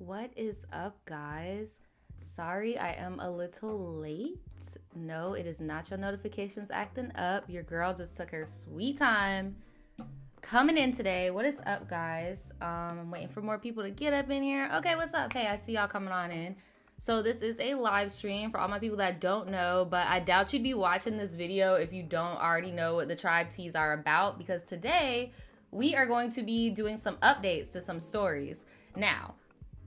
What is up, guys? Sorry, I am a little late. No, it is not your notifications acting up. Your girl just took her sweet time coming in today. What is up, guys? I'm waiting for more people to get up in here. Okay, what's up? Hey, I see y'all coming on in. So this is a live stream for all my people that don't know, but I doubt you'd be watching this video if you don't already know what the tribe teas are about, because today we are going to be doing some updates to some stories. Now,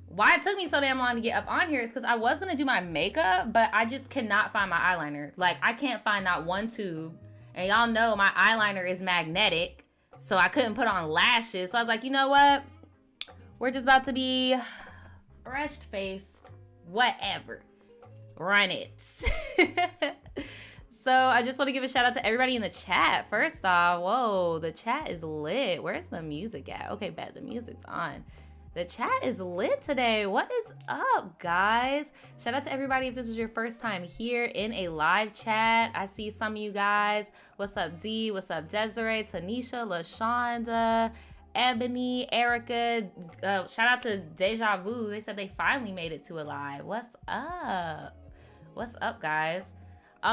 why it took me so damn long to get up on here is because I was going to do my makeup, but I just cannot find my eyeliner. Like, I can't find not one tube. And y'all know my eyeliner is magnetic, so I couldn't put on lashes. So I was like, you know what? We're just about to be fresh-faced, whatever. Run it. So I just want to give a shout out to everybody in the chat. First off, whoa, the chat is lit. Where's the music at? Okay, bet the music's on. The chat is lit today. What is up, guys? Shout out to everybody if this is your first time here in a live chat. I see some of you guys. What's up, D? What's up, Desiree, Tanisha, LaShonda, Ebony, Erica. Shout out to Deja Vu. They said they finally made it to a live. What's up? What's up, guys?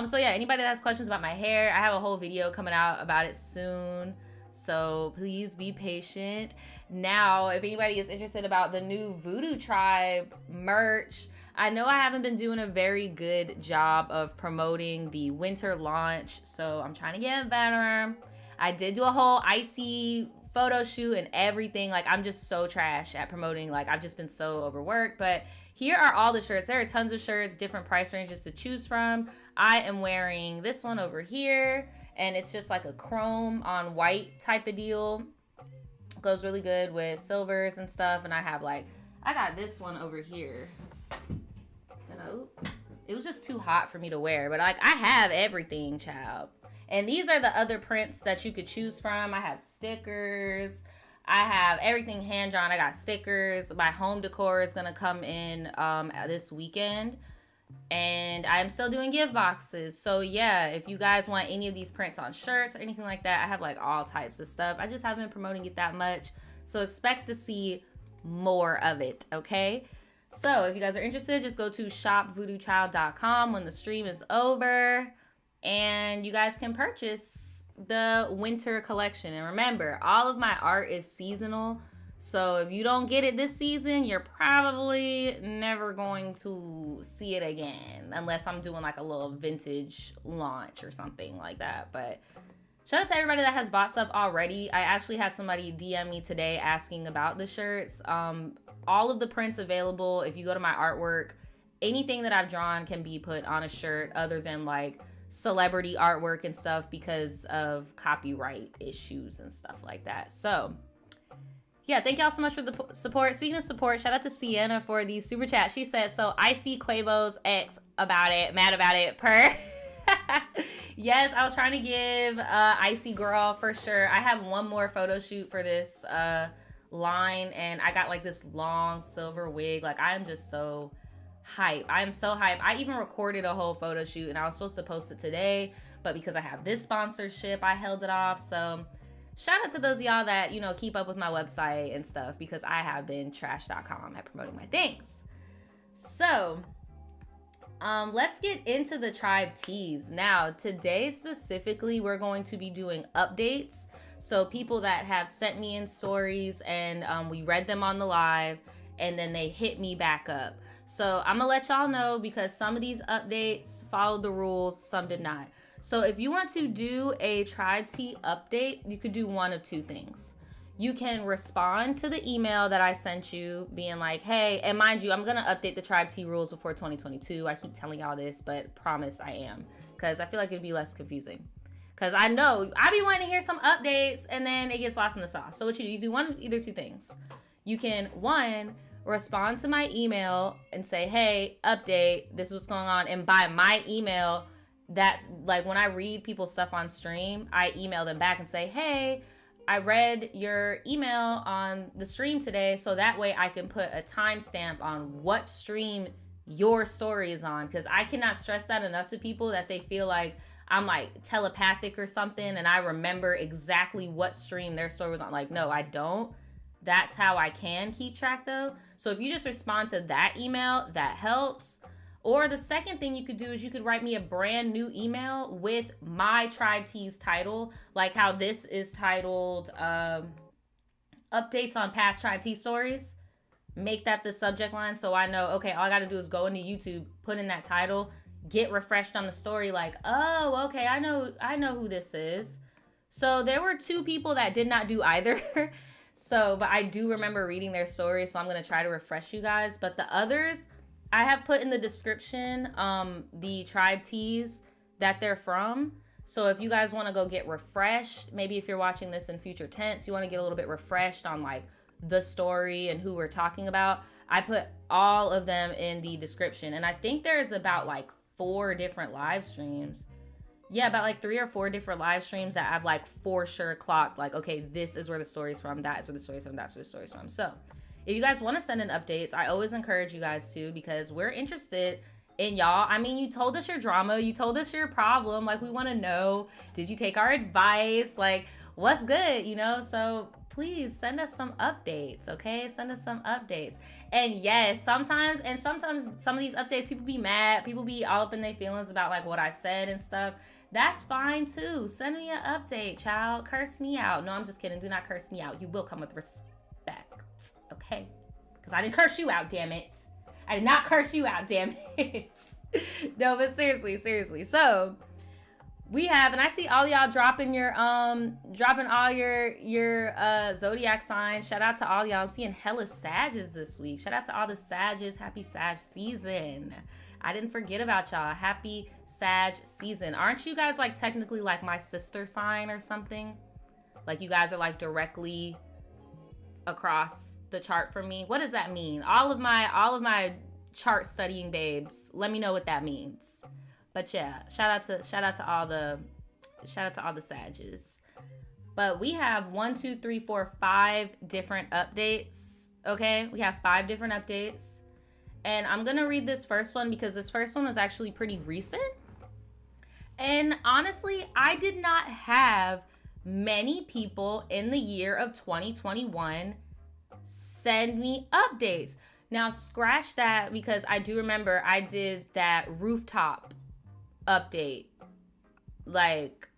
So yeah, anybody that has questions about my hair, I have a whole video coming out about it soon. So please be patient. Now, if anybody is interested about the new Voodoo Tribe merch, I know I haven't been doing a very good job of promoting the winter launch, so I'm trying to get better. I did do a whole icy photo shoot and everything. Like, I'm just so trash at promoting. Like, I've just been so overworked. But here are all the shirts. There are tons of shirts, different price ranges to choose from. I am wearing this one over here, and it's just like a chrome on white type of deal. Goes really good with silvers and stuff. And I got this one over here. It was just too hot for me to wear, but like, I have everything, child. And these are the other prints that you could choose from. I have stickers. I have everything hand drawn. I got stickers. My home decor is gonna come in this weekend. And I'm still doing gift boxes. So yeah, if you guys want any of these prints on shirts or anything like that, I have like all types of stuff. I just haven't been promoting it that much. So expect to see more of it, okay? So if you guys are interested, just go to shopvoodoochild.com when the stream is over. And you guys can purchase the winter collection. And remember, all of my art is seasonal. So if you don't get it this season, you're probably never going to see it again, unless I'm doing like a little vintage launch or something like that. But shout out to everybody that has bought stuff already. I actually had somebody DM me today asking about the shirts. All of the prints available, if you go to my artwork, anything that I've drawn can be put on a shirt other than like celebrity artwork and stuff because of copyright issues and stuff like that. So yeah, thank y'all so much for the support. Speaking of support, shout out to Sienna for the super chat. She said, so I see Quavo's ex about it, mad about it, per. Yes, I was trying to give Icy Girl for sure. I have one more photo shoot for this line, and I got like this long silver wig. Like, I am just so hype. I am so hype. I even recorded a whole photo shoot, and I was supposed to post it today, but because I have this sponsorship, I held it off. So shout out to those of y'all that, you know, keep up with my website and stuff, because I have been trash.com at promoting my things. So let's get into the tribe teas. Now, today specifically, we're going to be doing updates. So people that have sent me in stories and we read them on the live, and then they hit me back up. So I'm gonna let y'all know, because some of these updates followed the rules, some did not. So if you want to do a tribe tea update, you could do one of two things. You can respond to the email that I sent you being like, hey, and mind you, I'm going to update the tribe tea rules before 2022. I keep telling y'all this, but promise I am, because I feel like it'd be less confusing. Because I know I be wanting to hear some updates and then it gets lost in the sauce. So what you do one of either two things. You can, one, respond to my email and say, hey, update, this is what's going on. And by my email, that's like when I read people's stuff on stream, I email them back and say, hey, I read your email on the stream today, so that way I can put a timestamp on what stream your story is on. Because I cannot stress that enough to people, that they feel like I'm like telepathic or something and I remember exactly what stream their story was on. Like, no, I don't. That's how I can keep track though. So if you just respond to that email, that helps. Or the second thing you could do is you could write me a brand new email with my Tribe Teas title, like how this is titled updates on past Tribe Tea stories. Make that the subject line so I know, okay, all I got to do is go into YouTube, put in that title, get refreshed on the story, like, oh, okay, I know who this is. So there were 2 people that did not do either. So, but I do remember reading their stories, so I'm going to try to refresh you guys. But the others, I have put in the description the Tribe Teas that they're from. So if you guys want to go get refreshed, maybe if you're watching this in future tense, you want to get a little bit refreshed on like the story and who we're talking about, I put all of them in the description. And I think there's about like 4 different live streams. Yeah, about like 3 or 4 different live streams that I've like for sure clocked, like, okay, this is where the story's from, that is where the story's from, that's where the story's from. So if you guys want to send in updates, I always encourage you guys to, because we're interested in y'all. I mean, you told us your drama, you told us your problem, like, we want to know, did you take our advice, like, what's good, you know? So please send us some updates, okay? Send us some updates. And yes, sometimes some of these updates, people be mad, people be all up in their feelings about like what I said and stuff. That's fine too. Send me an update, child. Curse me out. No, I'm just kidding. Do not curse me out. You will come with respect, okay? Because I didn't curse you out, damn it. I did not curse you out, damn it. No, but seriously. So we have, and I see all y'all dropping all your zodiac signs. Shout out to all y'all. I'm seeing hella Sages this week. Shout out to all the Sages. Happy Sag season. I didn't forget about y'all. Happy Sag season. Aren't you guys like technically like my sister sign or something? Like you guys are like directly across the chart from me. What does that mean? All of my chart studying babes, let me know what that means. But yeah, shout out to all the Sages. But we have 5 different updates. Okay, we have 5 different updates. And I'm gonna read this first one because this first one was actually pretty recent. And honestly, I did not have many people in the year of 2021 send me updates. Now, scratch that, because I do remember I did that rooftop update. Like,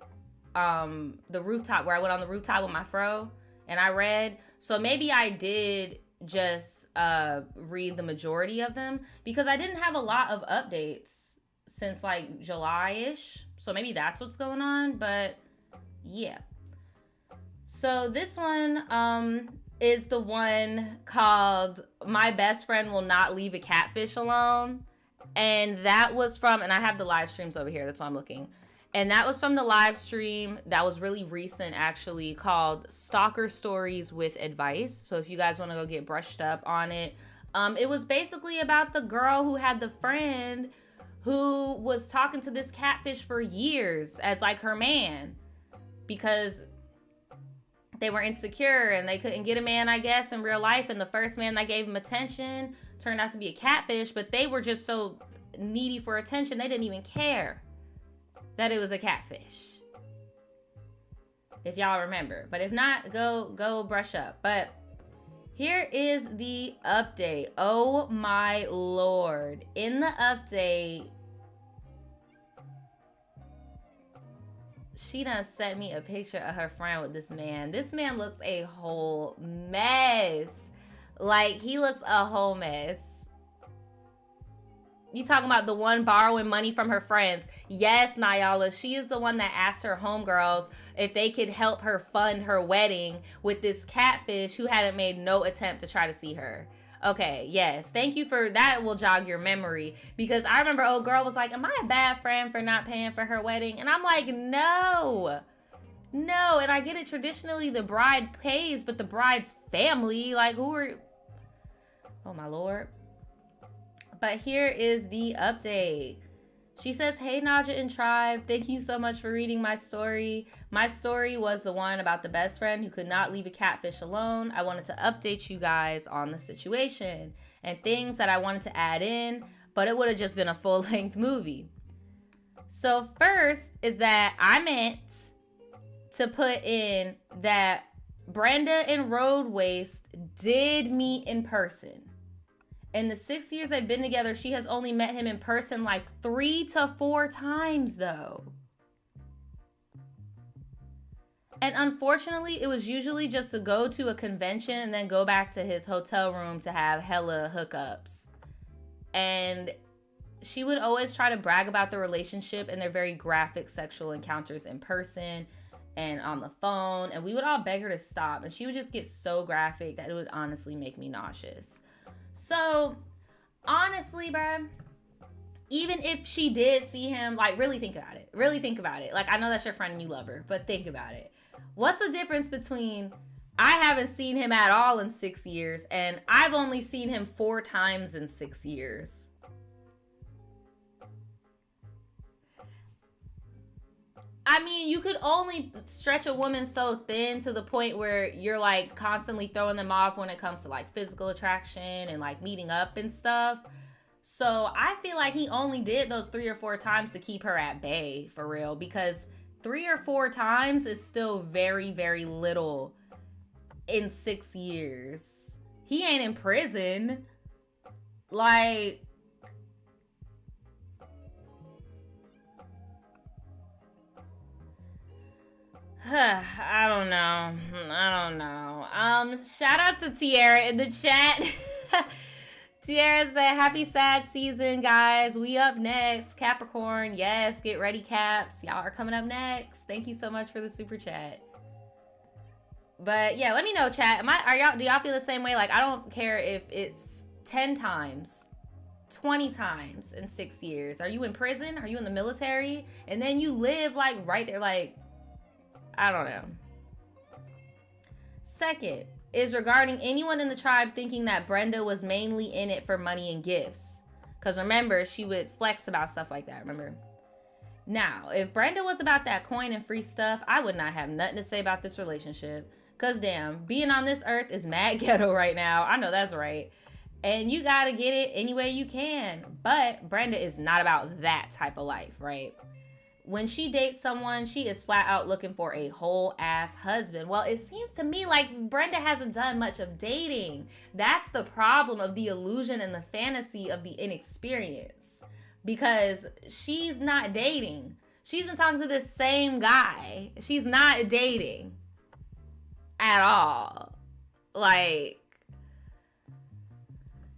the rooftop, where I went on the rooftop with my fro and I read. So maybe I did just read the majority of them, because I didn't have a lot of updates since like July-ish. So maybe that's what's going on, but yeah. So this one is the one called "My Best Friend Will Not Leave a Catfish Alone." And that was from, and I have the live streams over here, that's why I'm looking. And that was from the live stream that was really recent, actually, called Stalker Stories with Advice. So if you guys want to go get brushed up on it, it was basically about the girl who had the friend who was talking to this catfish for years as like her man, because they were insecure and they couldn't get a man, I guess, in real life. And the first man that gave them attention turned out to be a catfish, but they were just so needy for attention, they didn't even care that it was a catfish, if y'all remember. But if not, go brush up. But here is the update. Oh my lord. In the update, she done sent me a picture of her friend with this man. This man looks a whole mess. Like, he looks a whole mess. You talking about the one borrowing money from her friends. Yes, Nyala, she is the one that asked her homegirls if they could help her fund her wedding with this catfish who hadn't made no attempt to try to see her. Okay, yes, thank you for that. Will jog your memory, because I remember old girl was like, am I a bad friend for not paying for her wedding? And I'm like, no, and I get it, traditionally the bride pays, but the bride's family, like, who are, oh my lord. But here is the update. She says, hey, Nadja and Tribe, thank you so much for reading my story. My story was the one about the best friend who could not leave a catfish alone. I wanted to update you guys on the situation and things that I wanted to add in, but it would have just been a full-length movie. So first is that I meant to put in that Brenda and Road Waste did meet in person. In the 6 years they've been together, she has only met him in person like 3 to 4 times, though. And unfortunately, it was usually just to go to a convention and then go back to his hotel room to have hella hookups. And she would always try to brag about the relationship and their very graphic sexual encounters in person and on the phone. And we would all beg her to stop. And she would just get so graphic that it would honestly make me nauseous. So, honestly, bruh, even if she did see him, like, really think about it. Really think about it. Like, I know that's your friend and you love her, but think about it. What's the difference between I haven't seen him at all in 6 years and I've only seen him 4 times in 6 years? I mean, you could only stretch a woman so thin to the point where you're like constantly throwing them off when it comes to like physical attraction and like meeting up and stuff. So I feel like he only did those 3 or 4 times to keep her at bay, for real, because 3 or 4 times is still very, very little in 6 years. He ain't in prison. Like, I don't know. Shout out to Tiara in the chat. Tiara said, happy sad season, guys. We up next. Capricorn, yes, get ready, Caps. Y'all are coming up next. Thank you so much for the super chat. But yeah, let me know, chat. Do y'all feel the same way? Like, I don't care if it's 10 times, 20 times in 6 years. Are you in prison? Are you in the military? And then you live like right there, like, I don't know. Second is regarding anyone in the tribe thinking that Brenda was mainly in it for money and gifts. Because remember, she would flex about stuff like that, remember? Now, if Brenda was about that coin and free stuff, I would not have nothing to say about this relationship. Because damn, being on this earth is mad ghetto right now. I know that's right. And you gotta get it any way you can. But Brenda is not about that type of life, right? When she dates someone, she is flat out looking for a whole ass husband. Well, it seems to me like Brenda hasn't done much of dating. That's the problem of the illusion and the fantasy of the inexperience. Because she's not dating. She's been talking to this same guy. She's not dating at all. Like,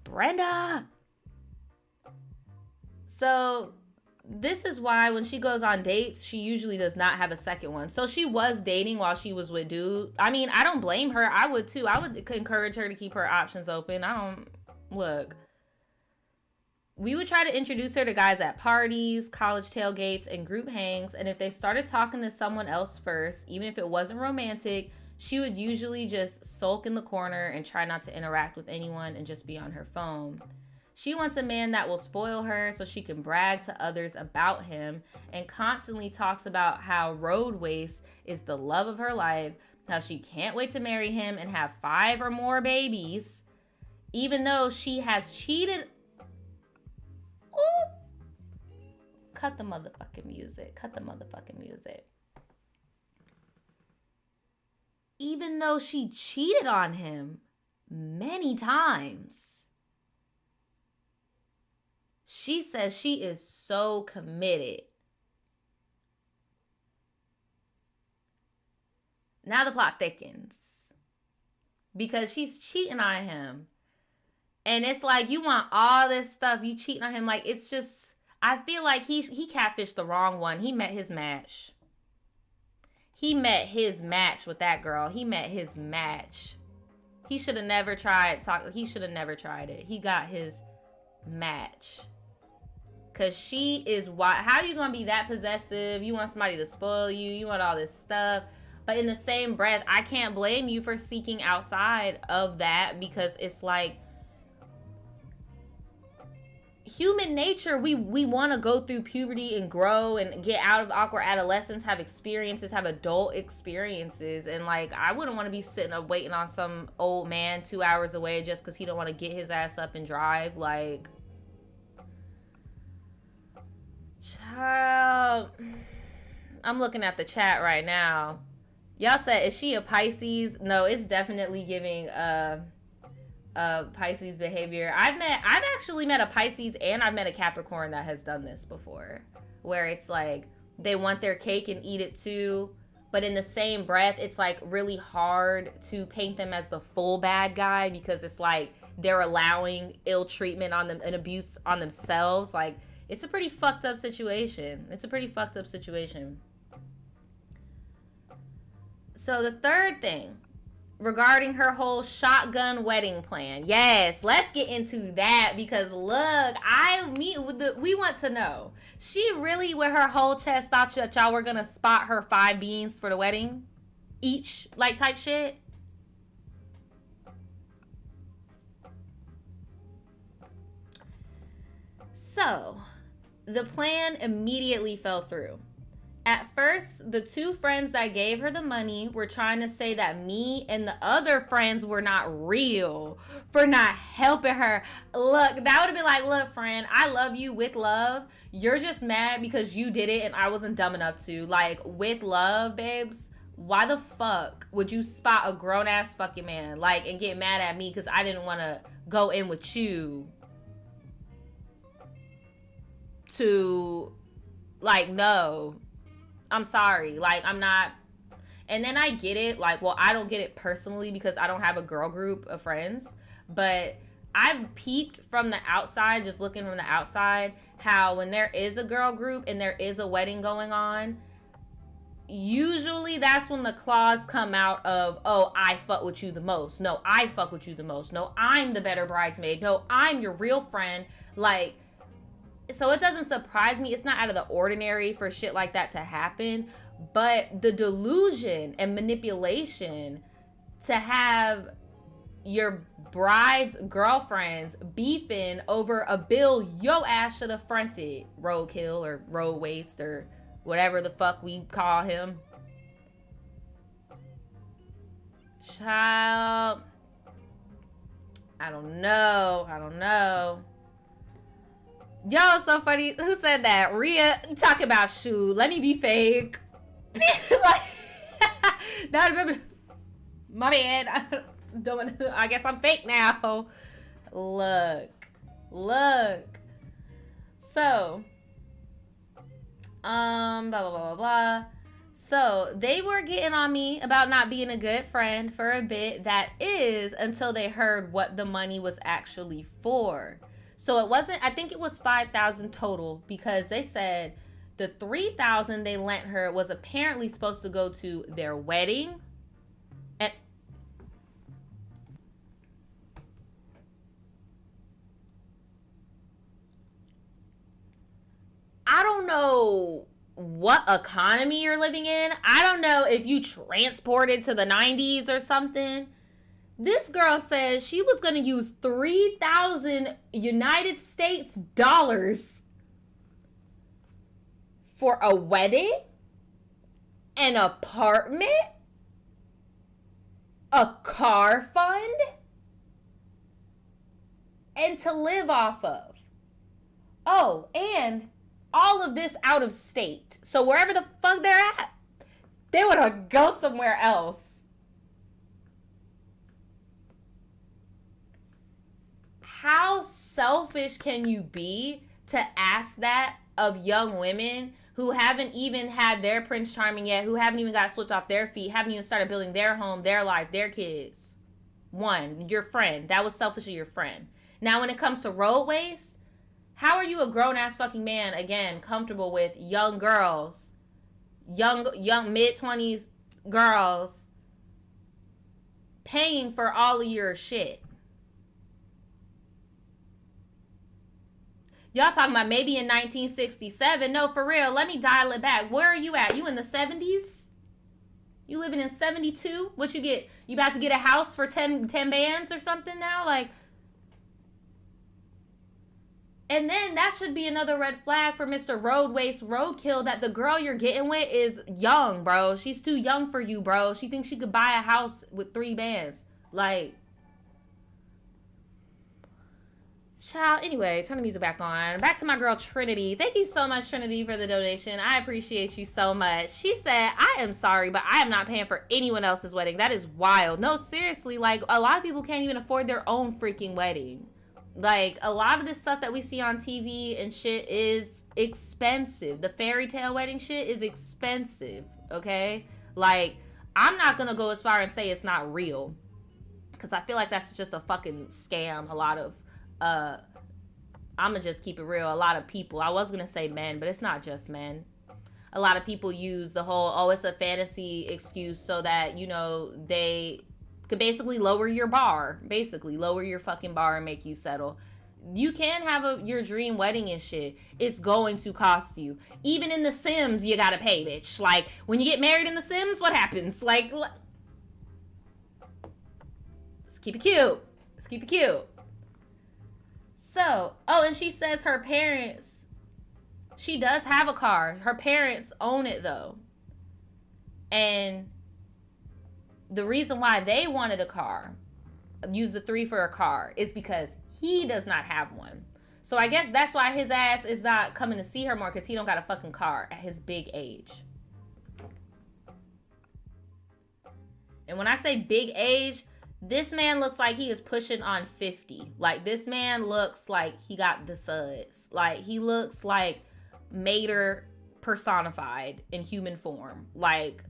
Brenda. So this is why when she goes on dates, she usually does not have a second one. So she was dating while she was with dude. I mean, I don't blame her. I would too. I would encourage her to keep her options open. Look. We would try to introduce her to guys at parties, college tailgates, and group hangs. And if they started talking to someone else first, even if it wasn't romantic, she would usually just sulk in the corner and try not to interact with anyone and just be on her phone. She wants a man that will spoil her so she can brag to others about him, and constantly talks about how road waste is the love of her life, how she can't wait to marry him and have 5 or more babies, even though she has cheated. Ooh. Cut the motherfucking music. Cut the motherfucking music. Even though she cheated on him many times. She says she is so committed. Now the plot thickens. Because she's cheating on him. And it's like, you want all this stuff. You cheating on him. Like, it's just, I feel like he catfished the wrong one. He met his match. He met his match with that girl. He met his match. He should have never tried. He should have never tried it. He got his match. Because she is, how are you going to be that possessive? You want somebody to spoil you. You want all this stuff. But in the same breath, I can't blame you for seeking outside of that. Because it's like, human nature, we want to go through puberty and grow and get out of awkward adolescence, have experiences, have adult experiences. And like, I wouldn't want to be sitting up waiting on some old man 2 hours away just because he don't want to get his ass up and drive. Like, child, I'm looking at the chat right now. Y'all said, is she a Pisces? No, it's definitely giving Pisces behavior. I've actually met a Pisces and I've met a Capricorn that has done this before, where it's like they want their cake and eat it too, but in the same breath, it's like really hard to paint them as the full bad guy because it's like they're allowing ill treatment on them and abuse on themselves. Like, it's a pretty fucked up situation. So the third thing regarding her whole shotgun wedding plan. Yes, let's get into that because look, we want to know. She really, with her whole chest, thought that y'all were gonna spot her 5 beans for the wedding each, like, type shit. So, the plan immediately fell through. At first, the 2 friends that gave her the money were trying to say that me and the other friends were not real for not helping her. Look, that would have been like, look, friend, I love you with love. You're just mad because you did it and I wasn't dumb enough to. Like, with love, babes, why the fuck would you spot a grown-ass fucking man, like, and get mad at me because I didn't want to go in with you to, like, no. I'm sorry, like, I'm not. And then I get it, like, well, I don't get it personally because I don't have a girl group of friends, but I've peeped from the outside, just looking from the outside, how when there is a girl group and there is a wedding going on, usually that's when the claws come out of, oh, I fuck with you the most. No, I fuck with you the most. No, I'm the better bridesmaid. No, I'm your real friend. Like, so it doesn't surprise me. It's not out of the ordinary for shit like that to happen. But the delusion and manipulation to have your bride's girlfriends beefing over a bill yo ass should have fronted. Roadkill or road waste or whatever the fuck we call him. Child. I don't know. Yo, it's so funny. Who said that? Rhea talking about shoe. Let me be fake. Like, that would have been my bad. I guess I'm fake now. Look. So, blah, blah, blah, blah, blah. So, they were getting on me about not being a good friend for a bit. That is until they heard what the money was actually for. So it wasn't, I think it was $5,000 total because they said the $3,000 they lent her was apparently supposed to go to their wedding. And I don't know what economy you're living in. I don't know if you transported to the 90s or something. This girl says she was going to use 3,000 United States dollars for a wedding, an apartment, a car fund, and to live off of. Oh, and all of this out of state. So wherever the fuck they're at, they want to go somewhere else. How selfish can you be to ask that of young women who haven't even had their Prince Charming yet, who haven't even got swept off their feet, haven't even started building their home, their life, their kids? One, your friend. That was selfish of your friend. Now, when it comes to road waste, how are you a grown-ass fucking man, again, comfortable with young girls, young mid-20s girls, paying for all of your shit? Y'all talking about maybe in 1967. No, for real. Let me dial it back. Where are you at? You in the 70s? You living in 72? What you get? You about to get a house for 10 bands or something now? Like, and then that should be another red flag for Mr. Road Waste Roadkill, that the girl you're getting with is young, bro. She's too young for you, bro. She thinks she could buy a house with 3 bands. Like, Child, anyway, turn the music back on. Back to my girl Trinity. Thank you so much, Trinity, for the donation. I appreciate you so much. She said, I am sorry, but I am not paying for anyone else's wedding. That is wild. No, seriously, like, a lot of people can't even afford their own freaking wedding. Like, a lot of this stuff that we see on TV and shit is expensive. The fairy tale wedding shit is expensive, okay? Like, I'm not gonna go as far and say it's not real, because I feel like that's just a fucking scam. A lot of I'ma just keep it real. A lot of people, I was gonna say men, but it's not just men. A lot of people use the whole, oh, it's a fantasy excuse so that, you know, they could basically lower your bar. Basically, lower your fucking bar and make you settle. You can have your dream wedding and shit. It's going to cost you. Even in The Sims, you gotta pay, bitch. Like, when you get married in The Sims, what happens? Like, let's keep it cute. Let's keep it cute. So, oh, and she says her parents, she does have a car. Her parents own it, though. And the reason why they wanted a car, use the 3 for a car, is because he does not have one. So I guess that's why his ass is not coming to see her more, because he don't got a fucking car at his big age. And when I say big age, this man looks like he is pushing on 50. Like, this man looks like he got the suds. Like, he looks like Mater personified in human form. Like,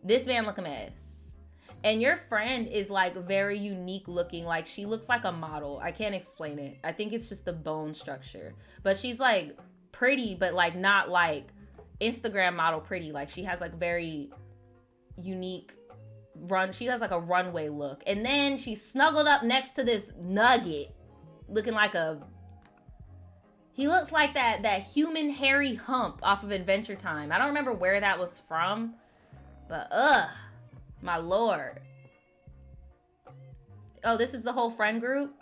this man look a mess. And your friend is, like, very unique looking. Like, she looks like a model. I can't explain it. I think it's just the bone structure. But she's, like, pretty, but, like, not, like, Instagram model pretty. Like, she has, like, very unique she has like a runway look, and then she's snuggled up next to this nugget looking like he looks like that human hairy hump off of Adventure Time. I don't remember where that was from, but my lord. Oh, this is the whole friend group.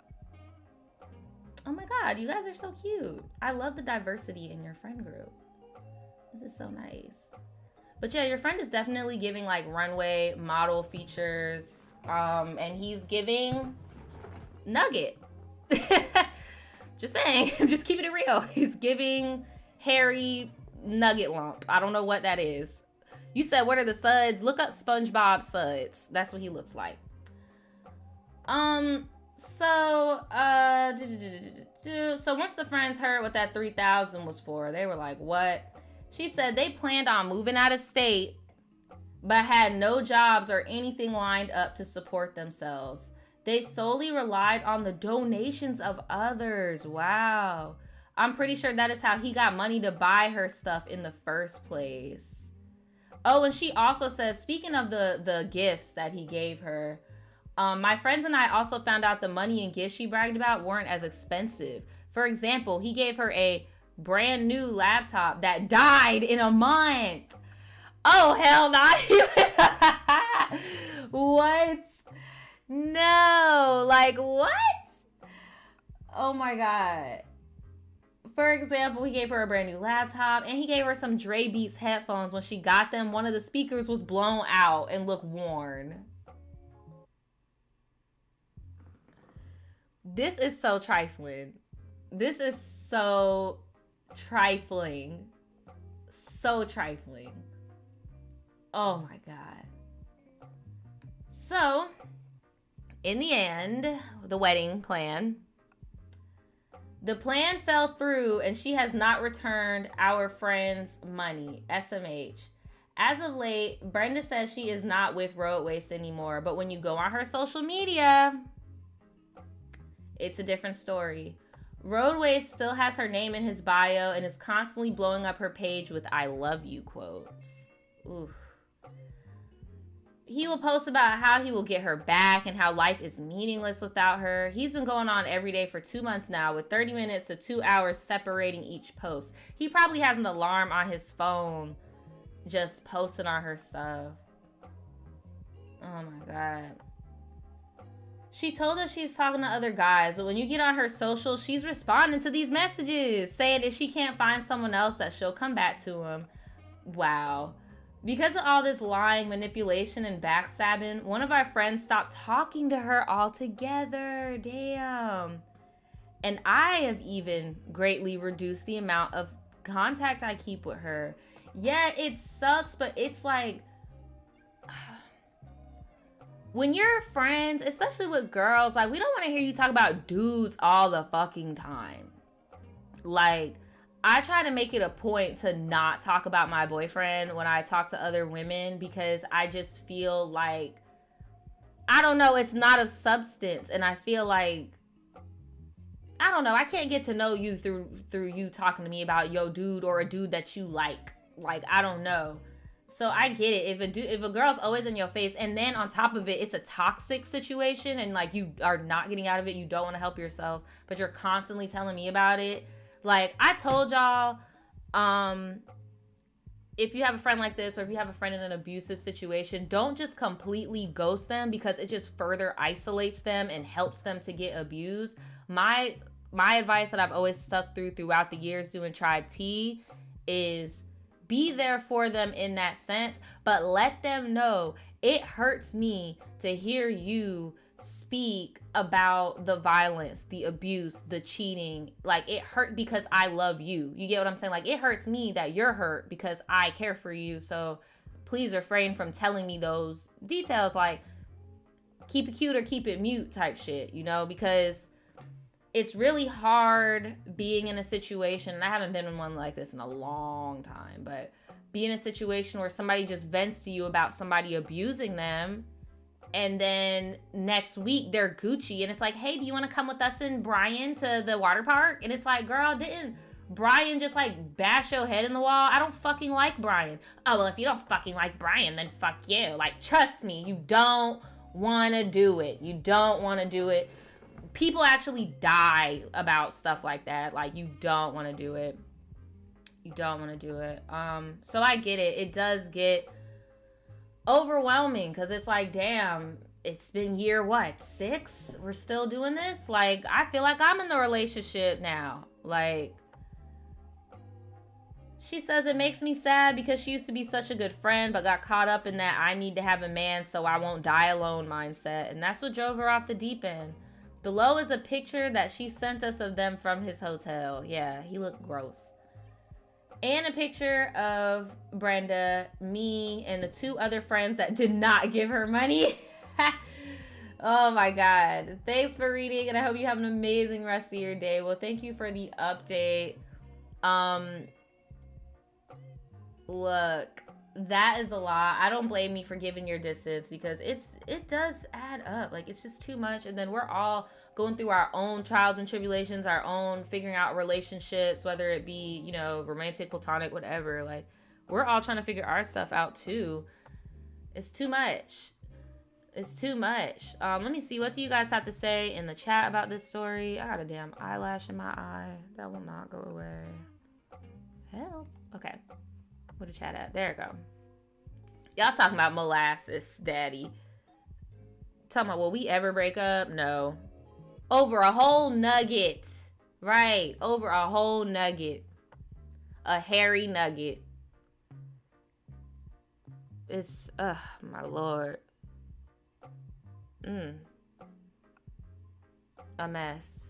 Oh my god, you guys are so cute. I love the diversity in your friend group. This is so nice. But yeah, your friend is definitely giving like runway model features. And he's giving nugget. Just saying, I'm just keeping it real. He's giving hairy nugget lump. I don't know what that is. You said, what are the suds? Look up SpongeBob suds. That's what he looks like. So once the friends heard what that 3,000 was for, they were like, what? She said they planned on moving out of state, but had no jobs or anything lined up to support themselves. They solely relied on the donations of others. Wow. I'm pretty sure that is how he got money to buy her stuff in the first place. Oh, and she also said, speaking of the gifts that he gave her, my friends and I also found out the money and gifts she bragged about weren't as expensive. For example, he gave her a brand new laptop that died in a month. Oh, hell not. What? No. Like, what? Oh my god. For example, he gave her a brand new laptop, and he gave her some Dre Beats headphones. When she got them, one of the speakers was blown out and looked worn. This is so trifling. This is so trifling. So trifling. Oh my god. So, in the end, the wedding plan. The plan fell through and she has not returned our friend's money. SMH. As of late, Brenda says she is not with Road Waste anymore, but when you go on her social media, it's a different story. Road Waste still has her name in his bio and is constantly blowing up her page with I love you quotes. Oof. He will post about how he will get her back and how life is meaningless without her. He's been going on every day for 2 months now, with 30 minutes to 2 hours separating each post. He probably has an alarm on his phone just posting on her stuff. Oh my god. She told us she's talking to other guys, but when you get on her social, she's responding to these messages, saying if she can't find someone else that she'll come back to him. Wow. Because of all this lying, manipulation, and backstabbing, one of our friends stopped talking to her altogether. Damn. And I have even greatly reduced the amount of contact I keep with her. Yeah, it sucks, but it's like, when you're friends, especially with girls, like, we don't want to hear you talk about dudes all the fucking time. Like, I try to make it a point to not talk about my boyfriend when I talk to other women, because I just feel like, I don't know, it's not of substance. And I feel like, I don't know, I can't get to know you through you talking to me about yo dude or a dude that you like. Like, I don't know. So I get it. If a girl's always in your face, and then on top of it, it's a toxic situation, and like you are not getting out of it, you don't want to help yourself, but you're constantly telling me about it. Like, I told y'all, if you have a friend like this, or if you have a friend in an abusive situation, don't just completely ghost them, because it just further isolates them and helps them to get abused. My advice that I've always stuck throughout the years doing Tribe T is be there for them in that sense, but let them know it hurts me to hear you speak about the violence, the abuse, the cheating. Like, it hurt because I love you. You get what I'm saying? Like, it hurts me that you're hurt because I care for you. So please refrain from telling me those details. Like, keep it cute or keep it mute type shit, you know, because it's really hard being in a situation, and I haven't been in one like this in a long time, but be in a situation where somebody just vents to you about somebody abusing them, and then next week they're Gucci, and it's like, hey, do you want to come with us and Brian to the water park? And it's like, girl, didn't Brian just like bash your head in the wall? I don't fucking like Brian. Oh, well, if you don't fucking like Brian, then fuck you. Like, trust me, you don't want to do it. You don't want to do it. People actually die about stuff like that. Like, you don't want to do it. You don't want to do it. So I get it. It does get overwhelming, because it's like, damn, it's been year, what, 6? We're still doing this? Like, I feel like I'm in the relationship now. Like, she says it makes me sad because she used to be such a good friend, but got caught up in that I need to have a man so I won't die alone mindset. And that's what drove her off the deep end. Below is a picture that she sent us of them from his hotel. Yeah, he looked gross. And a picture of Brenda, me, and the 2 other friends that did not give her money. Oh my God. Thanks for reading, and I hope you have an amazing rest of your day. Well, thank you for the update. Look, that is a lot. I don't blame you for giving your distance, because it does add up. Like, it's just too much. And then we're all going through our own trials and tribulations, our own figuring out relationships, whether it be, you know, romantic, platonic, whatever. Like, we're all trying to figure our stuff out too. It's too much. It's too much. Let me see. What do you guys have to say in the chat about this story? I got a damn eyelash in my eye. That will not go away. Help. Okay. Where the chat at? There we go. Y'all talking about molasses, daddy. Talking about, will we ever break up? No. Over a whole nugget. Right. Over a whole nugget. A hairy nugget. It's, my Lord. A mess.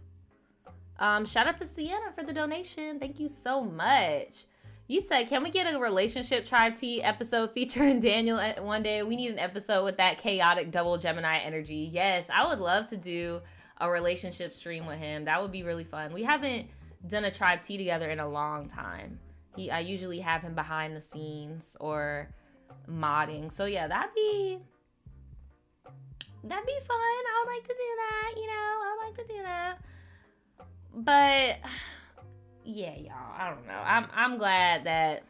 Shout out to Sienna for the donation. Thank you so much. You said, can we get a relationship Tribe T episode featuring Daniel one day? We need an episode with that chaotic double Gemini energy. Yes, I would love to do a relationship stream with him. That would be really fun. We haven't done a Tribe T together in a long time. I usually have him behind the scenes or modding. So yeah, that'd be fun. I would like to do that, you know. I would like to do that. But yeah, y'all, I don't know. I'm glad that,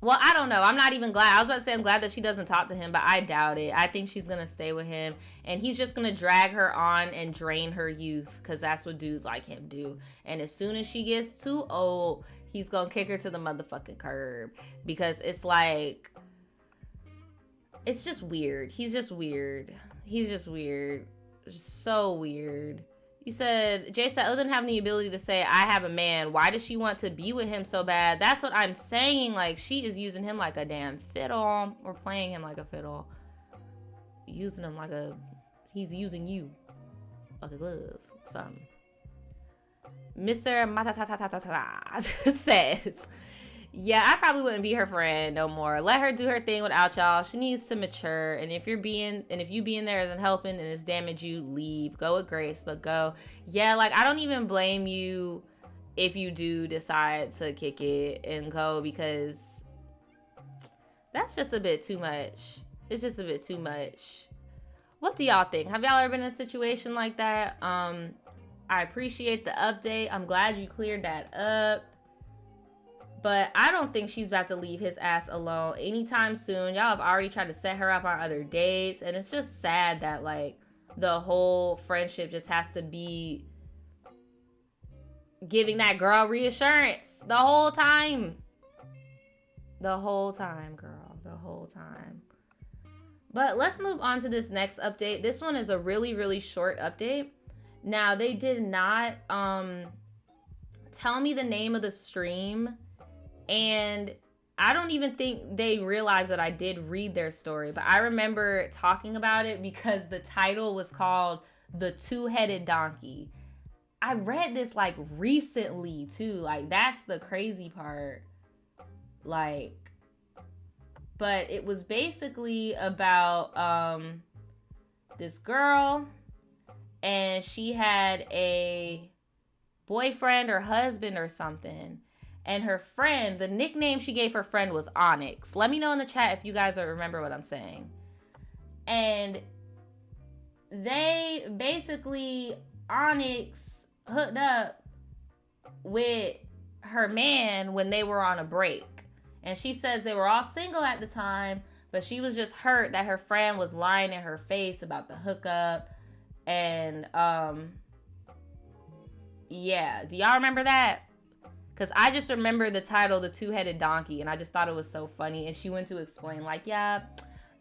well, I don't know. I'm not even glad. I was about to say I'm glad that she doesn't talk to him, but I doubt it. I think she's going to stay with him, and he's just going to drag her on and drain her youth, because that's what dudes like him do. And as soon as she gets too old, he's going to kick her to the motherfucking curb, because it's like, it's just weird. He's just weird. He's just weird. Just so weird. You said, Jay said, other than having the ability to say, I have a man, why does she want to be with him so bad? That's what I'm saying. Like, she is using him like a damn fiddle, or playing him like a fiddle. Using him like he's using you like a glove, something. Mr. says, yeah, I probably wouldn't be her friend no more. Let her do her thing without y'all. She needs to mature. And if you being there isn't helping and it's damage you, leave. Go with grace, but go. Yeah, like, I don't even blame you if you do decide to kick it and go, because that's just a bit too much. It's just a bit too much. What do y'all think? Have y'all ever been in a situation like that? I appreciate the update. I'm glad you cleared that up. But I don't think she's about to leave his ass alone anytime soon. Y'all have already tried to set her up on other dates. And it's just sad that, like, the whole friendship just has to be giving that girl reassurance the whole time. The whole time, girl. The whole time. But let's move on to this next update. This one is a really, really short update. Now, they did not tell me the name of the stream. And I don't even think they realized that I did read their story. But I remember talking about it because the title was called The Two-Headed Donkey. I read this, like, recently, too. Like, that's the crazy part. Like, but it was basically about this girl, and she had a boyfriend or husband or something. And her friend, the nickname she gave her friend was Onyx. Let me know in the chat if you guys remember what I'm saying. And they basically, Onyx hooked up with her man when they were on a break. And she says they were all single at the time, but she was just hurt that her friend was lying in her face about the hookup. And, yeah. Do y'all remember that? Because I just remember the title, The Two-Headed Donkey, and I just thought it was so funny. And she went to explain, like, yeah,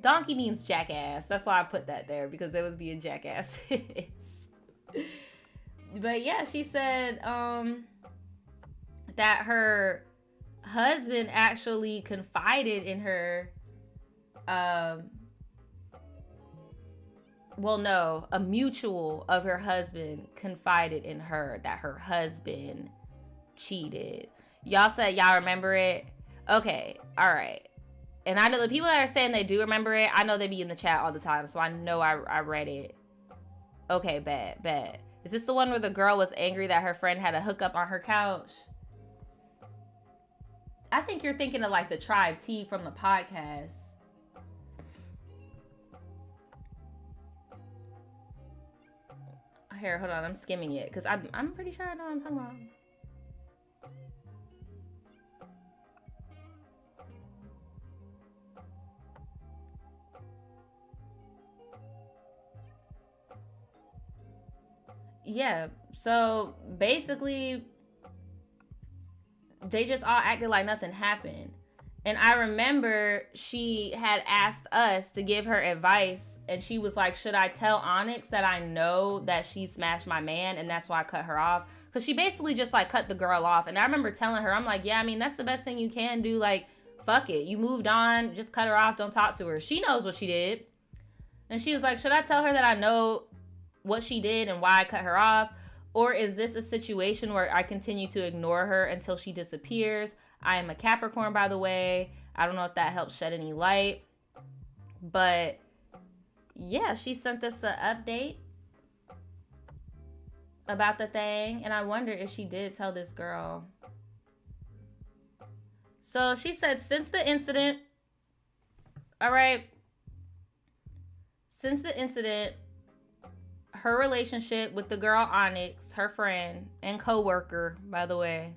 donkey means jackass. That's why I put that there, because there was being jackasses. But yeah, she said that her husband actually confided in her. Well, no, a mutual of her husband confided in her that her husband cheated. Y'all said y'all remember it. Okay, all right. And I know the people that are saying they do remember it, I know they be in the chat all the time, so I know I read it. Okay, bad. Is this the one where the girl was angry that her friend had a hookup on her couch? I think you're thinking of, like, the Tribe T from the podcast. Here, hold on, I'm skimming it, because I'm pretty sure I know what I'm talking about. Yeah, so basically they just all acted like nothing happened. And I remember she had asked us to give her advice, and she was like, should I tell Onyx that I know that she smashed my man and that's why I cut her off? Because she basically just, like, cut the girl off. And I remember telling her, I'm like, yeah, I mean, that's the best thing you can do. Like, fuck it. You moved on. Just cut her off. Don't talk to her. She knows what she did. And she was like, should I tell her that I know what she did and why I cut her off? Or is this a situation where I continue to ignore her until she disappears? I am a Capricorn, by the way. I don't know if that helps shed any light. But yeah, she sent us an update about the thing. And I wonder if she did tell this girl. So she said, since the incident, all right, since the incident, her relationship with the girl Onyx, her friend and co-worker, by the way.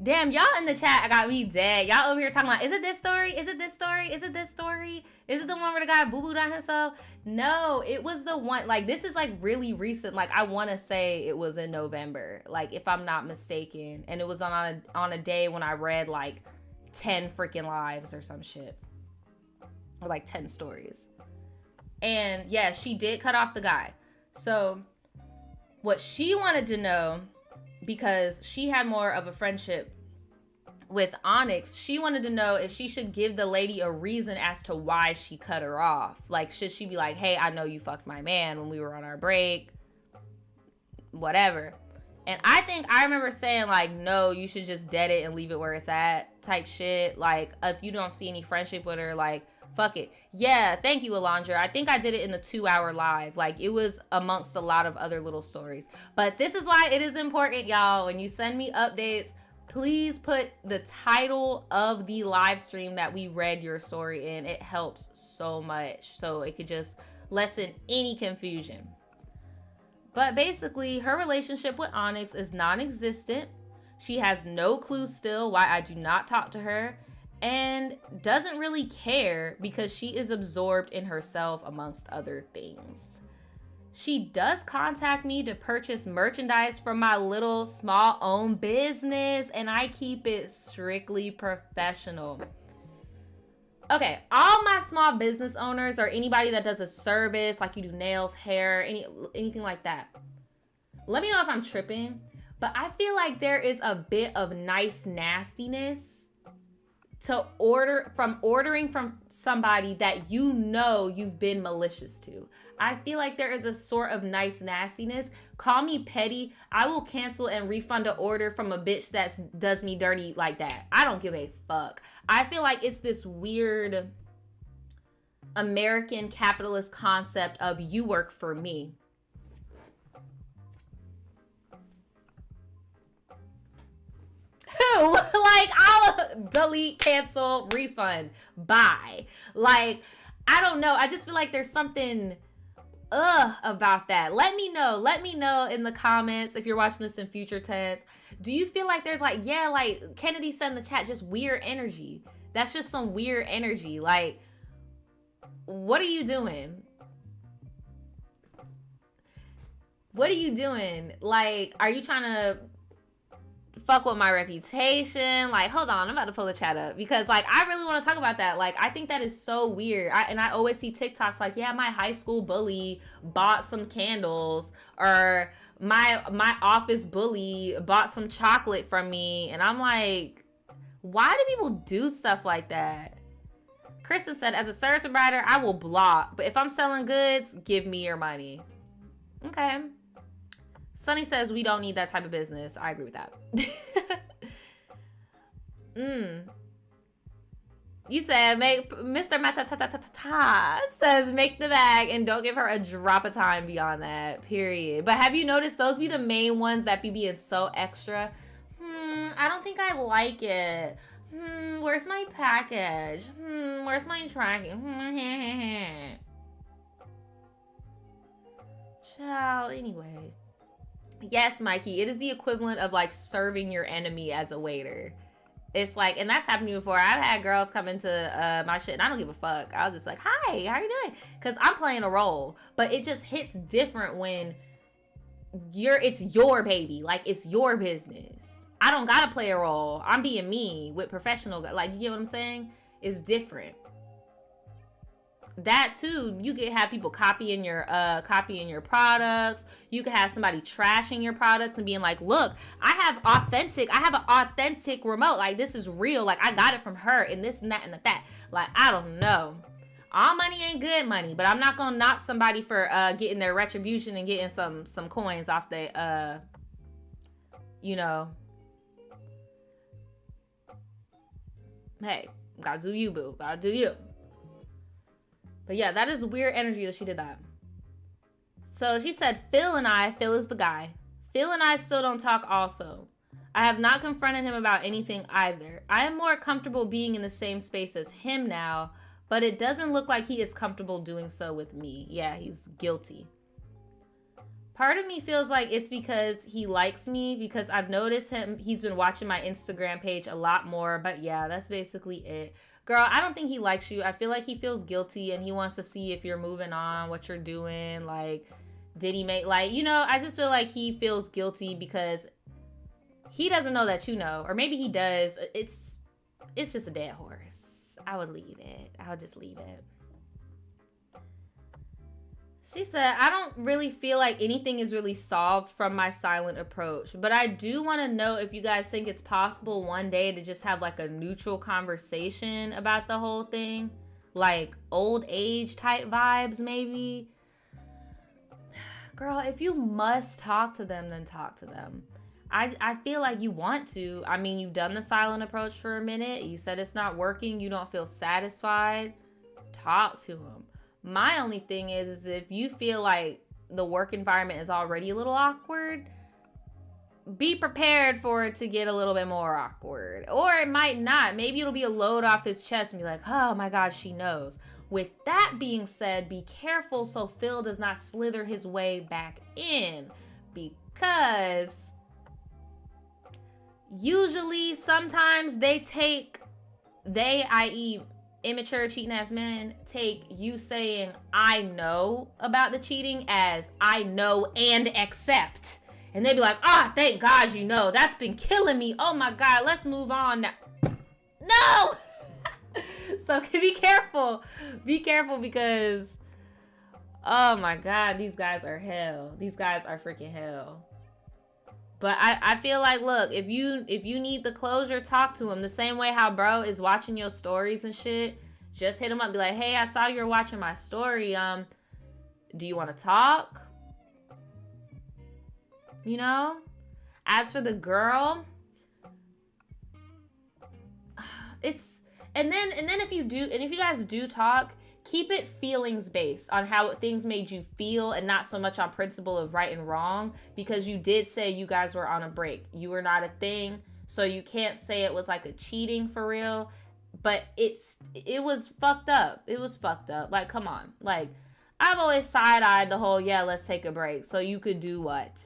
Damn, y'all in the chat got me dead. Y'all over here talking about, is it this story? Is it this story? Is it this story? Is it the one where the guy boo-booed on himself? No, it was the one, like, this is, like, really recent. Like, I want to say it was in November, like, if I'm not mistaken. And it was on a day when I read, like, 10 freaking lives or some shit. Or, like, 10 stories. And yeah, she did cut off the guy. So what she wanted to know, because she had more of a friendship with Onyx, she wanted to know if she should give the lady a reason as to why she cut her off. Like, should she be like, hey, I know you fucked my man when we were on our break, whatever. And I think I remember saying, like, no, you should just dead it and leave it where it's at type shit. Like, if you don't see any friendship with her, like, fuck it. Yeah, thank you, Alondra. I think I did it in the 2-hour live. Like, it was amongst a lot of other little stories. But this is why it is important, y'all. When you send me updates, please put the title of the live stream that we read your story in. It helps so much. So it could just lessen any confusion. But basically, her relationship with Onyx is non-existent. She has no clue still why I do not talk to her, and doesn't really care because she is absorbed in herself amongst other things. She does contact me to purchase merchandise from my little small owned business, and I keep it strictly professional. Okay, all my small business owners or anybody that does a service, like you do nails, hair, anything like that, let me know if I'm tripping, but I feel like there is a bit of nice nastiness to ordering from somebody that you know you've been malicious to. I feel like there is a sort of nice nastiness. Call me petty. I will cancel and refund an order from a bitch that does me dirty like that. I don't give a fuck. I feel like it's this weird American capitalist concept of you work for me. Who? Like, I'll delete, cancel, refund, buy. Like, I don't know. I just feel like there's something about that. Let me know in the comments if you're watching this in future tense. Do you feel like there's like, yeah, like Kennedy said in the chat, just weird energy? That's just some weird energy. Like, what are you doing? What are you doing? Like, are you trying to fuck with my reputation? Like, hold on, I'm about to pull the chat up because like I really want to talk about that. Like, I think that is so weird. I always see TikToks like, yeah, my high school bully bought some candles, or my office bully bought some chocolate from me, and I'm like, why do people do stuff like that? Kristen said, as a service provider, I will block, but if I'm selling goods, give me your money. Okay. Sunny says we don't need that type of business. I agree with that. You said make Mr. Matata says make the bag and don't give her a drop of time beyond that. Period. But have you noticed those be the main ones that be being so extra? I don't think I like it. Where's my package? Where's my tracking? Child, anyway. Yes, Mikey, it is the equivalent of like serving your enemy as a waiter. It's like, and that's happened to me before. I've had girls come into my shit and I don't give a fuck. I'll just be like, hi, how you doing? Because I'm playing a role. But it just hits different when it's your baby. Like, it's your business. I don't gotta play a role. I'm being me with professional. Like, you get what I'm saying? It's different. That too, you could have people copying your products. You could have somebody trashing your products and being like, look, I have an authentic remote. Like, this is real. Like, I got it from her and this and that and that. Like, I don't know. All money ain't good money, but I'm not gonna knock somebody for getting their retribution and getting some coins off the you know. Hey, gotta do you, boo. Gotta do you. But yeah, that is weird energy that she did that. So she said, Phil is the guy. Phil and I still don't talk also. I have not confronted him about anything either. I am more comfortable being in the same space as him now, but it doesn't look like he is comfortable doing so with me. Yeah, he's guilty. Part of me feels like it's because he likes me, because I've noticed he's been watching my Instagram page a lot more, but yeah, that's basically it. Girl, I don't think he likes you. I feel like he feels guilty and he wants to see if you're moving on, what you're doing. Like, did he make, like, you know, I just feel like he feels guilty because he doesn't know that you know. Or maybe he does. It's just a dead horse. I would leave it. I would just leave it. She said, I don't really feel like anything is really solved from my silent approach, but I do want to know if you guys think it's possible one day to just have like a neutral conversation about the whole thing, like old age type vibes maybe. Girl, if you must talk to them, then talk to them. I feel like you want to. I mean, you've done the silent approach for a minute. You said it's not working. You don't feel satisfied. Talk to him. My only thing is if you feel like the work environment is already a little awkward, be prepared for it to get a little bit more awkward. Or it might not. Maybe it'll be a load off his chest and be like, oh my God, she knows. With that being said, be careful so Phil does not slither his way back in. Because usually, sometimes i.e. immature cheating ass men, take you saying, I know about the cheating as I know and accept. And they be like, thank God you know. That's been killing me. Oh my God, let's move on now. No! So be careful. Be careful because, oh my God, these guys are hell. These guys are freaking hell. But I feel like, look, if you need the closure, talk to him. The same way how bro is watching your stories and shit. Just hit him up. Be like, hey, I saw you were watching my story. Do you want to talk? You know? As for the girl, it's... And then if you guys do talk, keep it feelings based on how things made you feel and not so much on principle of right and wrong, because you did say you guys were on a break. You were not a thing, so you can't say it was like a cheating for real, but it was fucked up. It was fucked up. Like, come on. Like, I've always side-eyed the whole, yeah, let's take a break. So you could do what?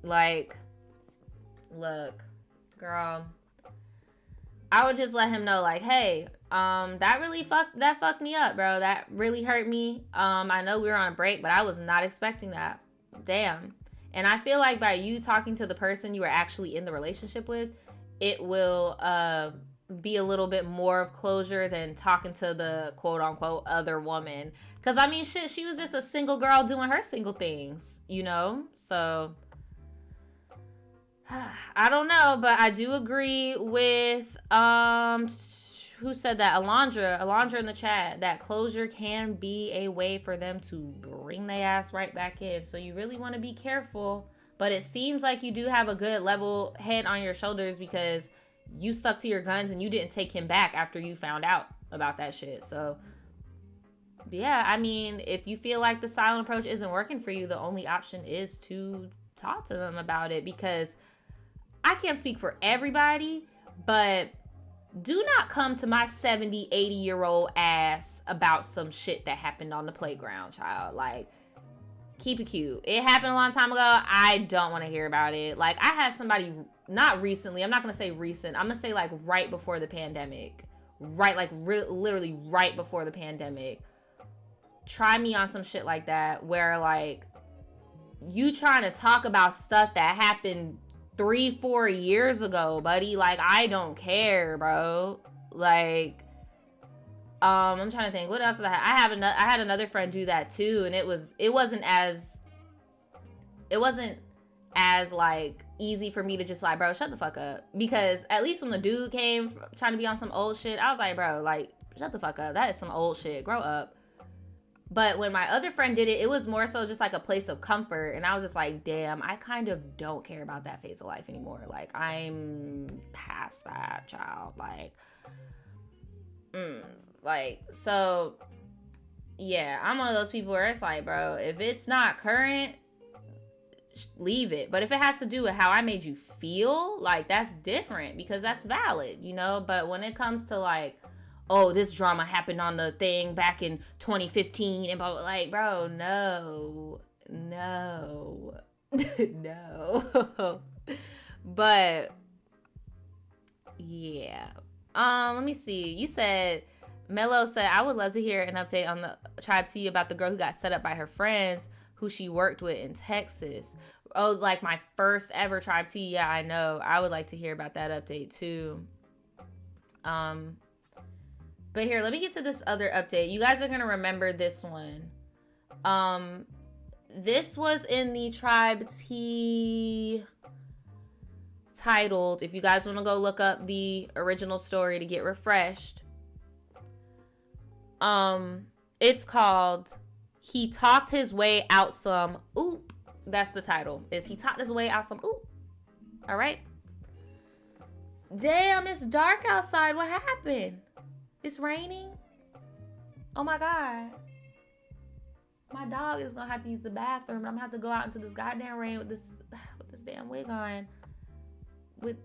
Like, look, girl, I would just let him know, like, hey, that fucked me up, bro. That really hurt me. I know we were on a break, but I was not expecting that. Damn. And I feel like by you talking to the person you were actually in the relationship with, it will be a little bit more of closure than talking to the quote-unquote other woman. Because, I mean, shit, she was just a single girl doing her single things, you know? So... I don't know, but I do agree with, who said that? Alondra in the chat, that closure can be a way for them to bring their ass right back in. So you really want to be careful, but it seems like you do have a good level head on your shoulders because you stuck to your guns and you didn't take him back after you found out about that shit. So yeah, I mean, if you feel like the silent approach isn't working for you, the only option is to talk to them about it, because I can't speak for everybody, but do not come to my 70, 80-year-old ass about some shit that happened on the playground, child. Like, keep it cute. It happened a long time ago. I don't want to hear about it. Like, I had somebody, not recently. I'm not going to say recent. I'm going to say, like, right before the pandemic. Right, like, literally right before the pandemic. Try me on some shit like that where, like, you trying to talk about stuff that happened 3-4 years ago, buddy. Like, I don't care, bro. Like, I'm trying to think, what else did I have? I had another friend do that too, and it wasn't as like easy for me to just like, bro, shut the fuck up. Because at least when the dude came trying to be on some old shit, I was like, bro, like, shut the fuck up. That is some old shit. Grow up. But when my other friend did it, it was more so just like a place of comfort. And I was just like, damn, I kind of don't care about that phase of life anymore. Like, I'm past that, child. Like, so, yeah, I'm one of those people where it's like, bro, if it's not current, leave it. But if it has to do with how I made you feel, like, that's different because that's valid, you know? But when it comes to, like, oh, this drama happened on the thing back in 2015 and blah, blah, like, bro, no. But yeah. Let me see. You said, Mello said, I would love to hear an update on the Tribe T about the girl who got set up by her friends who she worked with in Texas. Oh, like my first ever Tribe T. Yeah, I know. I would like to hear about that update too. But here, let me get to this other update. You guys are going to remember this one. This was in the Tribe T titled, if you guys want to go look up the original story to get refreshed. It's called, He Talked His Way Out Some, Oop, That's the title. Is he talked his way out some ooh. All right. Damn, it's dark outside. What happened? It's raining? Oh my God. My dog is gonna have to use the bathroom. I'm gonna have to go out into this goddamn rain with this damn wig on. With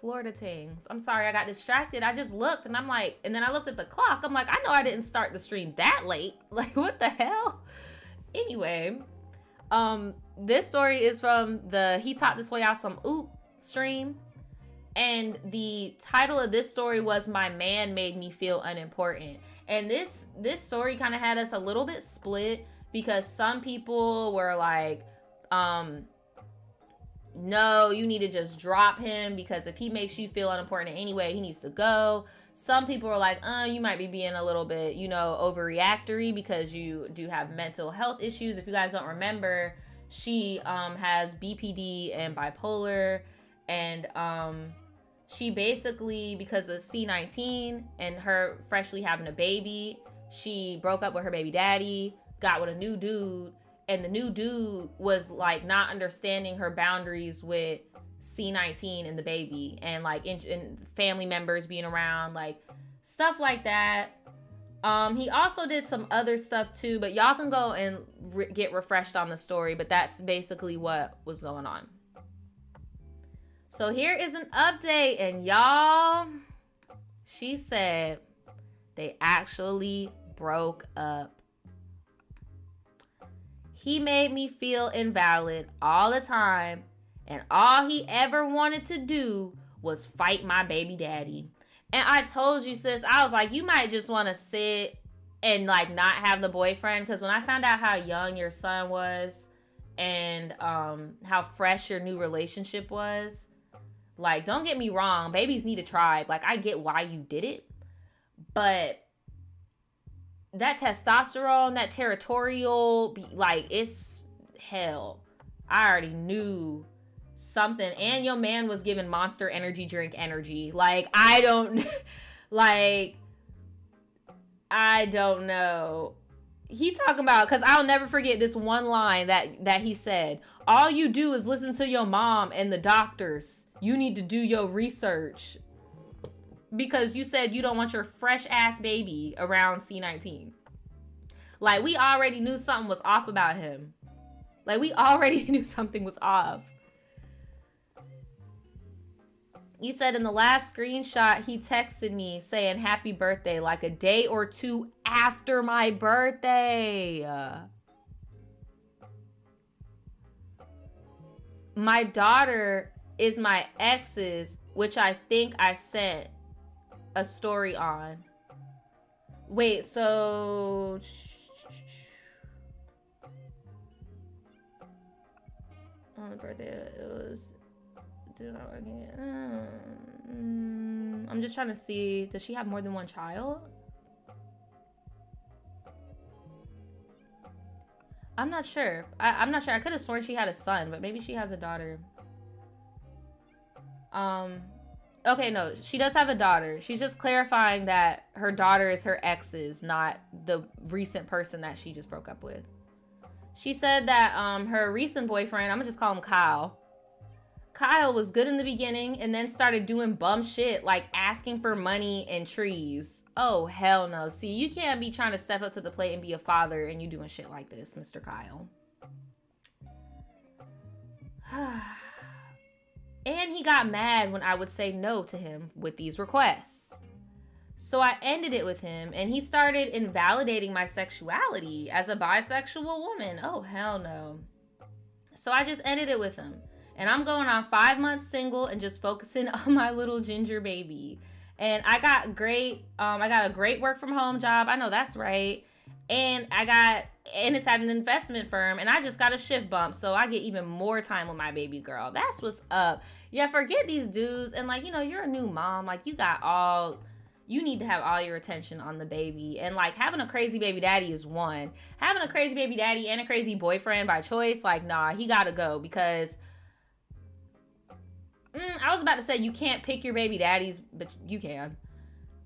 Florida things. I'm sorry, I got distracted. I just looked and I'm like, and then I looked at the clock. I'm like, I know I didn't start the stream that late. Like, what the hell? Anyway, this story is from the He Taught This Way Out Some Oop stream. And the title of this story was My Man Made Me Feel Unimportant. And this story kind of had us a little bit split because some people were like, no, you need to just drop him because if he makes you feel unimportant anyway, he needs to go. Some people are like, you might be being a little bit, overreactory because you do have mental health issues. If you guys don't remember, she has BPD and bipolar, and she basically, because of C19 and her freshly having a baby, she broke up with her baby daddy, got with a new dude, and the new dude was like not understanding her boundaries with C19 and the baby, and like in family members being around, like stuff like that. He also did some other stuff too, but y'all can go and get refreshed on the story, but that's basically what was going on. So here is an update, and y'all, she said they actually broke up. He made me feel invalid all the time, and all he ever wanted to do was fight my baby daddy. And I told you, sis, I was like, you might just want to sit and like not have the boyfriend, because when I found out how young your son was and how fresh your new relationship was, like, don't get me wrong, babies need a tribe. Like, I get why you did it, but that testosterone, that territorial, like, it's hell. I already knew something. And your man was giving Monster energy drink energy. Like, I don't know. He talking about, because I'll never forget this one line that he said. All you do is listen to your mom and the doctors. You need to do your research. Because you said you don't want your fresh ass baby around C19. Like, we already knew something was off about him. Like, we already knew something was off. You said in the last screenshot, he texted me saying happy birthday like a day or two after my birthday. My daughter is my ex's, which I think I sent a story on. Wait, so on the birthday, it was not working. I'm just trying to see, does she have more than one child? I'm not sure. I'm not sure. I could have sworn she had a son, but maybe she has a daughter. Okay, no, she does have a daughter. She's just clarifying that her daughter is her ex's, not the recent person that she just broke up with. She said that her recent boyfriend, I'm gonna just call him Kyle. Kyle was good in the beginning and then started doing bum shit like asking for money and trees. Oh, hell no. See, you can't be trying to step up to the plate and be a father and you doing shit like this, Mr. Kyle. And he got mad when I would say no to him with these requests. So I ended it with him, and he started invalidating my sexuality as a bisexual woman. Oh, hell no. So I just ended it with him. And I'm going on 5 months single and just focusing on my little ginger baby. And I got a great work from home job. I know that's right. And it's at an investment firm, and I just got a shift bump, so I get even more time with my baby girl. That's what's up. Yeah, forget these dudes, and like, you're a new mom. Like, you need to have all your attention on the baby. And like, having a crazy baby daddy is one. Having a crazy baby daddy and a crazy boyfriend by choice, like, nah, he gotta go, because I was about to say you can't pick your baby daddies, but you can.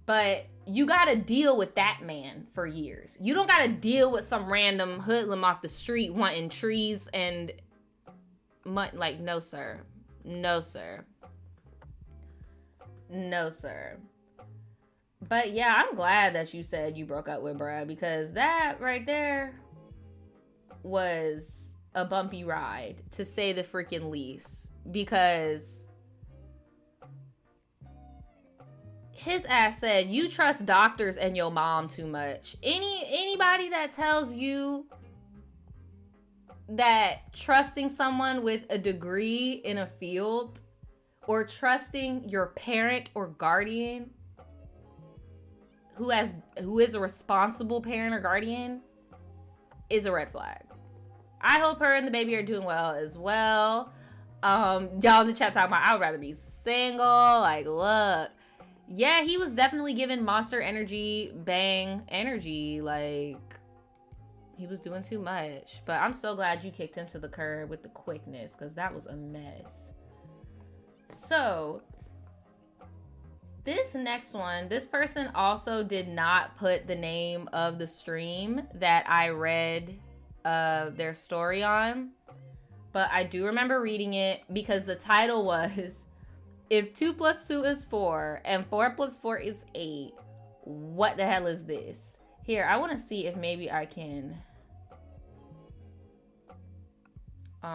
But you gotta deal with that man for years. You don't gotta deal with some random hoodlum off the street wanting trees and like, no sir. No sir. No sir. But yeah, I'm glad that you said you broke up with bruh, because that right there was a bumpy ride, to say the freaking least. Because his ass said, you trust doctors and your mom too much. Anybody that tells you that trusting someone with a degree in a field, or trusting your parent or guardian who is a responsible parent or guardian, is a red flag. I hope her and the baby are doing well as well. Y'all in the chat talking about, I would rather be single. Like, look. Yeah, he was definitely giving Monster Energy bang energy. Like, he was doing too much. But I'm so glad you kicked him to the curb with the quickness, because that was a mess. So, this next one, this person also did not put the name of the stream that I read their story on. But I do remember reading it, because the title was, if 2 + 2 is 4 and 4 + 4 is 8, what the hell is this? Here, I want to see if maybe I can.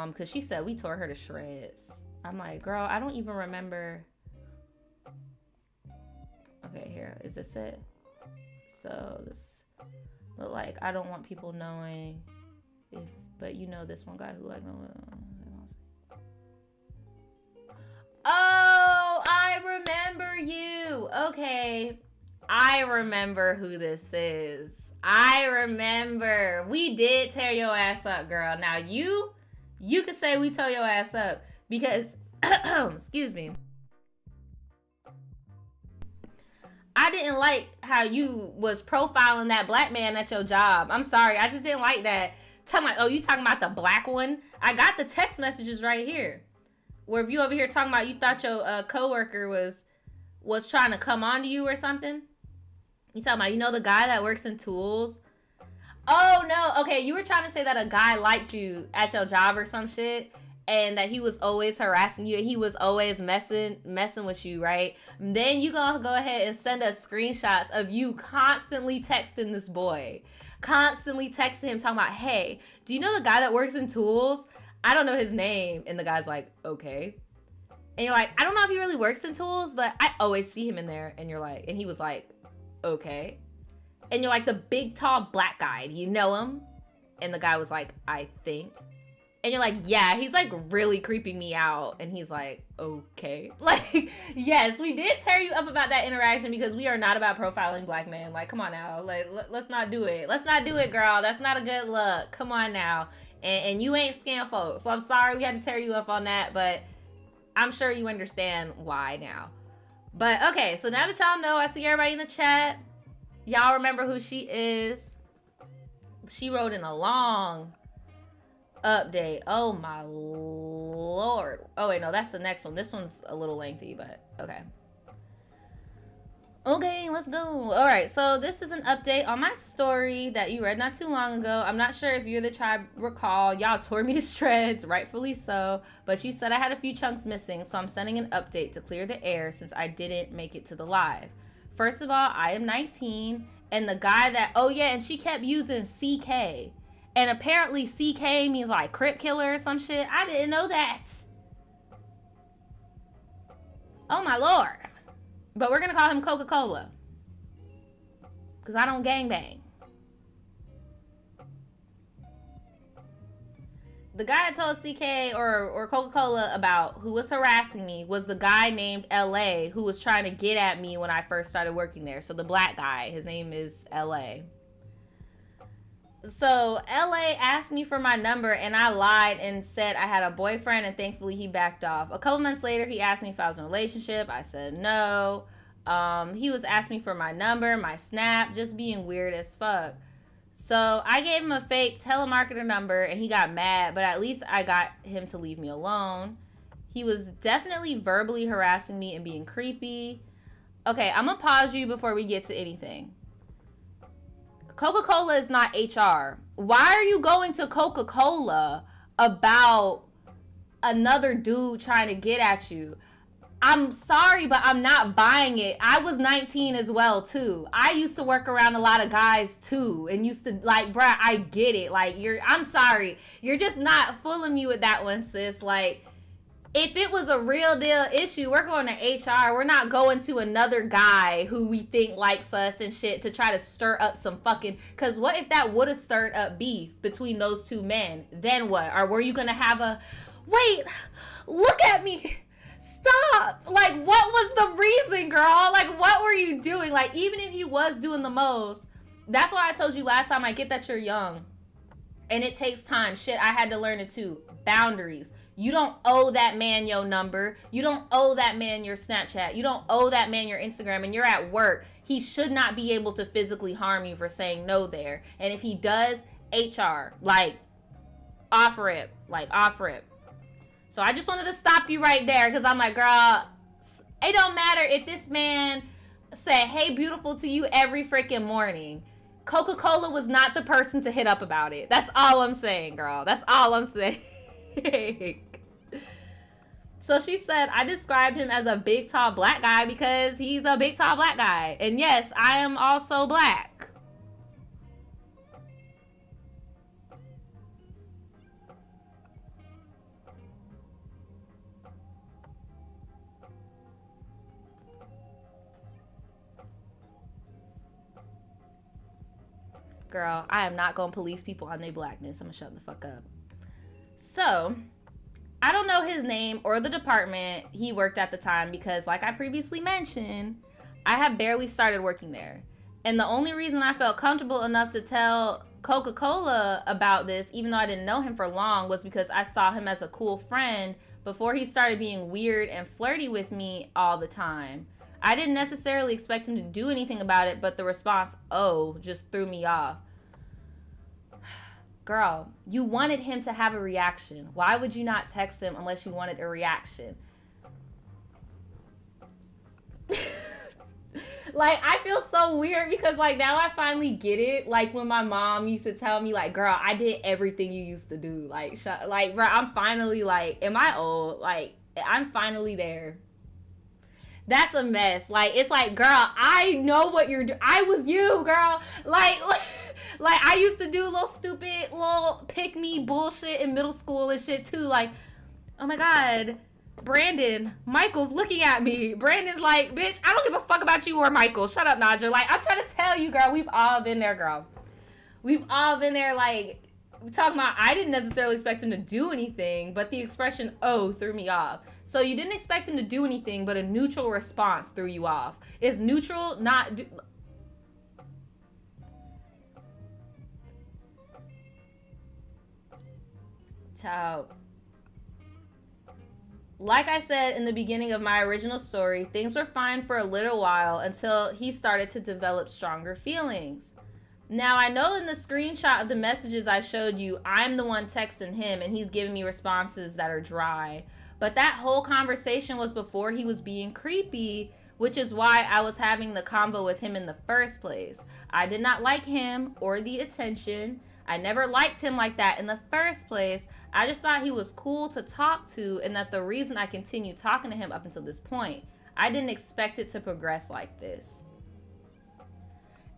Because she said we tore her to shreds. I'm like, girl, I don't even remember. Okay, here, is this it? So this look like, I don't want people knowing if, but you know this one guy who like, no. Oh, I remember you. Okay. I remember who this is. I remember. We did tear your ass up, girl. Now you could say we tore your ass up because, excuse me. I didn't like how you was profiling that black man at your job. I'm sorry. I just didn't like that. Talking about, oh, you talking about the black one? I got the text messages right here. Where if you over here talking about you thought your coworker was trying to come on to you or something. You talking about, you know, the guy that works in tools? Oh, no. Okay, you were trying to say that a guy liked you at your job or some shit. And that he was always harassing you. He was always messing with you, right? And then you gonna go ahead and send us screenshots of you constantly texting this boy. Constantly texting him talking about, hey, do you know the guy that works in tools? I don't know his name. And the guy's like, okay. And you're like, I don't know if he really works in tools, but I always see him in there. And you're like, and he was like, okay. And you're like, the big, tall, black guy. Do you know him? And the guy was like, I think. And you're like, yeah, he's like really creeping me out. And he's like, okay. Like, yes, we did tear you up about that interaction because we are not about profiling black men. Like, come on now. Like, let's not do it. Let's not do it, girl. That's not a good look. Come on now. And you ain't scam folks. So I'm sorry we had to tear you up on that. But I'm sure you understand why now. But okay, so now that y'all know, I see everybody in the chat. Y'all remember who she is. She wrote in a long update. Oh my lord. Oh wait, no, that's the next one. This one's a little lengthy, but okay. Okay, let's go. All right, so this is an update on my story that you read not too long ago. I'm not sure if you're the tribe recall. Y'all tore me to shreds, rightfully so. But you said I had a few chunks missing, so I'm sending an update to clear the air since I didn't make it to the live. First of all, I am 19, and the guy that, oh yeah, and she kept using CK. And apparently CK means like Crip Killer or some shit. I didn't know that. Oh my lord. But we're gonna call him Coca-Cola. Because I don't gangbang. The guy I told CK or Coca-Cola about who was harassing me was the guy named LA who was trying to get at me when I first started working there. So the black guy, his name is LA. So LA asked me for my number and I lied and said I had a boyfriend and thankfully he backed off. A couple months later, he asked me if I was in a relationship. I said no. He was asking me for my number, my Snap, just being weird as fuck. So I gave him a fake telemarketer number and he got mad, but at least I got him to leave me alone. He was definitely verbally harassing me and being creepy. Okay, I'm gonna pause you before we get to anything. Coca-Cola is not HR. Why are you going to Coca-Cola about another dude trying to get at you? I'm sorry, but I'm not buying it. I was 19 as well, too. I used to work around a lot of guys, too, and used to, like, bruh, I get it. Like, I'm sorry. You're just not fooling me with that one, sis. Like, if it was a real deal issue, we're going to HR. We're not going to another guy who we think likes us and shit to try to stir up some fucking... Because what if that would have stirred up beef between those two men? Then what? Or were you going to have a... Wait, look at me. Stop. Like, what was the reason, girl? Like, what were you doing? Like, even if he was doing the most, that's why I told you last time, I get that you're young and it takes time. Shit, I had to learn it too. Boundaries. You don't owe that man your number. You don't owe that man your Snapchat. You don't owe that man your Instagram, and you're at work. He should not be able to physically harm you for saying no there. And if he does, HR, like, offer it. Like, offer it. So I just wanted to stop you right there because I'm like, girl, it don't matter if this man said, hey, beautiful to you every freaking morning. Coca-Cola was not the person to hit up about it. That's all I'm saying, girl. That's all I'm saying. So she said, I described him as a big, tall, black guy because he's a big, tall, black guy. And yes, I am also black. Girl, I am not going to police people on their blackness. I'm going to shut the fuck up. So, I don't know his name or the department he worked at the time because, like I previously mentioned, I had barely started working there. And the only reason I felt comfortable enough to tell Coca-Cola about this, even though I didn't know him for long, was because I saw him as a cool friend before he started being weird and flirty with me all the time. I didn't necessarily expect him to do anything about it, but the response, oh, just threw me off. Girl, you wanted him to have a reaction. Why would you not text him unless you wanted a reaction? Like, I feel so weird because, like, now I finally get it. Like, when my mom used to tell me, like, girl, I did everything you used to do. Like, bro, I'm finally, like, am I old? Like, I'm finally there. That's a mess. Like, it's like, girl, I know what you're doing. I was you, girl. Like, I used to do little stupid, little pick-me bullshit in middle school and shit, too. Like, oh, my God. Brandon, Michael's looking at me. Brandon's like, bitch, I don't give a fuck about you or Michael. Shut up, Nadja. Like, I'm trying to tell you, girl, we've all been there, girl. We've all been there, like, talking about, I didn't necessarily expect him to do anything, but the expression, oh, threw me off. So you didn't expect him to do anything, but a neutral response threw you off. Is neutral not... Ciao. Like I said in the beginning of my original story, things were fine for a little while until he started to develop stronger feelings. Now, I know in the screenshot of the messages I showed you, I'm the one texting him and he's giving me responses that are dry. But that whole conversation was before he was being creepy, which is why I was having the convo with him in the first place. I did not like him or the attention. I never liked him like that in the first place. I just thought he was cool to talk to and that the reason I continued talking to him up until this point. I didn't expect it to progress like this.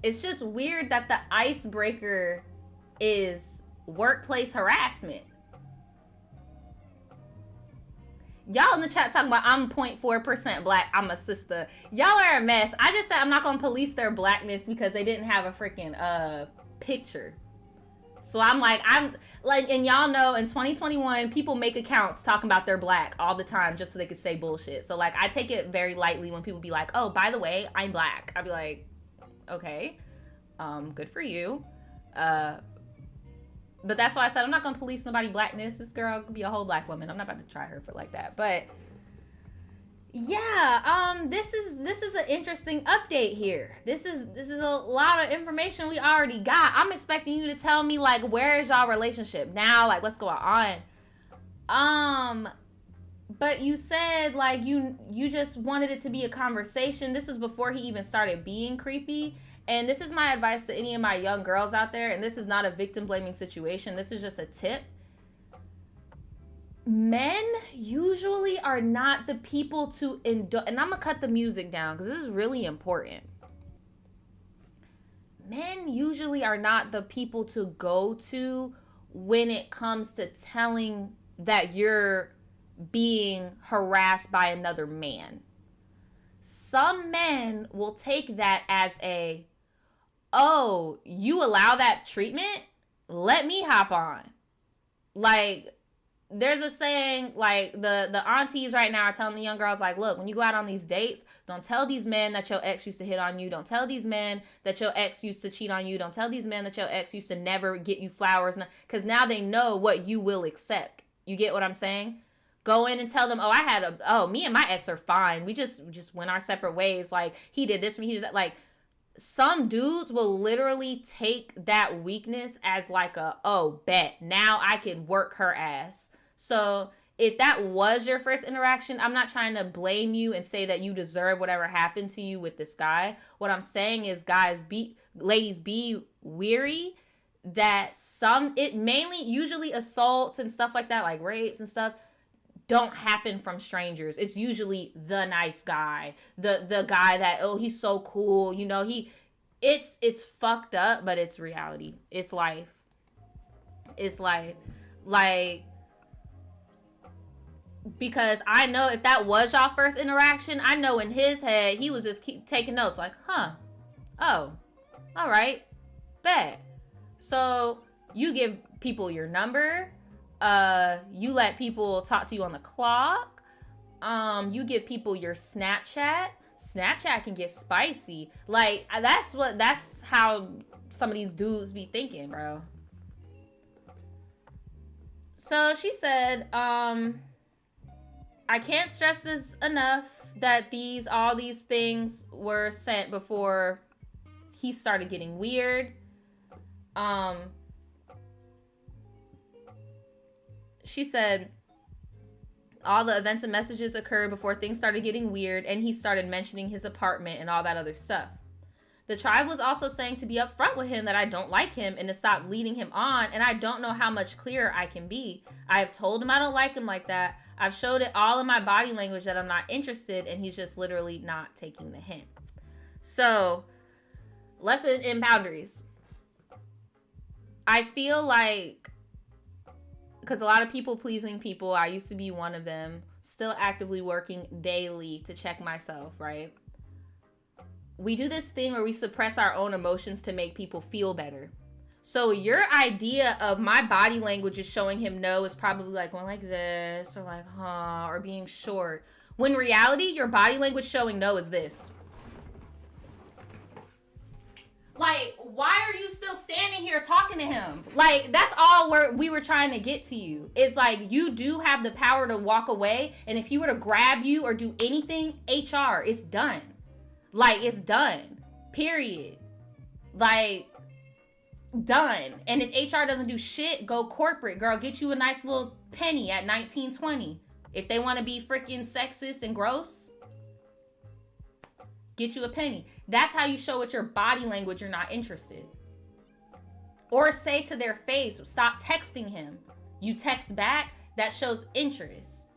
It's just weird that the icebreaker is workplace harassment. Y'all in the chat talking about I'm 0.4% black, I'm a sister. Y'all are a mess. I just said I'm not going to police their blackness because they didn't have a freaking picture. So I'm like, and y'all know in 2021, people make accounts talking about they're black all the time just so they could say bullshit. So like, I take it very lightly when people be like, oh, by the way, I'm black. I'd be like, okay, good for you. But that's why I said I'm not gonna police nobody's blackness. This girl could be a whole black woman. I'm not about to try her for like that. But yeah, this is an interesting update here. This is a lot of information we already got. I'm expecting you to tell me like where is y'all relationship now? Like what's going on? But you said like you just wanted it to be a conversation. This was before he even started being creepy. And this is my advice to any of my young girls out there, and this is not a victim blaming situation. This is just a tip. Men usually are not the people to indulge, and I'm gonna cut the music down because this is really important. Men usually are not the people to go to when it comes to telling that you're being harassed by another man. Some men will take that as a, oh, you allow that treatment? Let me hop on. Like, there's a saying, like, the aunties right now are telling the young girls, like, look, when you go out on these dates, don't tell these men that your ex used to hit on you. Don't tell these men that your ex used to cheat on you. Don't tell these men that your ex used to never get you flowers. Because now they know what you will accept. You get what I'm saying? Go in and tell them, me and my ex are fine. We just went our separate ways. Like, he did this, he did that. Like, some dudes will literally take that weakness as like a, oh, bet, now I can work her ass. So if that was your first interaction, I'm not trying to blame you and say that you deserve whatever happened to you with this guy. What I'm saying is, ladies, be weary that usually assaults and stuff like that, like rapes and stuff, don't happen from strangers. It's usually the nice guy, the guy that, oh, he's so cool, you know, it's fucked up, but it's reality. It's life. Like, because I know if that was y'all first interaction, I know in his head he was just keep taking notes, like, oh, all right, bet. So you give people your number. You let people talk to you on the clock. You give people your Snapchat. Snapchat can get spicy. Like, that's how some of these dudes be thinking, bro. So she said, I can't stress this enough that all these things were sent before he started getting weird. She said all the events and messages occurred before things started getting weird, and he started mentioning his apartment and all that other stuff. The tribe was also saying to be upfront with him that I don't like him and to stop leading him on, and I don't know how much clearer I can be. I have told him I don't like him like that. I've showed it all in my body language that I'm not interested, and he's just literally not taking the hint. So, lesson in boundaries. I feel like, because a lot of people-pleasing people, I used to be one of them, still actively working daily to check myself, right? We do this thing where we suppress our own emotions to make people feel better. So your idea of my body language is showing him no is probably like going like this, or like, huh, or being short. When in reality, your body language showing no is this. Like, why are you still standing here talking to him? Like, that's all we were trying to get to you. It's like, you do have the power to walk away, and if he were to grab you or do anything, HR, it's done. Like, it's done. Period. Like, done. And if HR doesn't do shit, go corporate, girl. Get you a nice little penny at 1920. If they want to be freaking sexist and gross, get you a penny. That's how you show with your body language you're not interested. Or say to their face, stop texting him. You text back, that shows interest.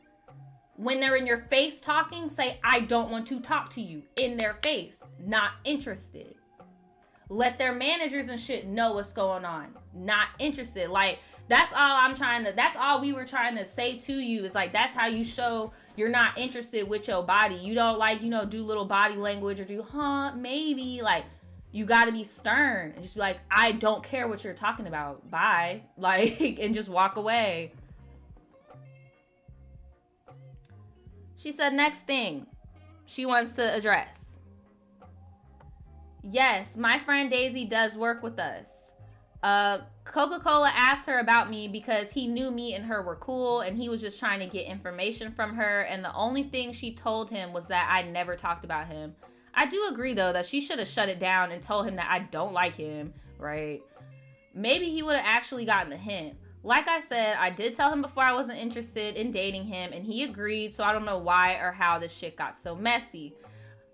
When they're in your face talking, say, I don't want to talk to you. In their face, not interested. Let their managers and shit know what's going on. Not interested. Like, that's all we were trying to say to you, is like, that's how you show you're not interested with your body. You don't, like, you know, do little body language or do, maybe. Like, you got to be stern and just be like, I don't care what you're talking about. Bye. Like, and just walk away. She said, next thing she wants to address. Yes, my friend Daisy does work with us. Coca-Cola asked her about me because he knew me and her were cool, and he was just trying to get information from her, and the only thing she told him was that I never talked about him. I do agree, though, that she should have shut it down and told him that I don't like him, right? Maybe he would have actually gotten the hint. Like I said, I did tell him before I wasn't interested in dating him, and he agreed, so I don't know why or how this shit got so messy.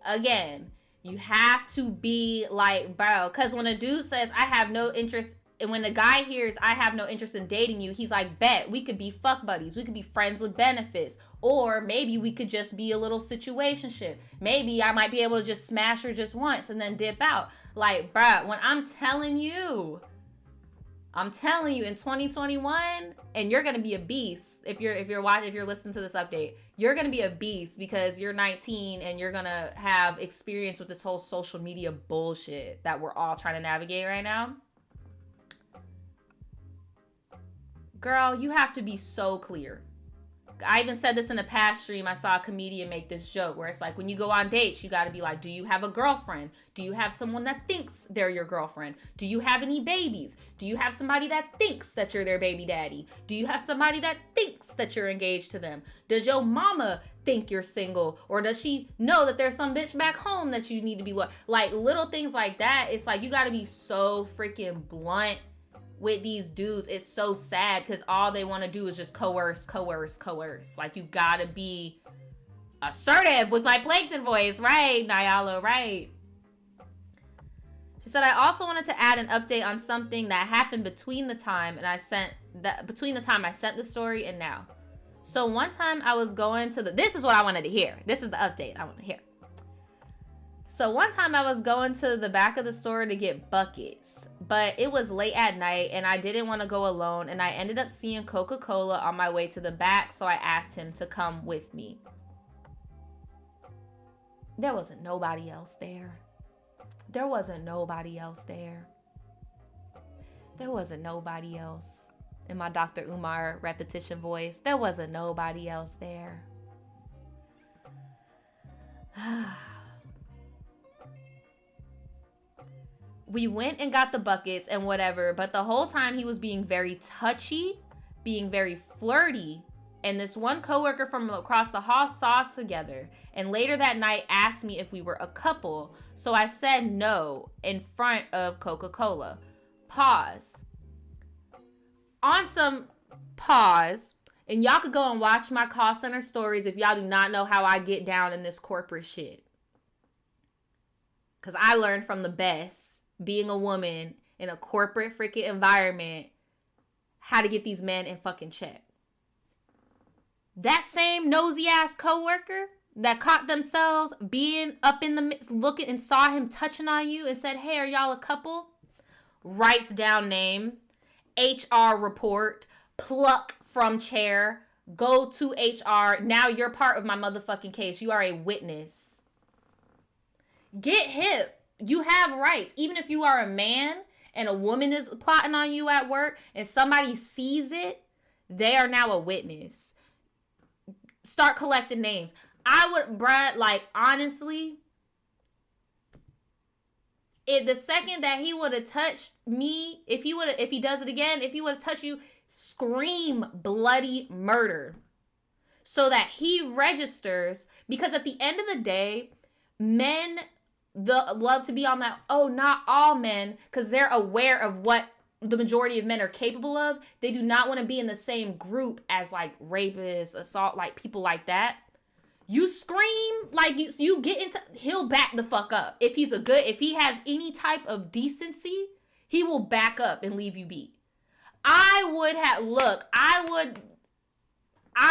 Again, you have to be like, bro, because when a dude says, I have no interest, and when the guy hears, I have no interest in dating you, he's like, bet, we could be fuck buddies. We could be friends with benefits. Or maybe we could just be a little situationship. Maybe I might be able to just smash her just once and then dip out. Like, bro, when I'm telling you in 2021, and you're gonna be a beast if you're listening to this update, you're gonna be a beast because you're 19 and you're gonna have experience with this whole social media bullshit that we're all trying to navigate right now. Girl, you have to be so clear. I even said this in a past stream. I saw a comedian make this joke where it's like, when you go on dates, you got to be like, do you have a girlfriend? Do you have someone that thinks they're your girlfriend? Do you have any babies? Do you have somebody that thinks that you're their baby daddy? Do you have somebody that thinks that you're engaged to them? Does your mama think you're single? Or does she know that there's some bitch back home that you need to be like little things like that? It's like, you got to be so freaking blunt with these dudes. It's so sad because all they want to do is just coerce. Like, you gotta be assertive with my plankton voice, right, Nyala, right? She said, I also wanted to add an update on something that happened between the time I sent the story and now. So one time I was going to this is what I wanted to hear. This is the update I want to hear. So one time I was going to the back of the store to get buckets, but it was late at night and I didn't want to go alone, and I ended up seeing Coca-Cola on my way to the back, so I asked him to come with me. There wasn't nobody else there. There wasn't nobody else there. There wasn't nobody else. In my Dr. Umar repetition voice, there wasn't nobody else there. We went and got the buckets and whatever, but the whole time he was being very touchy, being very flirty. And this one coworker from across the hall saw us together, and later that night asked me if we were a couple. So I said no in front of Coca-Cola. Pause. On some pause, and y'all could go and watch my call center stories if y'all do not know how I get down in this corporate shit. Because I learned from the best, being a woman in a corporate freaking environment, how to get these men in fucking check. That same nosy ass coworker that caught themselves being up in the midst, looking and saw him touching on you and said, hey, are y'all a couple? Writes down name, HR report, pluck from chair, go to HR. Now you're part of my motherfucking case. You are a witness. Get hip. You have rights. Even if you are a man and a woman is plotting on you at work and somebody sees it, they are now a witness. Start collecting names. I would, bruh, like, honestly, if the second that he would have touched me, if he does it again, if he would have touched you, scream bloody murder so that he registers. Because at the end of the day, men love to be on that, oh, not all men, because they're aware of what the majority of men are capable of. They do not want to be in the same group as like rapists, assault, like people like that. You scream, like you get into, he'll back the fuck up. If he has any type of decency, he will back up and leave you be. I'm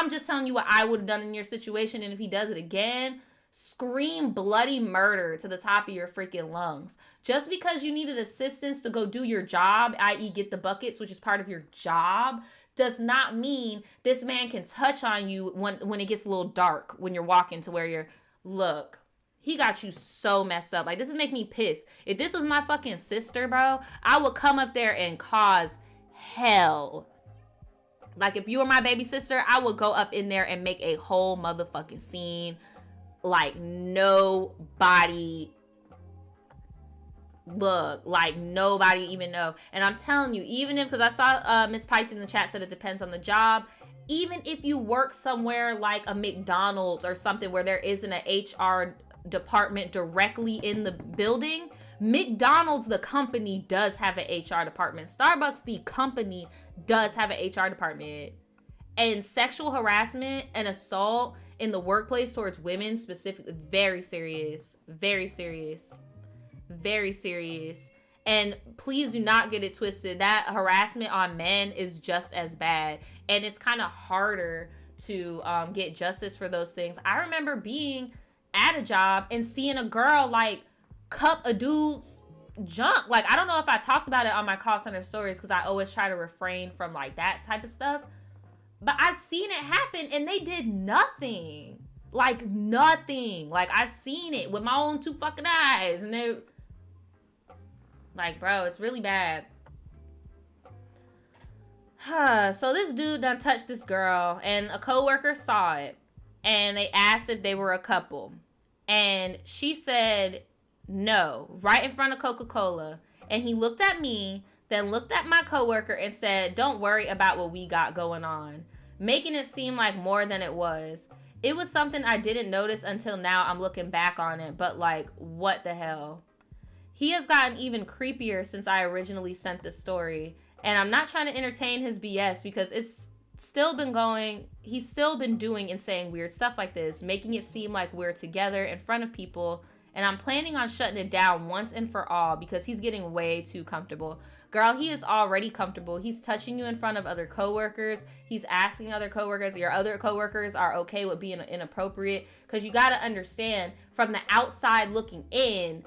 just telling you what I would have done in your situation. And if he does it again, scream bloody murder to the top of your freaking lungs. Just because you needed assistance to go do your job, i.e. get the buckets, which is part of your job, does not mean this man can touch on you when it gets a little dark, when you're walking to where you're, look, he got you so messed up. Like, this is making me pissed. If this was my fucking sister, bro, I would come up there and cause hell. Like, if you were my baby sister, I would go up in there and make a whole motherfucking scene. Like, nobody even know. And I'm telling you, even if, because I saw Miss Pisces in the chat said it depends on the job. Even if you work somewhere like a McDonald's or something where there isn't an HR department directly in the building, McDonald's, the company, does have an HR department. Starbucks, the company, does have an HR department. And sexual harassment and assault in the workplace towards women specifically, very serious. Very serious. Very serious. And please do not get it twisted. That harassment on men is just as bad. And it's kind of harder to get justice for those things. I remember being at a job and seeing a girl like cup a dude's junk. Like, I don't know if I talked about it on my call center stories because I always try to refrain from like that type of stuff. But I've seen it happen and they did nothing. Like, nothing. Like, I've seen it with my own 2 fucking eyes. And they, like, bro, it's really bad. So this dude done touched this girl and a coworker saw it. And they asked if they were a couple. And she said no, right in front of Coca-Cola. And he looked at me, then looked at my coworker and said, "Don't worry about what we got going on," making it seem like more than it was. It was something I didn't notice until now I'm looking back on it, but like, what the hell? He has gotten even creepier since I originally sent the story, and I'm not trying to entertain his BS because it's still been going, he's still been doing and saying weird stuff like this, making it seem like we're together in front of people, and I'm planning on shutting it down once and for all because he's getting way too comfortable. Girl, he is already comfortable. He's touching you in front of other coworkers. He's asking other coworkers, your other coworkers are okay with being inappropriate, because you got to understand, from the outside looking in,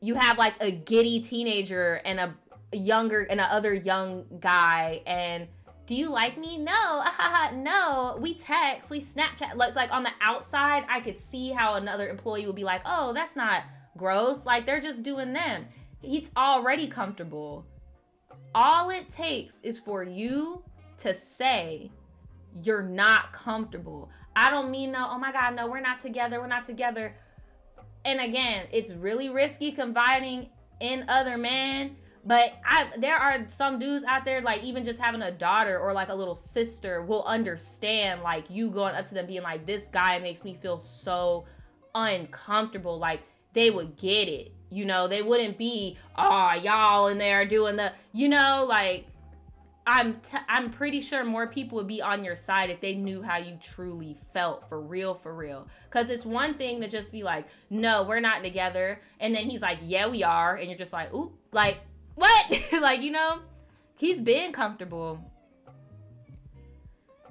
you have like a giddy teenager and a other young guy, and do you like me? No, no. We text, we Snapchat. It's like on the outside, I could see how another employee would be like, "Oh, that's not gross. Like, they're just doing them." He's already comfortable. All it takes is for you to say you're not comfortable. I don't mean no, "Oh my God, no, we're not together. We're not together." And again, it's really risky confiding in other men. But there are some dudes out there, like, even just having a daughter or like a little sister will understand, like, you going up to them being like, "This guy makes me feel so uncomfortable." Like, they would get it, you know. They wouldn't be, "Oh, y'all in there doing the," you know, like, I'm pretty sure more people would be on your side if they knew how you truly felt, for real, for real. Because it's one thing to just be like, "No, we're not together," and then he's like, "Yeah, we are," and you're just like, "Ooh," like, what? Like, you know, he's been comfortable.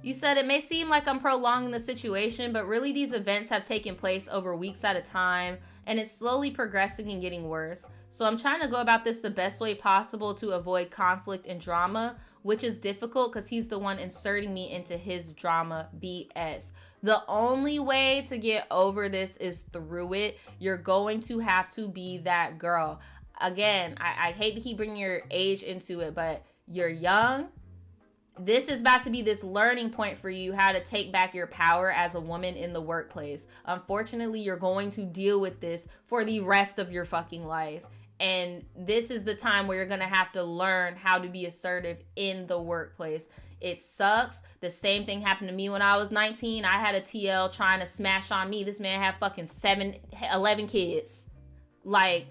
You said, "It may seem like I'm prolonging the situation, but really these events have taken place over weeks at a time, and it's slowly progressing and getting worse. So I'm trying to go about this the best way possible to avoid conflict and drama, which is difficult because he's the one inserting me into his drama BS. The only way to get over this is through it. You're going to have to be that girl." Again, I hate to keep bringing your age into it, but you're young. This is about to be this learning point for you, how to take back your power as a woman in the workplace. Unfortunately, you're going to deal with this for the rest of your fucking life. And this is the time where you're going to have to learn how to be assertive in the workplace. It sucks. The same thing happened to me when I was 19. I had a TL trying to smash on me. This man had fucking 11 kids. Like,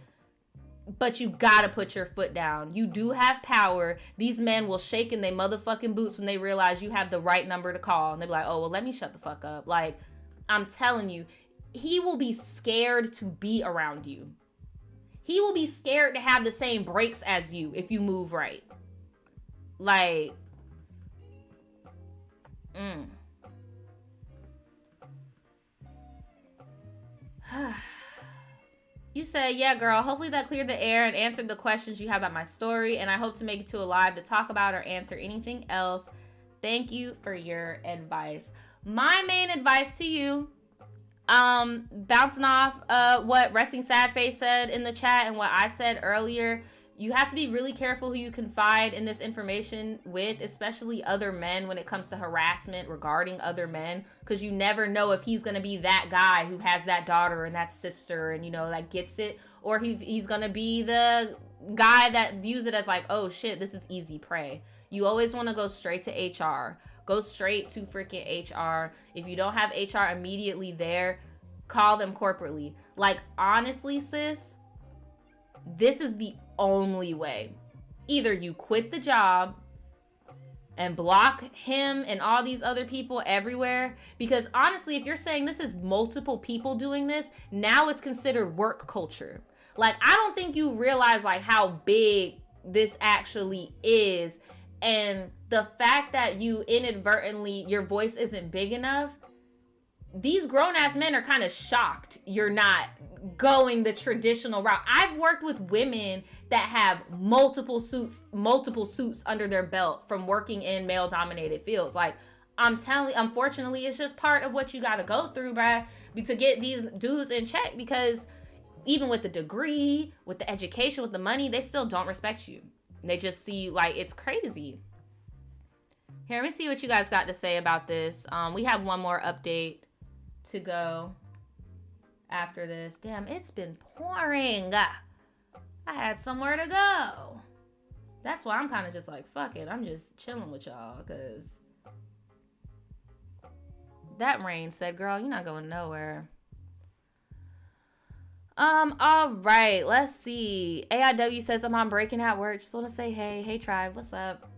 but you gotta put your foot down. You do have power. These men will shake in their motherfucking boots when they realize you have the right number to call. And they'll be like, "Oh, well, let me shut the fuck up." Like, I'm telling you, he will be scared to be around you. He will be scared to have the same breaks as you if you move right. Like, You said, "Yeah, girl, hopefully that cleared the air and answered the questions you have about my story, and I hope to make it to a live to talk about or answer anything else. Thank you for your advice." My main advice to you, bouncing off what Resting Sad Face said in the chat and what I said earlier, you have to be really careful who you confide in this information with, especially other men, when it comes to harassment regarding other men, because you never know if he's going to be that guy who has that daughter and that sister and, you know, that gets it, or he's going to be the guy that views it as like, "Oh shit, this is easy prey." You always want to go straight to HR. Go straight to freaking HR. If you don't have HR immediately there, call them corporately. Like, honestly, sis, this is the only way. Either you quit the job and block him and all these other people everywhere, because honestly, if you're saying this is multiple people doing this, now it's considered work culture. Like, I don't think you realize like how big this actually is, and the fact that you inadvertently, your voice isn't big enough, these grown-ass men are kind of shocked you're not going the traditional route. I've worked with women that have multiple suits under their belt from working in male-dominated fields. Like, I'm telling you, unfortunately, it's just part of what you got to go through, bruh, to get these dudes in check, because even with the degree, with the education, with the money, they still don't respect you. They just see you like it's crazy. Here, let me see what you guys got to say about this. We have one more update to go after this. Damn, it's been pouring. I had somewhere to go. That's why I'm kind of just like, fuck it. I'm just chilling with y'all, because that rain said, girl, you're not going nowhere. All right, let's see. AIW says I'm on breaking at work. Just want to say, hey tribe, what's up?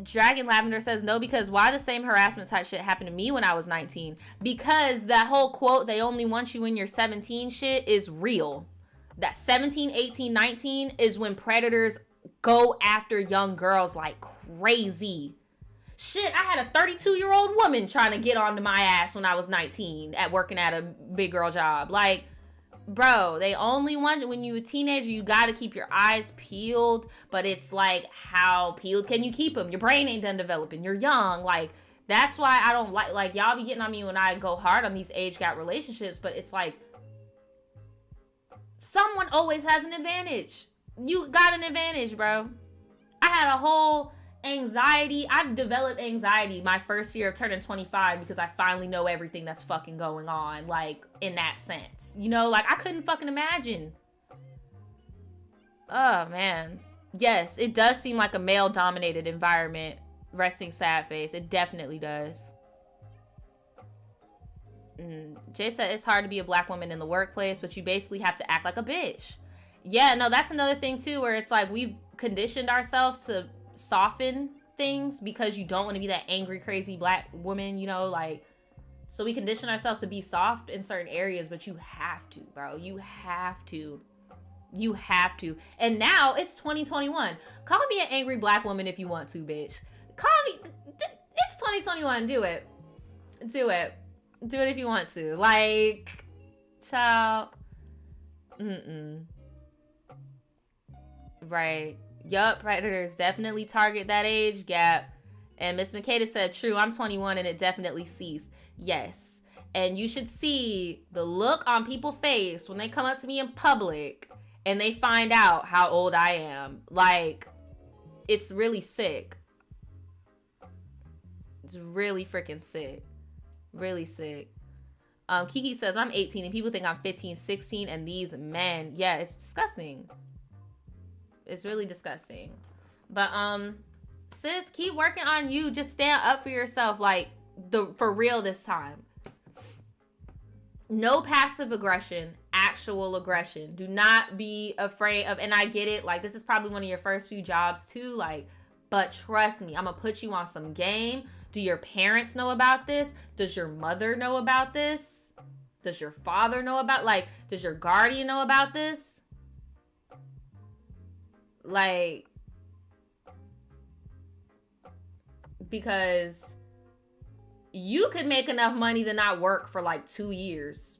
Dragon Lavender says no, because why the same harassment type shit happened to me when I was 19? Because that whole quote, they only want you when you're 17 shit is real. That 17, 18, 19 is when predators go after young girls like crazy. Shit, I had a 32-year-old woman trying to get onto my ass when I was 19 at working at a big girl job. Like, bro, they only want, when you're a teenager, you got to keep your eyes peeled, but it's like, how peeled can you keep them? Your brain ain't done developing. You're young. Like, that's why I don't like y'all be getting on me when I go hard on these age gap relationships, but it's like, someone always has an advantage. You got an advantage, bro. I had a whole anxiety. I've developed anxiety my first year of turning 25 because I finally know everything that's fucking going on, like, in that sense. You know, like, I couldn't fucking imagine. Oh, man. Yes, it does seem like a male-dominated environment. Resting sad face. It definitely does. Jay said it's hard to be a black woman in the workplace, but you basically have to act like a bitch. Yeah, no, that's another thing, too, where it's like we've conditioned ourselves to soften things because you don't want to be that angry, crazy black woman, you know, like, so we condition ourselves to be soft in certain areas, but you have to, bro. You have to. You have to. And now it's 2021. Call me an angry black woman if you want to, bitch. Call me. It's 2021. Do it. Do it. Do it if you want to. Like, child. Right. Yup, predators definitely target that age gap. And Miss Makeda said, true, I'm 21 and it definitely ceased. Yes. And you should see the look on people's face when they come up to me in public and they find out how old I am. Like, it's really sick. It's really freaking sick. Really sick. Kiki says, I'm 18 and people think I'm 15, 16, and these men. Yeah, it's disgusting. It's really disgusting. But sis, keep working on you. Just stand up for yourself, like, for real this time. No passive aggression, actual aggression. Do not be afraid of, and I get it, like, this is probably one of your first few jobs too, like, but trust me, I'm gonna put you on some game. Do your parents know about this? Does your mother know about this? Does your father know about, like, does your guardian know about this? Like, because you could make enough money to not work for like 2 years.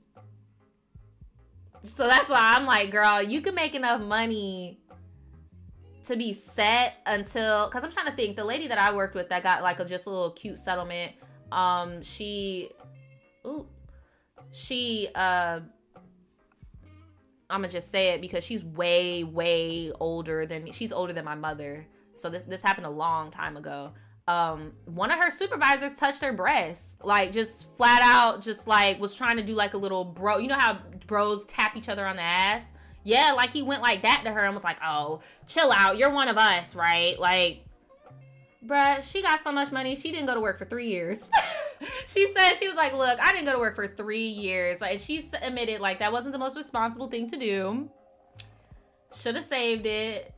So that's why I'm like, girl, you can make enough money to be set until, because I'm trying to think, the lady that I worked with that got like just a little cute settlement, I'm gonna just say it because she's way older than me. She's older than my mother. So this happened a long time ago. One of her supervisors touched her breast, like, just flat out, just like was trying to do like a little bro. You know how bros tap each other on the ass? Yeah, like he went like that to her and was like, oh, chill out. You're one of us, right? Like, bruh, she got so much money. She didn't go to work for 3 years. She said, she was like, look, I didn't go to work for 3 years. Like, she admitted, like, that wasn't the most responsible thing to do. Should have saved it.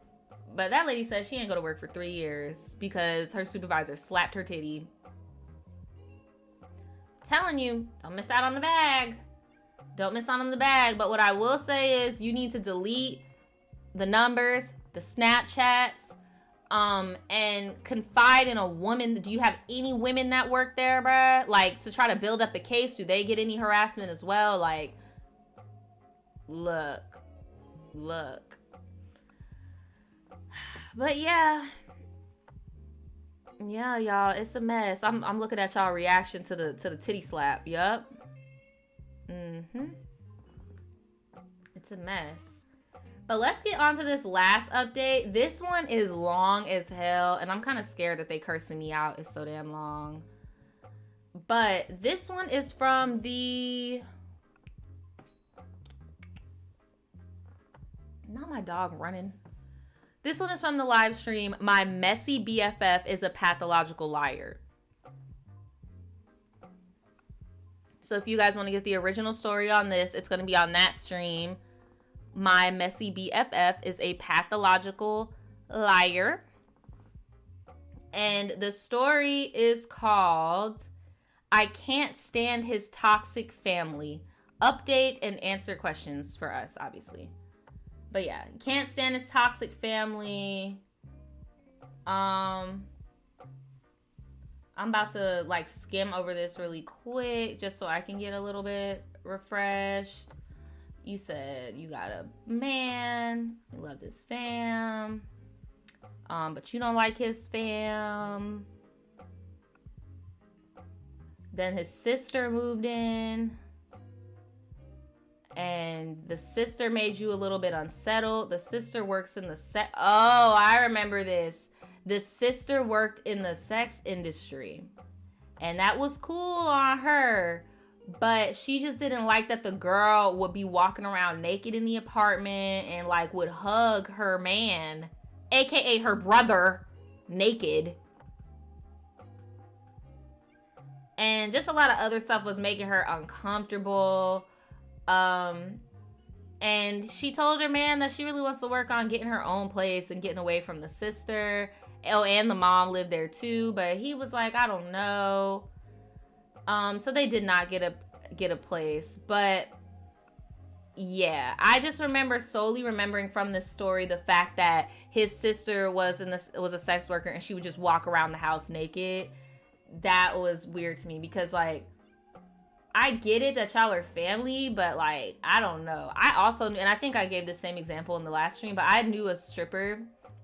But that lady said she didn't go to work for 3 years because her supervisor slapped her titty. Telling you, don't miss out on the bag. Don't miss out on the bag. But what I will say is you need to delete the numbers, the Snapchats, and confide in a woman. Do you have any women that work there, bruh? Like, to try to build up the case, do they get any harassment as well? Like, look. But yeah, y'all, it's a mess. I'm looking at y'all reaction to the titty slap. Yup. It's a mess. But let's get on to this last update. This one is long as hell, and I'm kind of scared that they cursing me out. It's so damn long. But this one is from the... Not my dog running. This one is from the live stream. My messy BFF is a pathological liar. So if you guys want to get the original story on this, it's going to be on that stream. My messy BFF is a pathological liar. And the story is called I Can't Stand His Toxic Family. Update and answer questions for us, obviously. But yeah, can't stand his toxic family. I'm about to like skim over this really quick just so I can get a little bit refreshed. You said you got a man, you loved his fam, but you don't like his fam. Then his sister moved in. And the sister made you a little bit unsettled. The sister works in the Oh, I remember this. The sister worked in the sex industry. And that was cool on her. But she just didn't like that the girl would be walking around naked in the apartment and like would hug her man, aka her brother, naked. And just a lot of other stuff was making her uncomfortable. And she told her man that she really wants to work on getting her own place and getting away from the sister. Oh, and the mom lived there too, but he was like, I don't know. So they did not get a place, but yeah, I just remember solely remembering from this story the fact that his sister was a sex worker and she would just walk around the house naked. That was weird to me because like, I get it that y'all are family, but like, I don't know. I also knew, and I think I gave the same example in the last stream, but I knew a stripper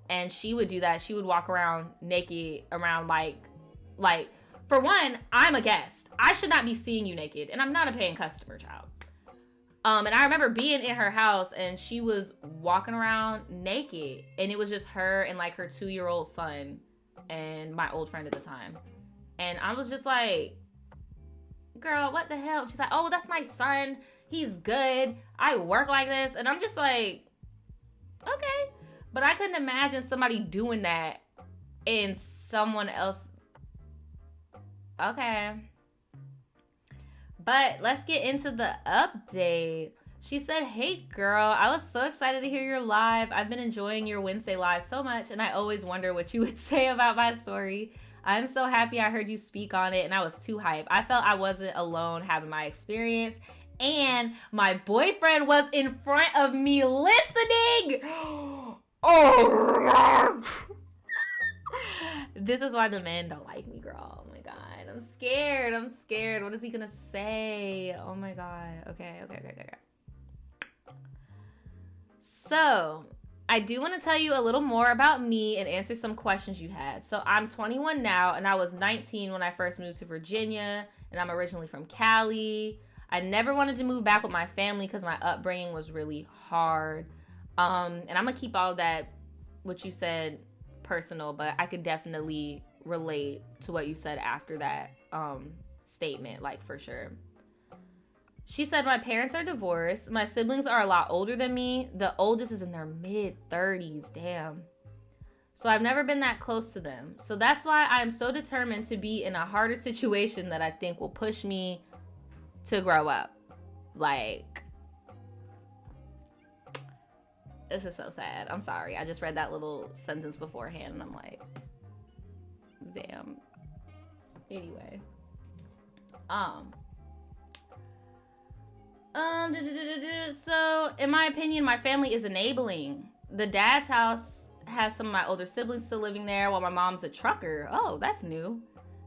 and she would do that. She would walk around naked around like, for one, I'm a guest. I should not be seeing you naked and I'm not a paying customer, child. And I remember being in her house and she was walking around naked and it was just her and like her 2-year-old son and my old friend at the time. And I was just like, girl, what the hell? She's like, oh, that's my son. He's good. I work like this. And I'm just like, okay. But I couldn't imagine somebody doing that in someone else. Okay. But let's get into the update. She said, hey, girl, I was so excited to hear your live. I've been enjoying your Wednesday live so much, and I always wonder what you would say about my story. I'm so happy I heard you speak on it, and I was too hyped. I felt I wasn't alone having my experience, and my boyfriend was in front of me listening. Oh, God. This is why the men don't like me, girl. Oh, my God. I'm scared. I'm scared. What is he going to say? Oh, my God. Okay. So, I do want to tell you a little more about me and answer some questions you had. So I'm 21 now, and I was 19 when I first moved to Virginia, and I'm originally from Cali. I never wanted to move back with my family because my upbringing was really hard. And I'm going to keep all of that, what you said, personal, but I could definitely relate to what you said after that statement, like for sure. She said, my parents are divorced. My siblings are a lot older than me. The oldest is in their mid-30s. Damn. So I've never been that close to them. So that's why I'm so determined to be in a harder situation that I think will push me to grow up. Like, it's just so sad. I'm sorry. I just read that little sentence beforehand and I'm like, damn. Anyway. So in my opinion, my family is enabling. The dad's house has some of my older siblings still living there while my mom's a trucker. Oh, that's new.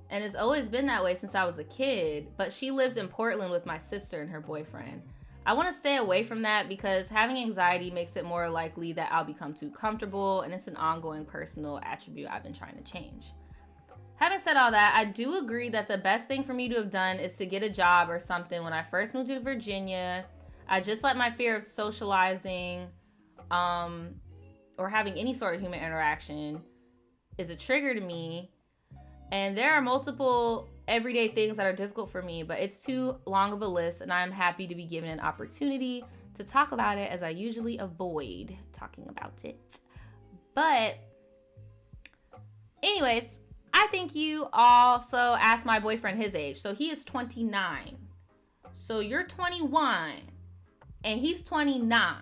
And it's always been that way since I was a kid, but she lives in Portland with my sister and her boyfriend. I want to stay away from that because having anxiety makes it more likely that I'll become too comfortable, and it's an ongoing personal attribute I've been trying to change. Having said all that, I do agree that the best thing for me to have done is to get a job or something when I first moved to Virginia. I just let my fear of socializing or having any sort of human interaction is a trigger to me. And there are multiple everyday things that are difficult for me, but it's too long of a list, and I'm happy to be given an opportunity to talk about it, as I usually avoid talking about it. But anyways, I think you also asked my boyfriend his age. So he is 29. So you're 21 and he's 29.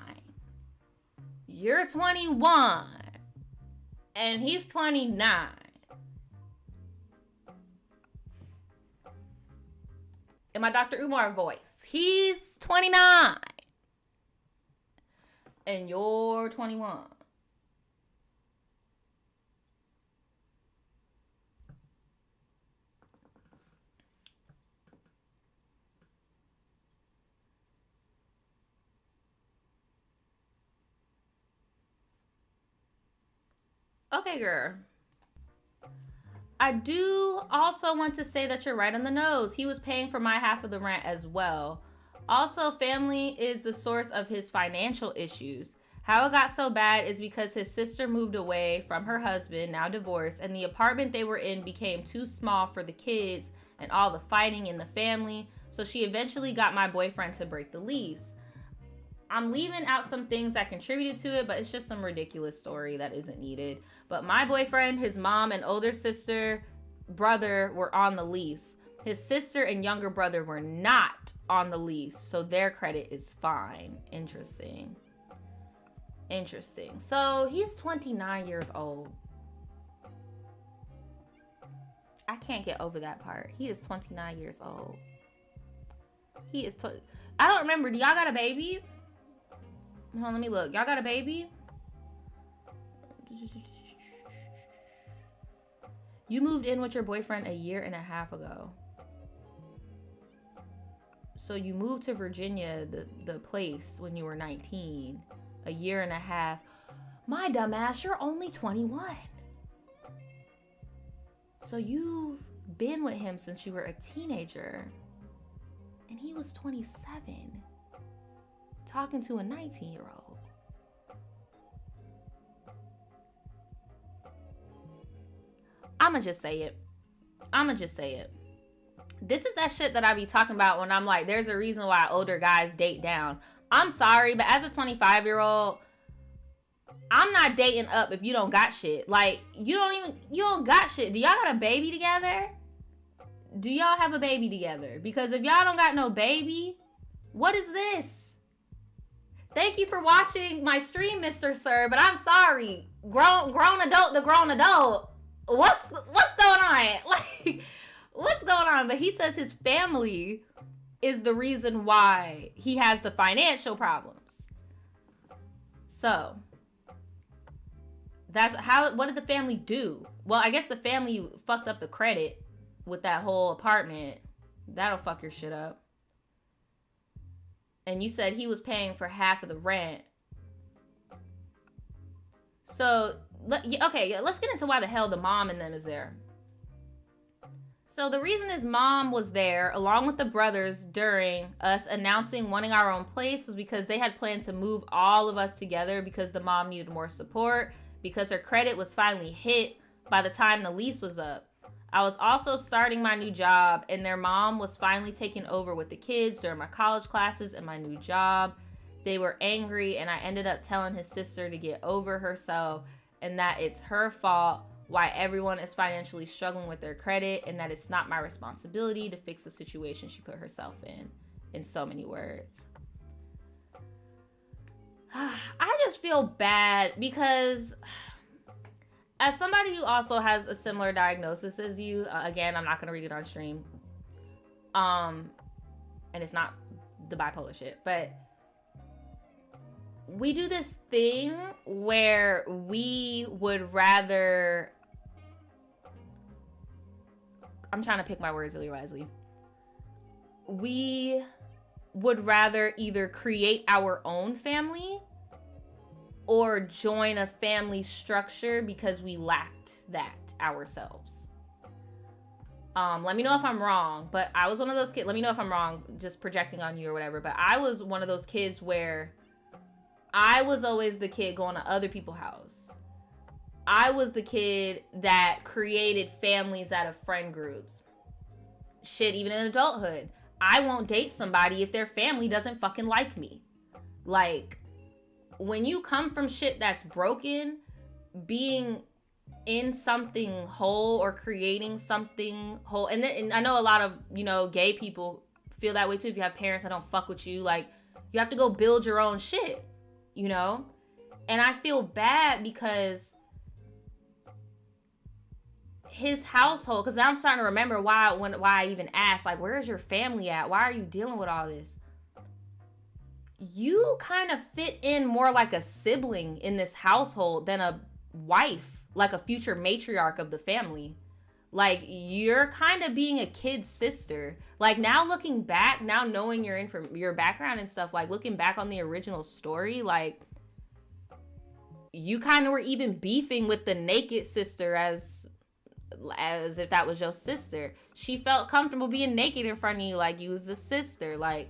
You're 21 and he's 29. In my Dr. Umar voice, he's 29 and you're 21. Okay, girl. I do also want to say that you're right on the nose. He was paying for my half of the rent as well. Also, family is the source of his financial issues. How it got so bad is because his sister moved away from her husband, now divorced, and the apartment they were in became too small for the kids and all the fighting in the family. So she eventually got my boyfriend to break the lease. I'm leaving out some things that contributed to it, but it's just some ridiculous story that isn't needed. But my boyfriend, his mom, and older sister, brother were on the lease. His sister and younger brother were not on the lease, so their credit is fine. Interesting. Interesting. So he's 29 years old. I can't get over that part. He is 29 years old. He is I don't remember. Do y'all got a baby? Hold on, let me look. Y'all got a baby? You moved in with your boyfriend a year and a half ago. So you moved to Virginia, the place, when you were 19. A year and a half. My dumbass, you're only 21. So you've been with him since you were a teenager. And he was 27. Talking to a 19-year-old. I'ma just say it. This is that shit that I be talking about when I'm like, there's a reason why older guys date down. I'm sorry, but as a 25-year-old, I'm not dating up if you don't got shit. Like, you don't got shit. Do y'all got a baby together? Do y'all have a baby together? Because if y'all don't got no baby, what is this? Thank you for watching my stream, Mr. Sir, but I'm sorry. Grown adult to grown adult. What's going on? Like, what's going on? But he says his family is the reason why he has the financial problems. So, what did the family do? Well, I guess the family fucked up the credit with that whole apartment. That'll fuck your shit up. And you said he was paying for half of the rent. So, okay, let's get into why the hell the mom and them is there. So the reason his mom was there, along with the brothers, during us announcing wanting our own place was because they had planned to move all of us together because the mom needed more support, because her credit was finally hit by the time the lease was up. I was also starting my new job, and their mom was finally taking over with the kids during my college classes and my new job. They were angry, and I ended up telling his sister to get over herself and that it's her fault why everyone is financially struggling with their credit, and that it's not my responsibility to fix the situation she put herself in so many words. I just feel bad because as somebody who also has a similar diagnosis as you, again, I'm not going to read it on stream. And it's not the bipolar shit, but we do this thing where we would rather, I'm trying to pick my words really wisely. We would rather either create our own family or join a family structure because we lacked that ourselves. Let me know if I'm wrong, but I was one of those kids. Let me know if I'm wrong, just projecting on you or whatever. But I was one of those kids where I was always the kid going to other people's house. I was the kid that created families out of friend groups. Shit, even in adulthood. I won't date somebody if their family doesn't fucking like me. Like, when you come from shit that's broken, being in something whole or creating something whole, and I know a lot of, gay people feel that way too. If you have parents that don't fuck with you, like, you have to go build your own shit, And I feel bad because his household, because now I'm starting to remember why I even asked, like, where's your family at? Why are you dealing with all this? You kind of fit in more like a sibling in this household than a wife, like a future matriarch of the family. Like, you're kind of being a kid's sister. Like, now looking back, now knowing your background and stuff, like, looking back on the original story, like, you kind of were even beefing with the naked sister as if that was your sister. She felt comfortable being naked in front of you, like you was the sister. Like,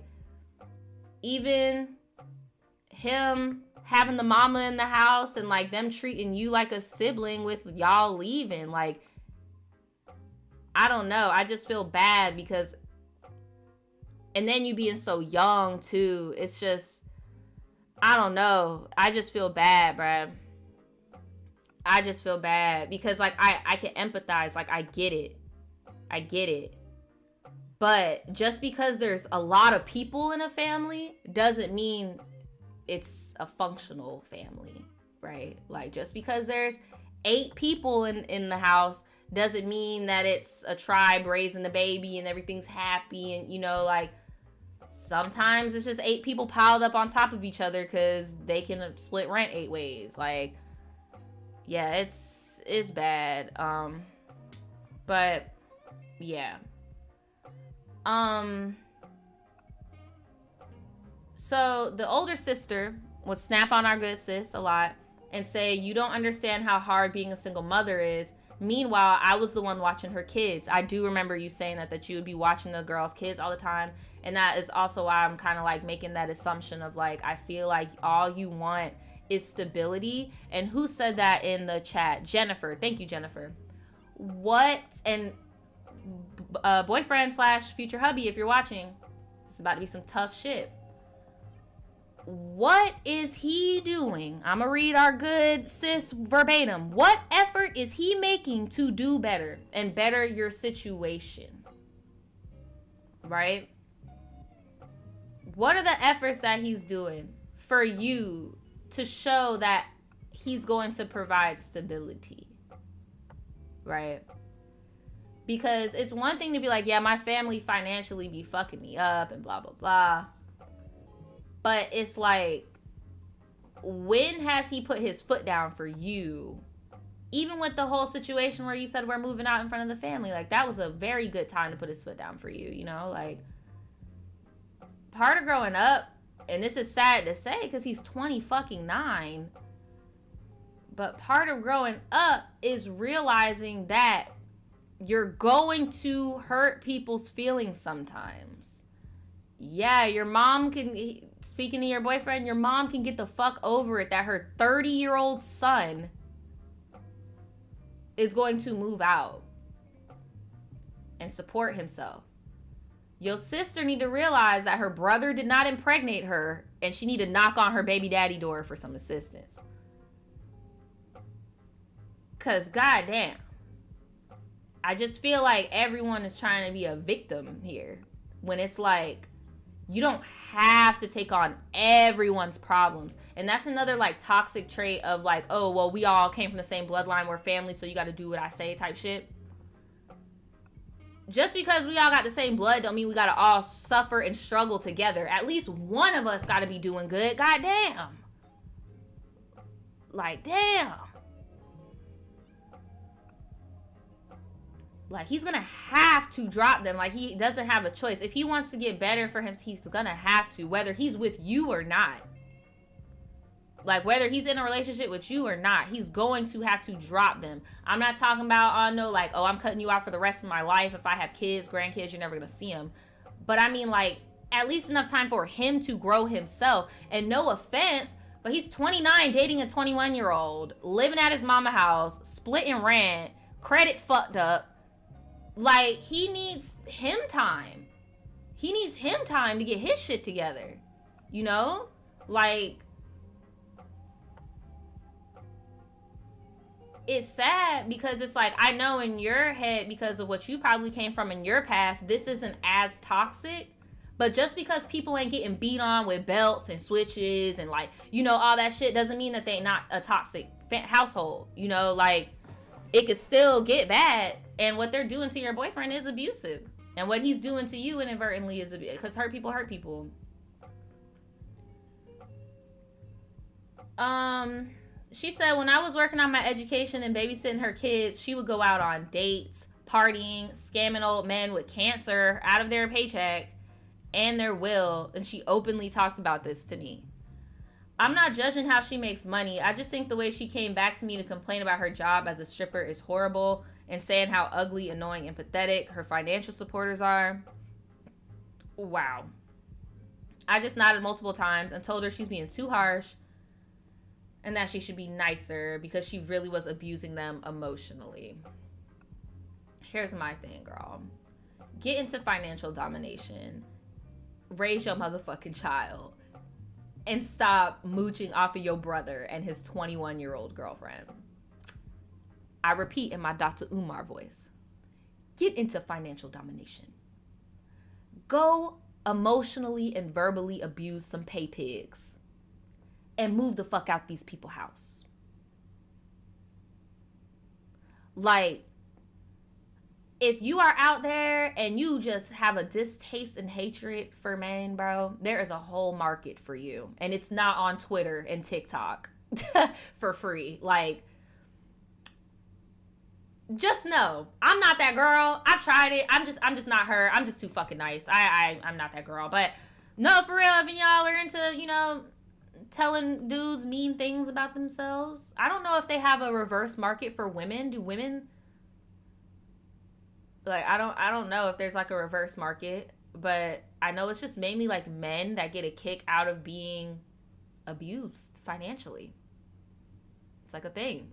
even him having the mama in the house and like them treating you like a sibling with y'all leaving, like, I don't know. I just feel bad because, and then you being so young too. It's just, I don't know. I just feel bad, bruh. I just feel bad because, like, I can empathize. Like, I get it. But just because there's a lot of people in a family doesn't mean it's a functional family, right? Like, just because there's 8 people in the house doesn't mean that it's a tribe raising the baby and everything's happy. And, like, sometimes it's just 8 people piled up on top of each other because they can split rent 8 ways. Like, yeah, it's bad. But yeah. So the older sister would snap on our good sis a lot and say, you don't understand how hard being a single mother is. Meanwhile, I was the one watching her kids. I do remember you saying that you would be watching the girls' kids all the time. And that is also why I'm kind of like making that assumption of like, I feel like all you want is stability. And who said that in the chat? Jennifer. Thank you, Jennifer. What? And boyfriend / future hubby, if you're watching, this is about to be some tough shit. What is he doing? I'm gonna read our good sis verbatim. What effort is he making to do better and better your situation? Right? What are the efforts that he's doing for you to show that he's going to provide stability? Right? Because it's one thing to be like, yeah, my family financially be fucking me up and blah, blah, blah. But it's like, when has he put his foot down for you? Even with the whole situation where you said we're moving out in front of the family, like, that was a very good time to put his foot down for you, Like, part of growing up, and this is sad to say because he's 29, but part of growing up is realizing that you're going to hurt people's feelings sometimes. Yeah, your mom can, speaking to your boyfriend, your mom can get the fuck over it that her 30-year-old son is going to move out and support himself. Your sister need to realize that her brother did not impregnate her and she need to knock on her baby daddy door for some assistance. Cause goddamn, I just feel like everyone is trying to be a victim here. When it's like, you don't have to take on everyone's problems. And that's another like toxic trait of like, oh, well, we all came from the same bloodline, we're family, so you got to do what I say type shit. Just because we all got the same blood don't mean we got to all suffer and struggle together. At least one of us got to be doing good. Goddamn. Like, damn. Like, he's gonna have to drop them. Like, he doesn't have a choice. If he wants to get better for him, he's gonna have to, whether he's with you or not. Like, whether he's in a relationship with you or not, he's going to have to drop them. I'm not talking about, like, oh, I'm cutting you out for the rest of my life. If I have kids, grandkids, you're never gonna see them. But I mean, like, at least enough time for him to grow himself. And no offense, but he's 29, dating a 21-year-old, living at his mama house, splitting rent, credit fucked up. Like, he needs him time. He needs him time to get his shit together. You know? Like, it's sad because it's like, I know in your head, because of what you probably came from in your past, this isn't as toxic. But just because people ain't getting beat on with belts and switches and, like, you know, all that shit doesn't mean that they not a toxic household. You know, like, it could still get bad. And what they're doing to your boyfriend is abusive. And what he's doing to you inadvertently is abusive. Because hurt people hurt people. She said, when I was working on my education and babysitting her kids, she would go out on dates, partying, scamming old men with cancer out of their paycheck and their will. And she openly talked about this to me. I'm not judging how she makes money. I just think the way she came back to me to complain about her job as a stripper is horrible, and saying how ugly, annoying, and pathetic her financial supporters are. Wow. I just nodded multiple times and told her she's being too harsh and that she should be nicer because she really was abusing them emotionally. Here's my thing, girl. Get into financial domination. Raise your motherfucking child. And stop mooching off of your brother and his 21-year-old girlfriend. I repeat in my Dr. Umar voice. Get into financial domination. Go emotionally and verbally abuse some pay pigs. And move the fuck out these people's house. Like, if you are out there and you just have a distaste and hatred for men, bro, there is a whole market for you. And it's not on Twitter and TikTok for free. Like, just know, I'm not that girl. I've tried it. I'm just not her. I'm just too fucking nice. I'm not that girl. But no, for real, if y'all are into, you know, telling dudes mean things about themselves, I don't know if they have a reverse market for women. Do women, like, I don't know if there's like a reverse market, but I know it's just mainly like men that get a kick out of being abused financially. It's like a thing.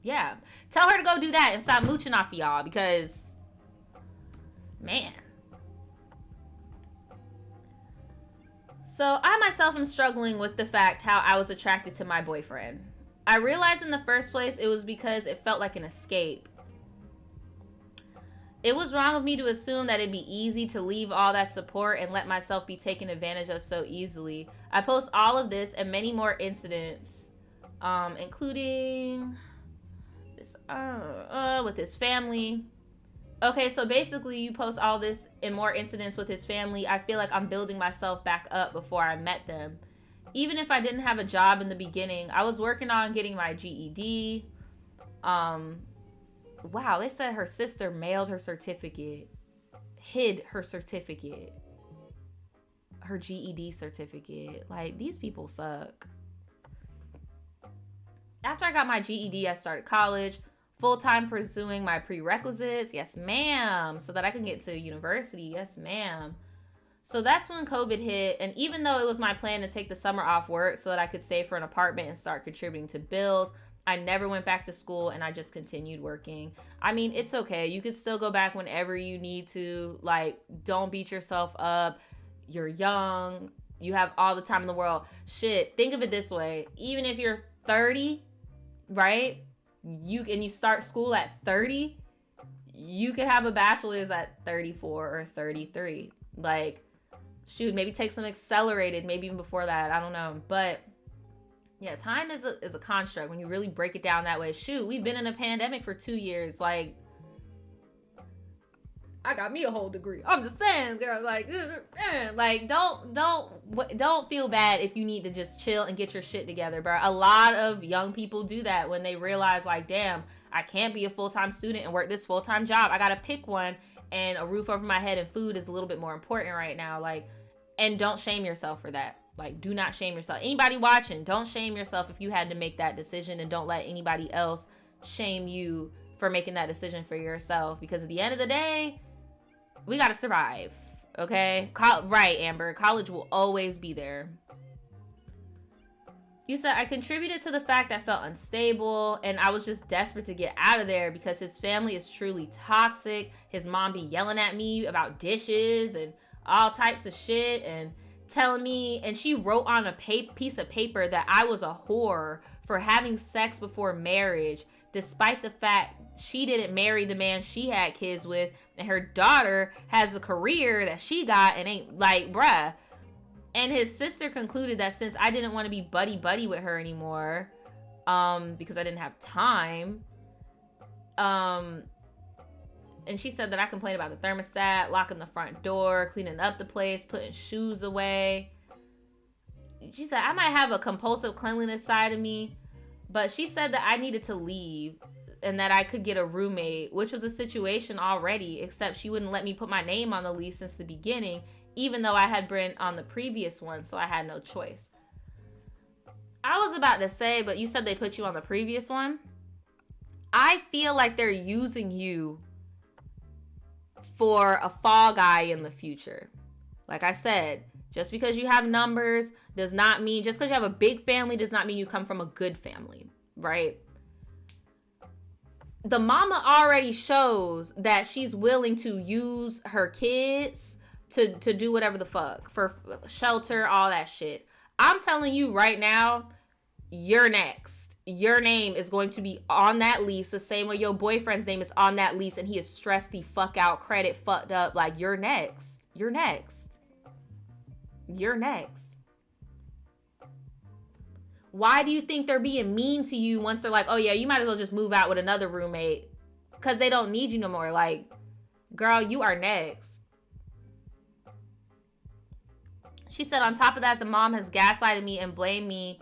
Yeah. Tell her to go do that and stop mooching off of y'all because, man. So I myself am struggling with the fact how I was attracted to my boyfriend. I realized in the first place it was because it felt like an escape. It was wrong of me to assume that it'd be easy to leave all that support and let myself be taken advantage of so easily. I post all of this and many more incidents, including this with his family. Okay, so basically you post all this and more incidents with his family. I feel like I'm building myself back up before I met them. Even if I didn't have a job in the beginning, I was working on getting my GED. Wow, they said her sister mailed her certificate, hid her certificate, her GED certificate. Like, these people suck. After I got my GED, I started college, full-time pursuing my prerequisites. Yes, ma'am. So that I can get to university. Yes, ma'am. So that's when COVID hit. And even though it was my plan to take the summer off work so that I could save for an apartment and start contributing to bills, I never went back to school and I just continued working. I mean, it's okay. You could still go back whenever you need to. Like, don't beat yourself up. You're young. You have all the time in the world. Shit, think of it this way. Even if you're 30, right? you start school at 30, you could have a bachelor's at 34 or 33. Like, shoot, maybe take some accelerated, maybe even before that. I don't know. But yeah, time is a construct when you really break it down that way. Shoot, we've been in a pandemic for 2 years. Like, I got me a whole degree. I'm just saying, girl, like don't feel bad if you need to just chill and get your shit together, bro. A lot of young people do that when they realize, like, damn, I can't be a full-time student and work this full-time job. I gotta pick one, and a roof over my head and food is a little bit more important right now. Like, and don't shame yourself for that. Like, do not shame yourself. Anybody watching, don't shame yourself if you had to make that decision, and don't let anybody else shame you for making that decision for yourself, because at the end of the day, we gotta survive, okay? Right, Amber. College will always be there. You said, I contributed to the fact I felt unstable, and I was just desperate to get out of there because his family is truly toxic. His mom be yelling at me about dishes and all types of shit, and telling me, and she wrote on a piece of paper that I was a whore for having sex before marriage, despite the fact she didn't marry the man she had kids with, and her daughter has a career that she got and ain't, like, bruh. And his sister concluded that since I didn't want to be buddy-buddy with her anymore, because I didn't have time, and she said that I complained about the thermostat, locking the front door, cleaning up the place, putting shoes away. She said I might have a compulsive cleanliness side of me, but she said that I needed to leave and that I could get a roommate, which was a situation already, except she wouldn't let me put my name on the lease since the beginning, even though I had been on the previous one, so I had no choice. I was about to say, but you said they put you on the previous one. I feel like they're using you for a fall guy in the future. Like I said, just because you have numbers does not mean, just because you have a big family does not mean you come from a good family, right? The mama already shows that she's willing to use her kids to do whatever the fuck, for shelter, all that shit. I'm telling you right now, you're next. Your name is going to be on that lease the same way your boyfriend's name is on that lease, and he is stressed the fuck out, credit fucked up. Like, you're next. You're next. You're next. Why do you think they're being mean to you once they're like, oh yeah, you might as well just move out with another roommate? Because they don't need you no more. Like, girl, you are next. She said, on top of that, the mom has gaslighted me and blamed me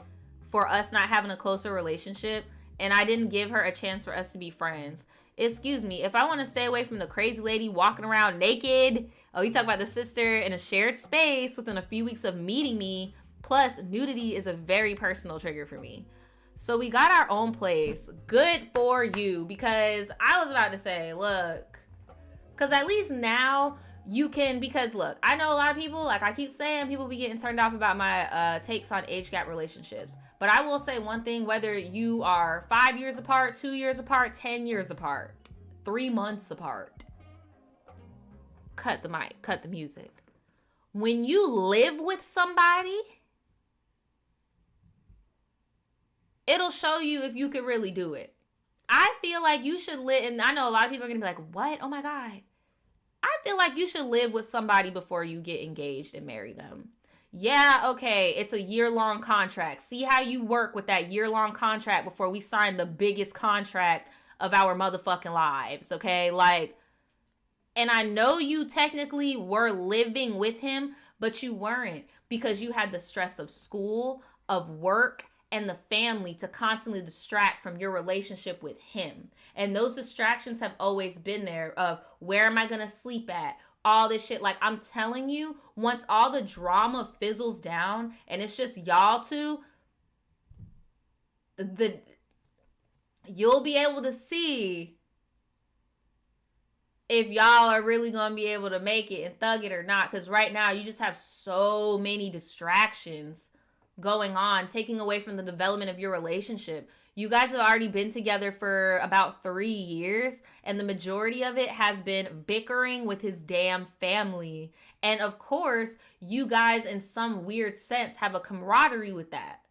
for us not having a closer relationship, and I didn't give her a chance for us to be friends. Excuse me, if I want to stay away from the crazy lady walking around naked, oh, you talk about the sister in a shared space within a few weeks of meeting me, plus nudity is a very personal trigger for me. So we got our own place. Good for you, because I was about to say, look, because at least now you can, because look, I know a lot of people, like I keep saying, people be getting turned off about my takes on age gap relationships. But I will say one thing, whether you are 5 years apart, 2 years apart, 10 years apart, 3 months apart, cut the mic, cut the music. When you live with somebody, it'll show you if you can really do it. I feel like you should live, and I know a lot of people are going to be like, what? Oh my God. I feel like you should live with somebody before you get engaged and marry them. Yeah, okay, it's a year-long contract. See how you work with that year-long contract before we sign the biggest contract of our motherfucking lives, okay? Like, and I know you technically were living with him, but you weren't, because you had the stress of school, of work, and the family to constantly distract from your relationship with him. And those distractions have always been there of, where am I going to sleep at? All this shit. Like, I'm telling you, once all the drama fizzles down and it's just y'all two, you'll be able to see if y'all are really going to be able to make it and thug it or not. Because right now, you just have so many distractions going on, taking away from the development of your relationship. You guys have already been together for about 3 years, and the majority of it has been bickering with his damn family. And of course, you guys in some weird sense have a camaraderie with that,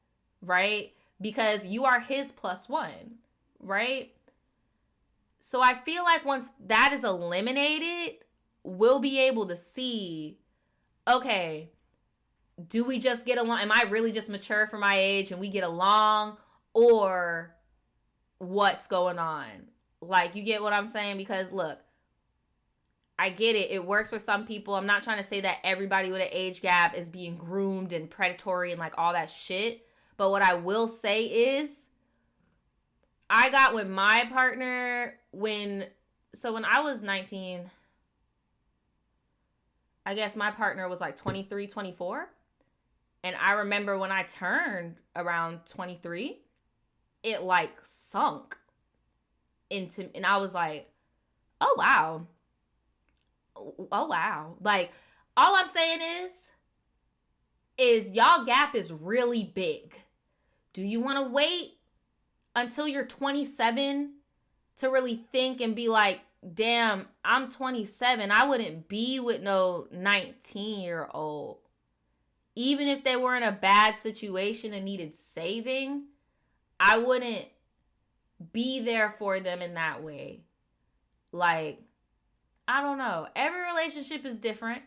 right? Because you are his plus one. right? So I feel like once that is eliminated, we'll be able to see, okay, do we just get along? Am I really just mature for my age and we get along? Or what's going on? Like, you get what I'm saying? Because look, I get it. It works for some people. I'm not trying to say that everybody with an age gap is being groomed and predatory and like all that shit. But what I will say is, I got with my partner when I was 19, I guess my partner was like 23, 24. And I remember when I turned around 23, it like sunk into, and I was like, oh wow. Oh wow. Like, all I'm saying is y'all gap is really big. Do you want to wait until you're 27 to really think and be like, damn, I'm 27. I wouldn't be with no 19-year-old. Even if they were in a bad situation and needed saving, I wouldn't be there for them in that way. Like, I don't know. Every relationship is different.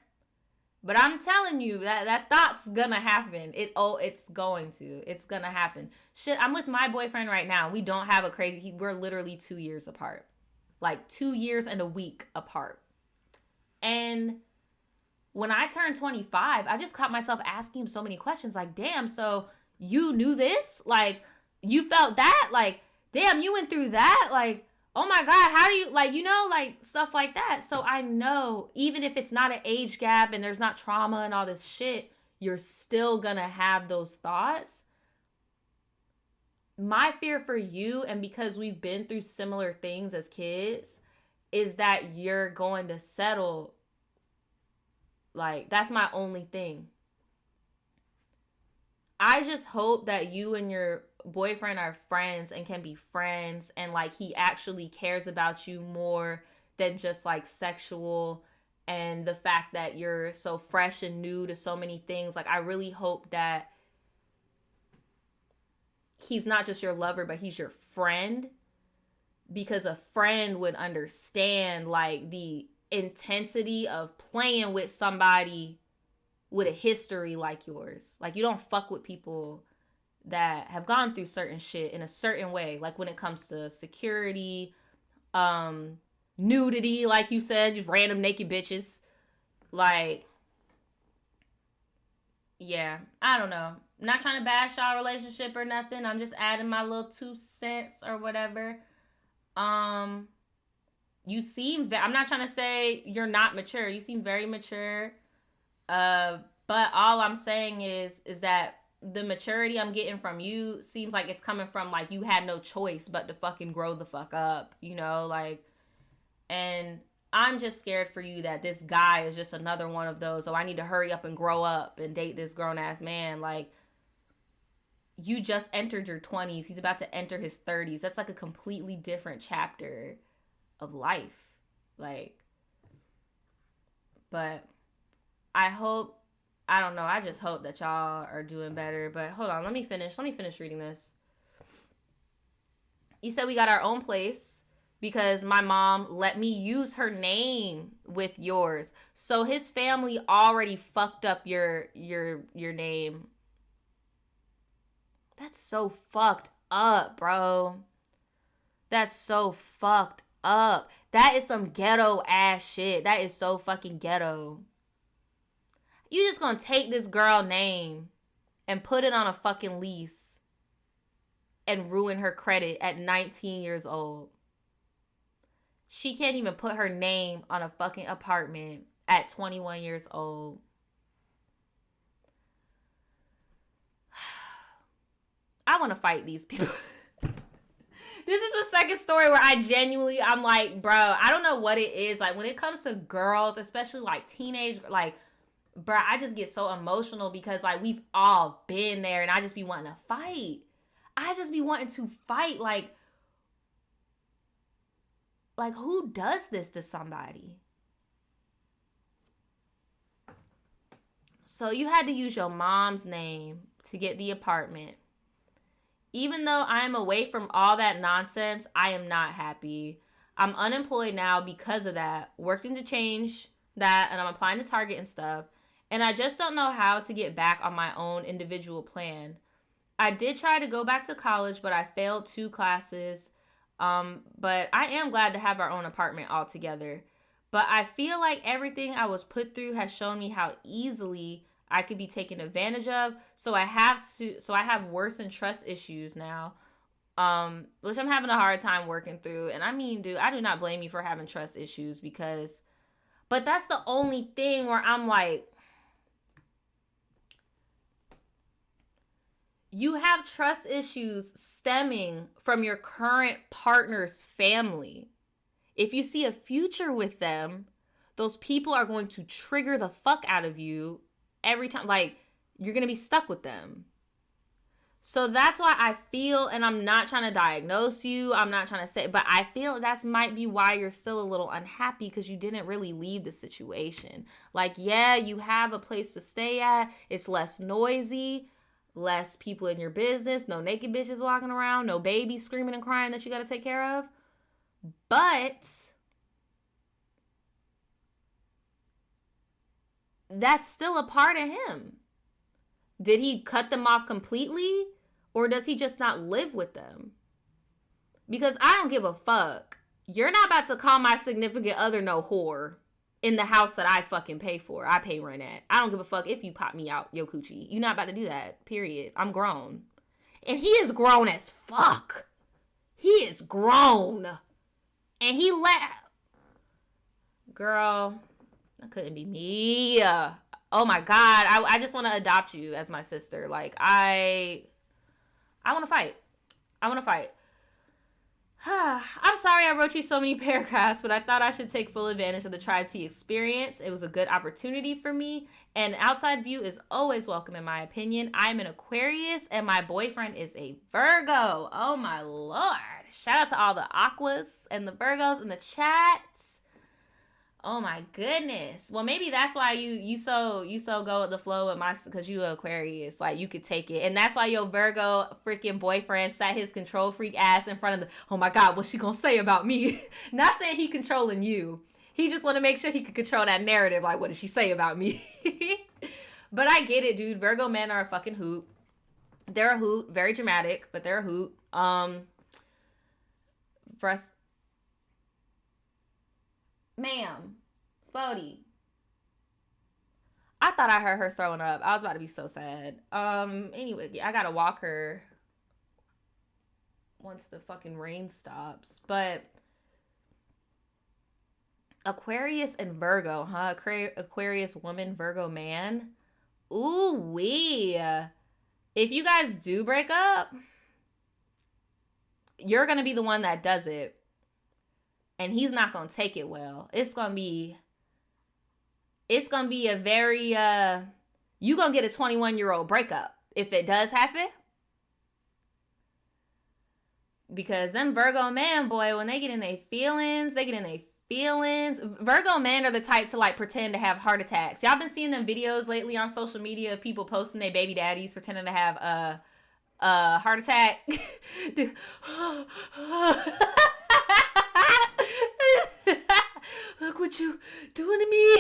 But I'm telling you that thought's gonna happen. It's going to. It's gonna happen. Shit, I'm with my boyfriend right now. We don't have a crazy. We're literally 2 years apart, like 2 years and a week apart. And when I turned 25, I just caught myself asking him so many questions. Like, damn, so you knew this? Like, you felt that? Like, damn, you went through that? Like, oh my God, how do you, like, you know, like stuff like that. So I know even if it's not an age gap and there's not trauma and all this shit, you're still gonna have those thoughts. My fear for you, and because we've been through similar things as kids, is that you're going to settle. Like, that's my only thing. I just hope that you and your boyfriend are friends and can be friends, and like he actually cares about you more than just like sexual and the fact that you're so fresh and new to so many things. Like, I really hope that he's not just your lover, but he's your friend, because a friend would understand like the intensity of playing with somebody with a history like yours. Like, you don't fuck with people that have gone through certain shit in a certain way. Like, when it comes to security, nudity, like you said, just random naked bitches. Like, yeah, I don't know. I'm not trying to bash y'all relationship or nothing. I'm just adding my little 2 cents or whatever. You seem, I'm not trying to say you're not mature. You seem very mature. But all I'm saying is that the maturity I'm getting from you seems like it's coming from like you had no choice but to fucking grow the fuck up, you know, like, and I'm just scared for you that this guy is just another one of those, so I need to hurry up and grow up and date this grown ass man. Like, you just entered your 20s. He's about to enter his 30s. That's like a completely different chapter of life. Like, but I don't know. I just hope that y'all are doing better. But hold on. Let me finish reading this. You said we got our own place because my mom let me use her name with yours. So his family already fucked up your name. That's so fucked up, bro. That's so fucked up. That is some ghetto ass shit. That is so fucking ghetto. You just gonna take this girl name and put it on a fucking lease and ruin her credit at 19 years old. She can't even put her name on a fucking apartment at 21 years old. I want to fight these people. This is the second story where I'm like, bro, I don't know what it is. Like, when it comes to girls, especially like teenage, like, bro, I just get so emotional because like we've all been there, and I just be wanting to fight. I just be wanting to fight. Like who does this to somebody? So you had to use your mom's name to get the apartment. Even though I'm away from all that nonsense, I am not happy. I'm unemployed now because of that. Working to change that, and I'm applying to Target and stuff. And I just don't know how to get back on my own individual plan. I did try to go back to college, but I failed 2 classes. But I am glad to have our own apartment all together. But I feel like everything I was put through has shown me how easily I could be taken advantage of. So I have worsened trust issues now. Which I'm having a hard time working through. And I mean, dude, I do not blame you for having trust issues but that's the only thing where I'm like, you have trust issues stemming from your current partner's family. If you see a future with them, those people are going to trigger the fuck out of you every time. Like, you're going to be stuck with them. So that's why I feel, and I'm not trying to diagnose you, I'm not trying to say, but I feel that might be why you're still a little unhappy, because you didn't really leave the situation. Like, yeah, you have a place to stay at. It's less noisy, less people in your business, no naked bitches walking around, no babies screaming and crying that you got to take care of. But that's still a part of him. Did he cut them off completely, or does he just not live with them? Because I don't give a fuck. You're not about to call my significant other no whore in the house that I fucking pay for. I pay rent at. I don't give a fuck if you pop me out, yo coochie. You're not about to do that, period. I'm grown. And he is grown as fuck. He is grown. And he Girl, that couldn't be me. Oh my God, I just want to adopt you as my sister. Like, I want to fight. I want to fight. I'm sorry I wrote you so many paragraphs, but I thought I should take full advantage of the Tribe Tea experience. It was a good opportunity for me, and outside view is always welcome in my opinion. I'm an Aquarius, and my boyfriend is a Virgo. Oh my Lord. Shout out to all the Aquas and the Virgos in the chat. Oh my goodness. Well, maybe that's why you so go with the flow with because you Aquarius. Like, you could take it. And that's why your Virgo freaking boyfriend sat his control freak ass in front of oh my God, what's she gonna say about me? Not saying he controlling you. He just want to make sure he could control that narrative. Like, what did she say about me? But I get it, dude. Virgo men are a fucking hoot. They're a hoot. Very dramatic, but they're a hoot. For us. Ma'am, Spody. I thought I heard her throwing up. I was about to be so sad. Anyway, I gotta walk her once the fucking rain stops. But Aquarius and Virgo, huh? Aquarius woman, Virgo man. Ooh wee. If you guys do break up, you're gonna be the one that does it. And he's not going to take it well. It's going to be a very, you're going to get a 21-year-old breakup if it does happen. Because them Virgo man, boy, when they get in their feelings, Virgo men are the type to like pretend to have heart attacks. Y'all been seeing them videos lately on social media of people posting their baby daddies pretending to have a heart attack. Look what you doing to me.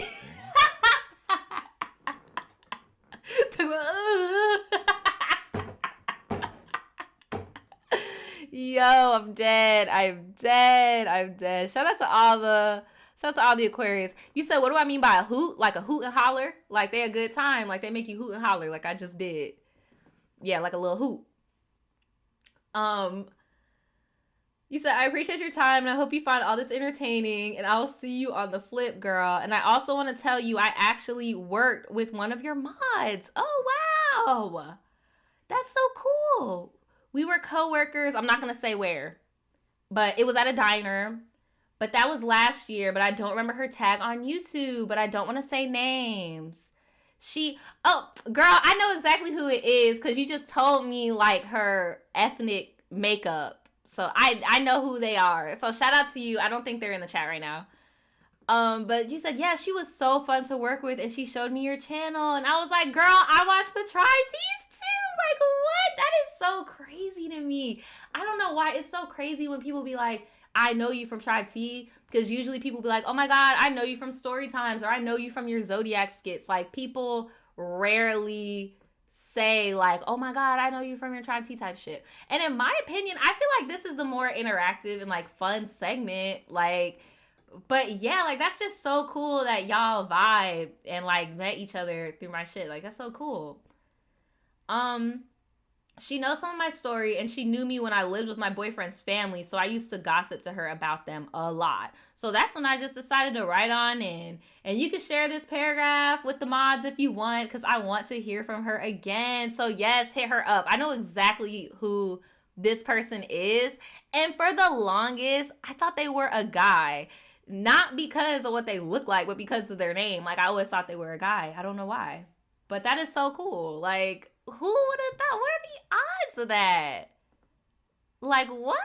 Yo, I'm dead. Shout out to all the Aquarius. You said, what do I mean by a hoot? Like a hoot and holler? Like they a good time. Like they make you hoot and holler like I just did. Yeah, like a little hoot. You said, I appreciate your time, and I hope you find all this entertaining, and I'll see you on the flip, girl. And I also want to tell you, I actually worked with one of your mods. Oh, wow. That's so cool. We were co-workers. I'm not going to say where, but it was at a diner. But that was last year, but I don't remember her tag on YouTube, but I don't want to say names. Oh, girl, I know exactly who it is, because you just told me, like, her ethnic makeup. So I know who they are. So shout out to you. I don't think they're in the chat right now. But you said, yeah, she was so fun to work with, and she showed me your channel, and I was like, girl, I watched the Tri-Ts too. Like, what? That is so crazy to me. I don't know why it's so crazy when people be like, I know you from Tri-T, because usually people be like, oh my God, I know you from story times, or I know you from your Zodiac skits. Like, people rarely say like, oh my God, I know you from your Tri-T type shit. And in my opinion, I feel like this is the more interactive and like fun segment. Like, but yeah, like that's just so cool that y'all vibe and like met each other through my shit. Like, that's so cool. She knows some of my story, and she knew me when I lived with my boyfriend's family, so I used to gossip to her about them a lot. So that's when I just decided to write on in. And you can share this paragraph with the mods if you want, because I want to hear from her again. So yes, hit her up. I know exactly who this person is. And for the longest, I thought they were a guy. Not because of what they look like, but because of their name. Like, I always thought they were a guy. I don't know why. But that is so cool. Like, who would have thought? What are the odds of that? Like, what?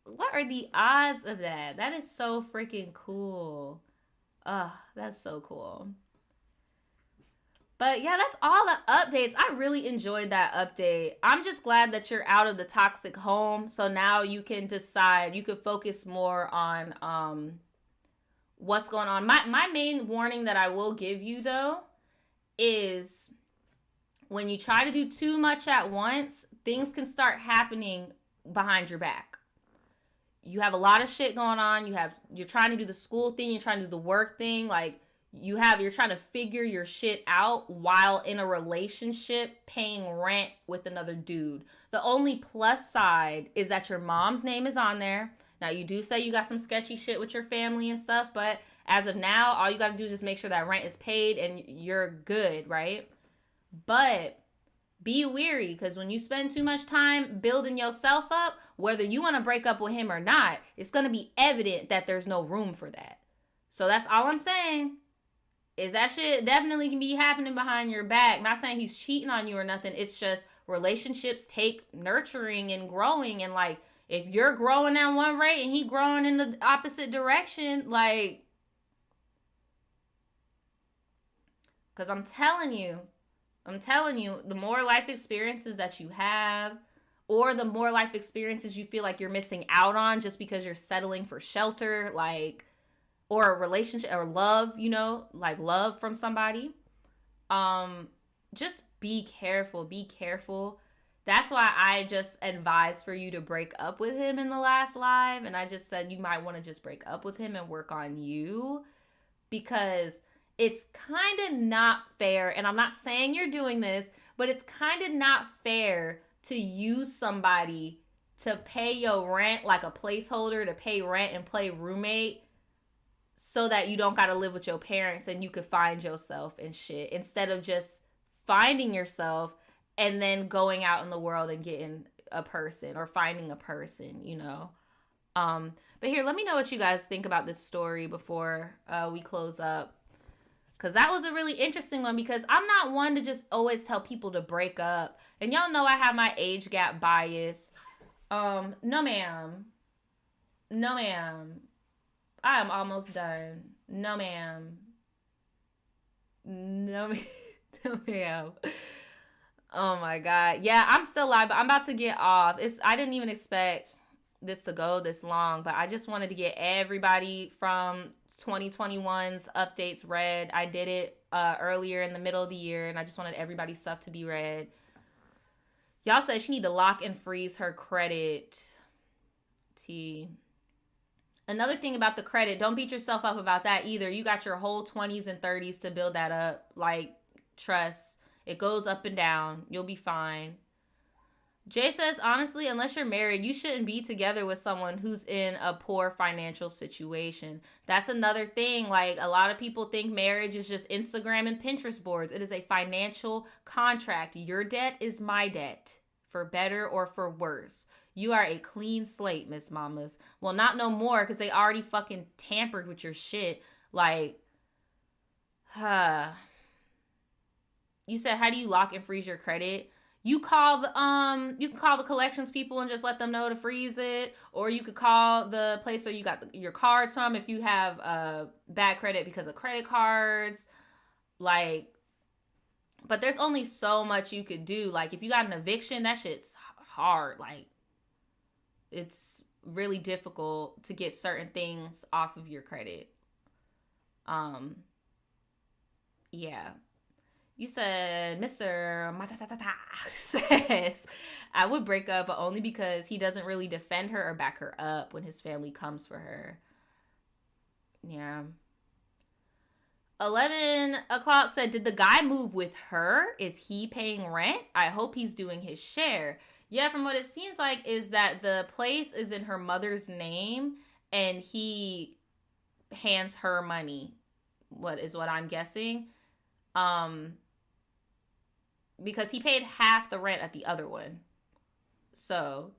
What are the odds of that? That is so freaking cool. Oh, that's so cool. But yeah, that's all the updates. I really enjoyed that update. I'm just glad that you're out of the toxic home. So now you can decide, you could focus more on what's going on. My main warning that I will give you though is when you try to do too much at once, things can start happening behind your back. You have a lot of shit going on. You're trying to do the school thing, you're trying to do the work thing, like you're trying to figure your shit out while in a relationship paying rent with another dude. The only plus side is that your mom's name is on there. Now, you do say you got some sketchy shit with your family and stuff, but as of now, all you got to do is just make sure that rent is paid and you're good, right? But be wary, because when you spend too much time building yourself up, whether you want to break up with him or not, it's going to be evident that there's no room for that. So that's all I'm saying, is that shit definitely can be happening behind your back. Not saying he's cheating on you or nothing. It's just relationships take nurturing and growing. And like, if you're growing at one rate and he growing in the opposite direction, like, because I'm telling you, the more life experiences that you have, or the more life experiences you feel like you're missing out on just because you're settling for shelter, like, or a relationship or love, you know, like love from somebody, just be careful. That's why I just advised for you to break up with him in the last live. And I just said you might want to just break up with him and work on you, because it's kind of not fair. And I'm not saying you're doing this, but it's kind of not fair to use somebody to pay your rent, like a placeholder to pay rent and play roommate, so that you don't got to live with your parents and you could find yourself and shit, instead of just finding yourself and then going out in the world and getting a person or finding a person, you know. But here, let me know what you guys think about this story before we close up. Because that was a really interesting one, because I'm not one to just always tell people to break up. And y'all know I have my age gap bias. No, ma'am. No, ma'am. I am almost done. No, ma'am. No, no, ma'am. Oh, my God. Yeah, I'm still live, but I'm about to get off. I didn't even expect this to go this long, but I just wanted to get everybody from 2021's updates read. I did it earlier in the middle of the year, and I just wanted everybody's stuff to be read. Y'all said she need to lock and freeze her credit. Another thing about the credit, don't beat yourself up about that either. You got your whole 20s and 30s to build that up. Like, trust. It goes up and down. You'll be fine. Jay says, honestly, unless you're married, you shouldn't be together with someone who's in a poor financial situation. That's another thing. Like, a lot of people think marriage is just Instagram and Pinterest boards. It is a financial contract. Your debt is my debt, for better or for worse. You are a clean slate, Miss Mamas. Well, not no more, because they already fucking tampered with your shit. Like, you said, how do you lock and freeze your credit? You you can call the collections people and just let them know to freeze it, or you could call the place where you got your cards from if you have bad credit because of credit cards. Like, but there's only so much you could do. Like, if you got an eviction, that shit's hard. Like, it's really difficult to get certain things off of your credit. Yeah. You said Mr. Matatata says, I would break up, but only because he doesn't really defend her or back her up when his family comes for her. Yeah. 11 o'clock said, did the guy move with her? Is he paying rent? I hope he's doing his share. Yeah, from what it seems like is that the place is in her mother's name and he hands her money. What I'm guessing. Because he paid half the rent at the other one. So,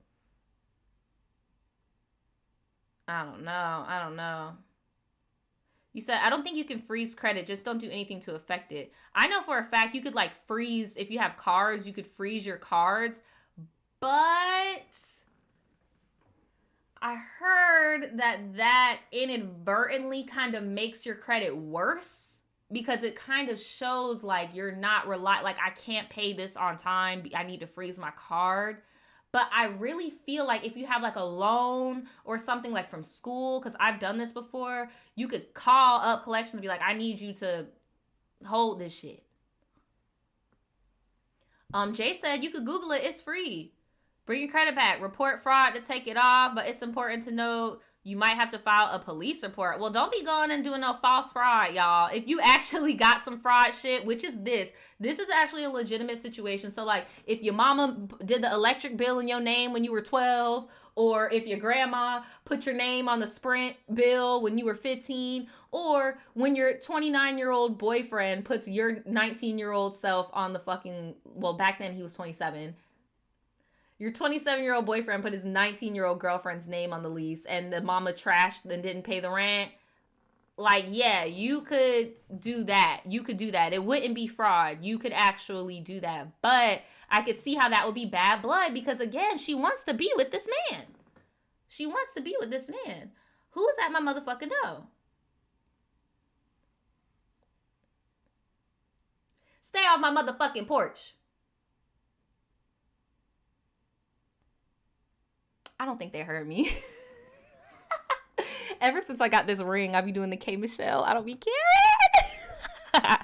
I don't know. You said, I don't think you can freeze credit. Just don't do anything to affect it. I know for a fact you could like freeze, if you have cards, you could freeze your cards. But I heard that inadvertently kind of makes your credit worse. Because it kind of shows like you're not like I can't pay this on time. I need to freeze my card. But I really feel like if you have like a loan or something like from school, because I've done this before, you could call up collections and be like, I need you to hold this shit. Jay said you could Google it. It's free. Bring your credit back. Report fraud to take it off. But it's important to know you might have to file a police report. Well, don't be going and doing no false fraud, y'all. If you actually got some fraud shit, which is this is actually a legitimate situation. So, like, if your mama did the electric bill in your name when you were 12, or if your grandma put your name on the Sprint bill when you were 15, or when your 29-year-old boyfriend puts your 19-year-old self on the fucking, well, back then he was 27, your 27-year-old boyfriend put his 19-year-old girlfriend's name on the lease and the mama trashed and didn't pay the rent. Like, yeah, you could do that. You could do that. It wouldn't be fraud. You could actually do that. But I could see how that would be bad blood because, again, she wants to be with this man. She wants to be with this man. Who is at my motherfucking door? Stay off my motherfucking porch. I don't think they heard me. Ever since I got this ring, I be doing the K Michelle. I don't be caring.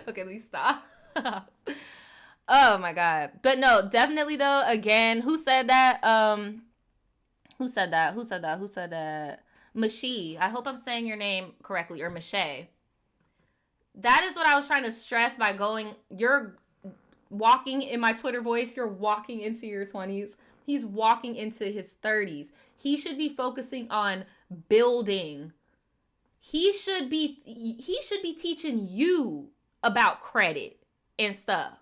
Okay, let me stop. Oh my God. But no, definitely though, again, who said that? Who said that? Mashi. I hope I'm saying your name correctly, or Mache. That is what I was trying to stress by going, you're walking in my Twitter voice, you're walking into your 20s. He's walking into his 30s. He should be focusing on building. He should be teaching you about credit and stuff.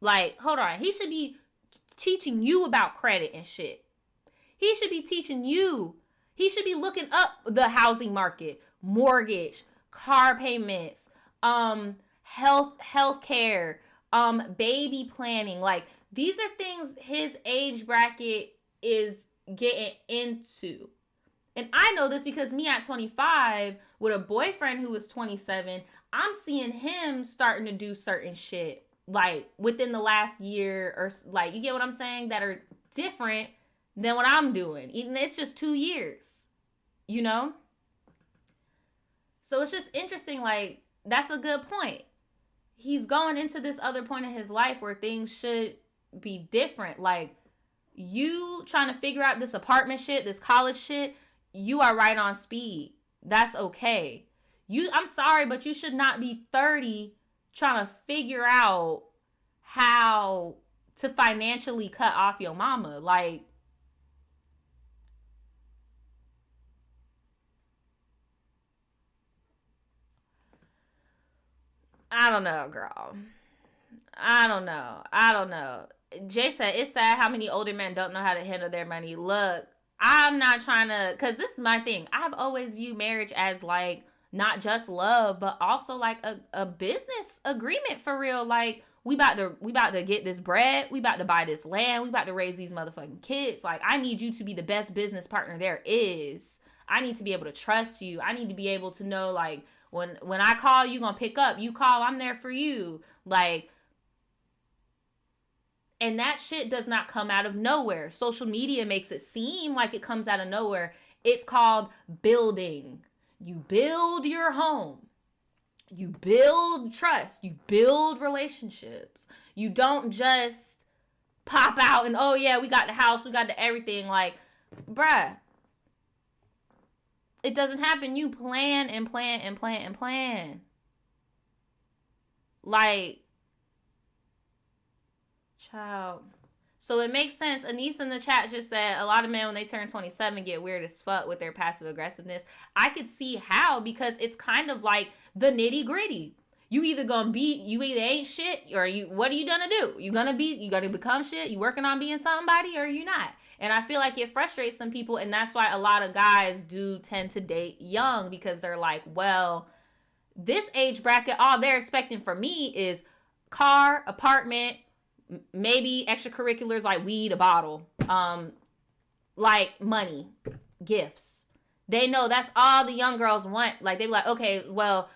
Like, hold on. He should be teaching you about credit and shit. He should be teaching you. He should be looking up the housing market, mortgage, car payments, health care, baby planning. Like, these are things his age bracket is getting into. And I know this because me at 25 with a boyfriend who was 27, I'm seeing him starting to do certain shit like within the last year, or like, you get what I'm saying, that are different than what I'm doing. Even it's just 2 years, you know? So it's just interesting. Like, that's a good point. He's going into this other point in his life where things should be different. Like, you trying to figure out this apartment shit, this college shit, you are right on speed. That's okay. I'm sorry, but you should not be 30 trying to figure out how to financially cut off your mama. Like, I don't know, girl. I don't know. Jay said, it's sad how many older men don't know how to handle their money. Look, I'm not trying to, because this is my thing. I've always viewed marriage as like, not just love, but also like a business agreement for real. Like, We about to get this bread. We about to buy this land. We about to raise these motherfucking kids. Like, I need you to be the best business partner there is. I need to be able to trust you. I need to be able to know, like, when I call, you gonna pick up. You call, I'm there for you. Like, and that shit does not come out of nowhere. Social media makes it seem like it comes out of nowhere. It's called building. You build your home. You build trust. You build relationships. You don't just pop out and, oh yeah, we got the house, we got the everything. Like, bruh, it doesn't happen. You plan and plan and plan and plan. Like, child. So it makes sense. Anise in the chat just said a lot of men when they turn 27 get weird as fuck with their passive aggressiveness. I could see how, because it's kind of like the nitty gritty. You either ain't shit, or what are you gonna do? You gonna become shit? You working on being somebody, or you not? And I feel like it frustrates some people, and that's why a lot of guys do tend to date young, because they're like, well, this age bracket, all they're expecting from me is car, apartment, maybe extracurriculars like weed, a bottle, like money, gifts. They know that's all the young girls want. Like, they be like, okay, well,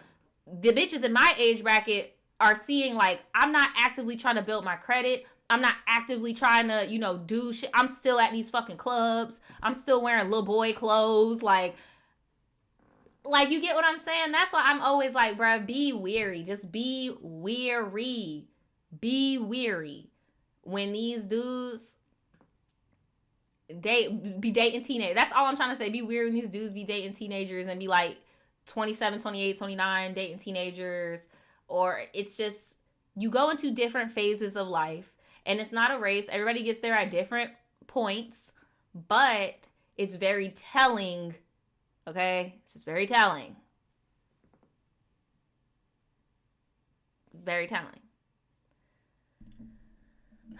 the bitches in my age bracket are seeing, like, I'm not actively trying to build my credit. I'm not actively trying to, do shit. I'm still at these fucking clubs. I'm still wearing little boy clothes. Like, you get what I'm saying? That's why I'm always like, bruh, be weary. Just be weary. Be weary when these dudes be dating teenagers. That's all I'm trying to say. Be weary when these dudes be dating teenagers and be like 27, 28, 29, dating teenagers. Or it's just, you go into different phases of life, and it's not a race. Everybody gets there at different points, but it's very telling. Okay? It's just very telling. Very telling.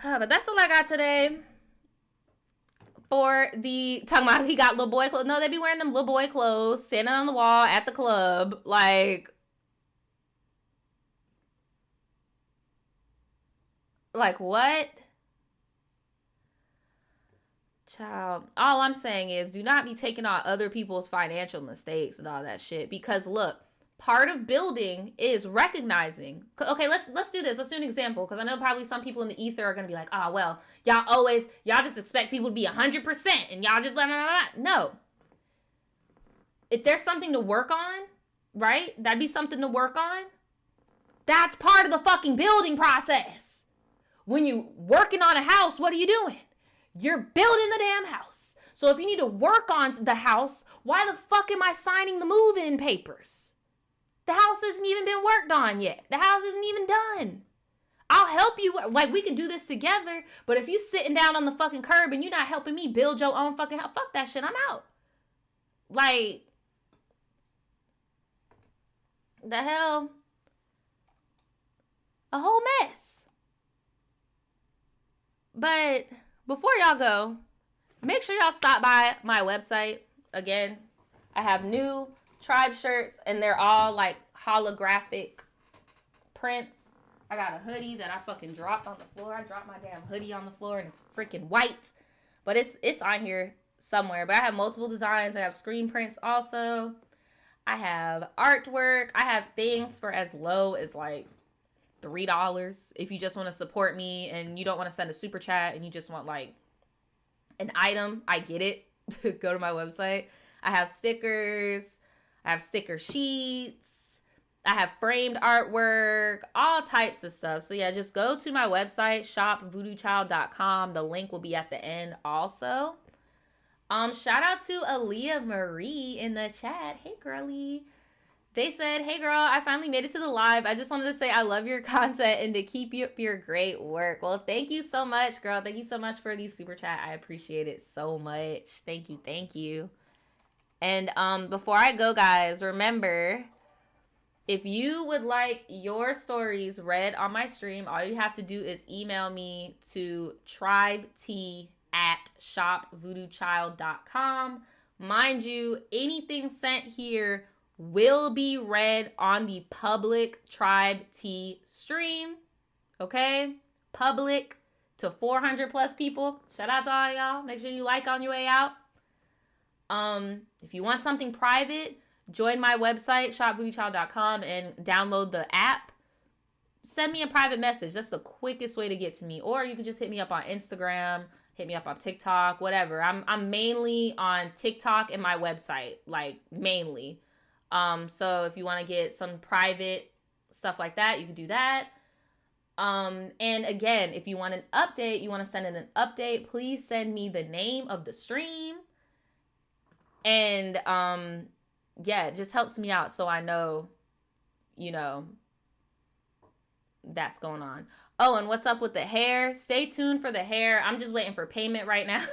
But that's all I got today for the talking about he got little boy clothes. No, they be wearing them little boy clothes, standing on the wall at the club. Like what? Child, all I'm saying is do not be taking on other people's financial mistakes and all that shit. Because look, part of building is recognizing. Okay, let's do this. Let's do an example, because I know probably some people in the ether are going to be like, oh, well, y'all just expect people to be 100% and y'all just blah, blah, blah. No. If there's something to work on, right? That'd be something to work on. That's part of the fucking building process. When you working on a house, what are you doing? You're building the damn house. So if you need to work on the house, why the fuck am I signing the move-in papers? The house hasn't even been worked on yet. The house isn't even done. I'll help you. Like, we can do this together. But if you sitting down on the fucking curb and you're not helping me build your own fucking house, fuck that shit. I'm out. Like, the hell? A whole mess. But before y'all go, make sure y'all stop by my website. Again, I have new tribe shirts, and they're all like holographic prints. I got a hoodie that I fucking dropped on the floor. I dropped my damn hoodie on the floor, and it's freaking white, but it's on here somewhere. But I have multiple designs. I have screen prints also. I have artwork. I have things for as low as like $3 if you just want to support me and you don't want to send a super chat and you just want like an item. I get it. Go to my website. I have stickers. I have sticker sheets. I have framed artwork, all types of stuff. So yeah, just go to my website, shopvoodoochild.com. The link will be at the end also. Shout out to Aaliyah Marie in the chat. Hey, girlie. They said, hey, girl, I finally made it to the live. I just wanted to say I love your content and to keep you up your great work. Well, thank you so much, girl. Thank you so much for the super chat. I appreciate it so much. Thank you. Thank you. And before I go, guys, remember, if you would like your stories read on my stream, all you have to do is email me to tribeT@shopvoodoochild.com. Mind you, anything sent here will be read on the public Tribe T stream. Okay? Public to 400 plus people. Shout out to all y'all. Make sure you like on your way out. If you want something private, join my website, shopvoodoochild.com, and download the app. Send me a private message. That's the quickest way to get to me. Or you can just hit me up on Instagram, hit me up on TikTok, whatever. I'm mainly on TikTok and my website, like mainly. So if you want to get some private stuff like that, you can do that. And again, if you want an update, you want to send in an update, please send me the name of the stream. And yeah, it just helps me out so I know, you know, that's going on. Oh, and what's up with the hair? Stay tuned for the hair. I'm just waiting for payment right now.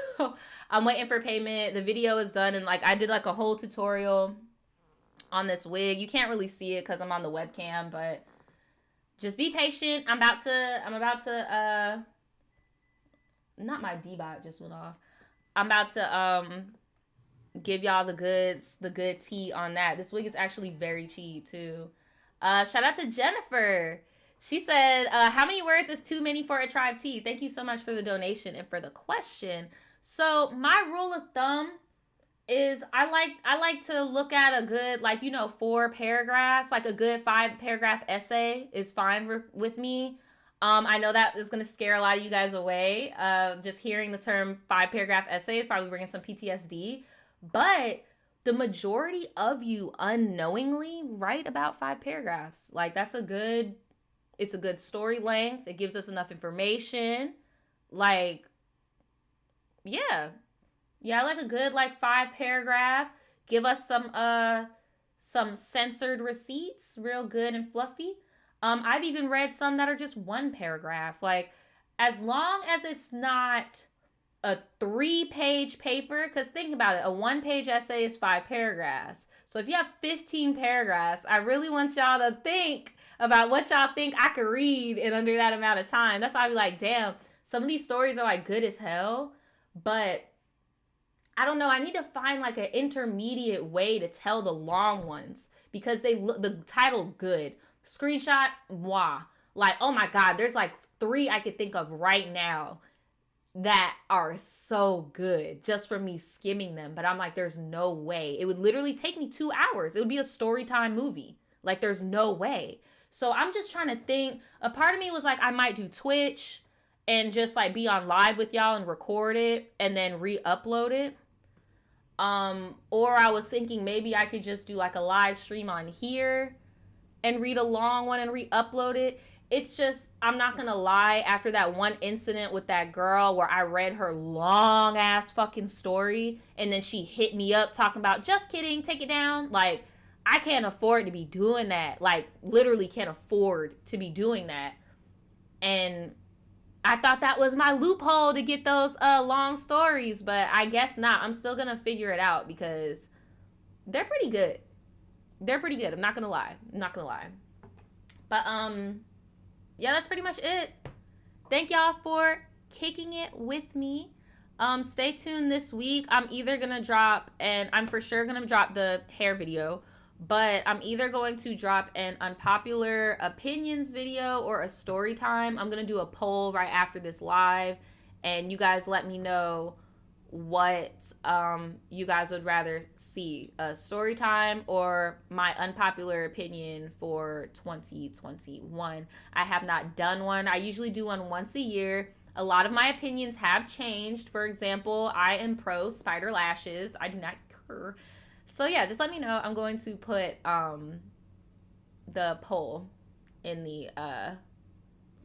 I'm waiting for payment. The video is done, and like I did like a whole tutorial on this wig. You can't really see it because I'm on the webcam, but just be patient. I'm about to not my D-bot just went off. I'm about to give y'all the good tea on that. This wig is actually very cheap too. Shout out to Jennifer. She said, how many words is too many for a tribe tea? Thank you so much for the donation and for the question. So my rule of thumb is I like to look at a good, like, you know, 4 paragraphs, like a good 5-paragraph essay is fine with me. I know that is going to scare a lot of you guys away. Just hearing the term 5-paragraph essay is probably bringing some PTSD. But the majority of you unknowingly write about 5 paragraphs. Like, it's a good story length. It gives us enough information. Like, yeah. Yeah, I like a good, like, 5-paragraph. Give us some censored receipts, real good and fluffy. I've even read some that are just 1 paragraph. Like, as long as it's not a 3-page paper, because think about it, a 1-page essay is 5 paragraphs. So if you have 15 paragraphs, I really want y'all to think about what y'all think I could read in under that amount of time. That's why I be like, damn, some of these stories are like good as hell, but I don't know. I need to find like an intermediate way to tell the long ones because the title's good. Screenshot, wow. Like, oh my God, there's like 3 I could think of right now that are so good just from me skimming them. But I'm like, there's no way. It would literally take me 2 hours. It would be a story time movie. Like, there's no way. So I'm just trying to think. A part of me was like, I might do Twitch and just like be on live with y'all and record it and then re-upload it. Or I was thinking maybe I could just do like a live stream on here and read a long one and re-upload it. It's just, I'm not gonna lie, after that one incident with that girl where I read her long ass fucking story and then she hit me up talking about, just kidding, take it down. Like, I can't afford to be doing that. Like, literally can't afford to be doing that. And I thought that was my loophole to get those long stories, but I guess not. I'm still gonna figure it out because they're pretty good. They're pretty good. I'm not gonna lie. But yeah, that's pretty much it. Thank y'all for kicking it with me. Stay tuned this week. I'm either gonna drop, and I'm for sure gonna drop the hair video, but I'm either going to drop an unpopular opinions video or a story time. I'm gonna do a poll right after this live, and you guys let me know what you guys would rather see, a story time or my unpopular opinion for 2021. I have not done one. I usually do one once a year. A lot of my opinions have changed. For example, I am pro spider lashes. I do not care. So yeah, just let me know. I'm going to put the poll in the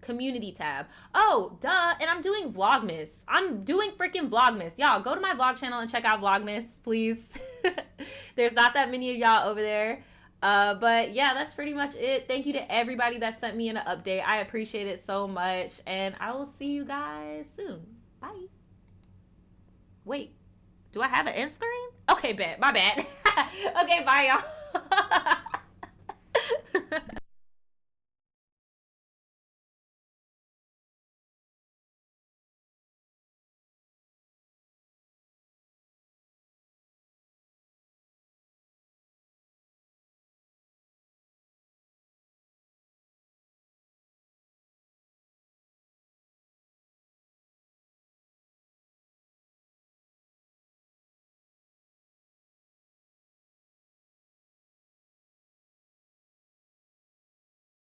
community tab. Oh, duh. And I'm doing Vlogmas. I'm doing freaking Vlogmas. Y'all, go to my vlog channel and check out Vlogmas, please. There's not that many of y'all over there. But yeah, that's pretty much it. Thank you to everybody that sent me an update. I appreciate it so much. And I will see you guys soon. Bye. Wait, do I have an end screen? Okay, bet. My bad. Okay, bye, y'all.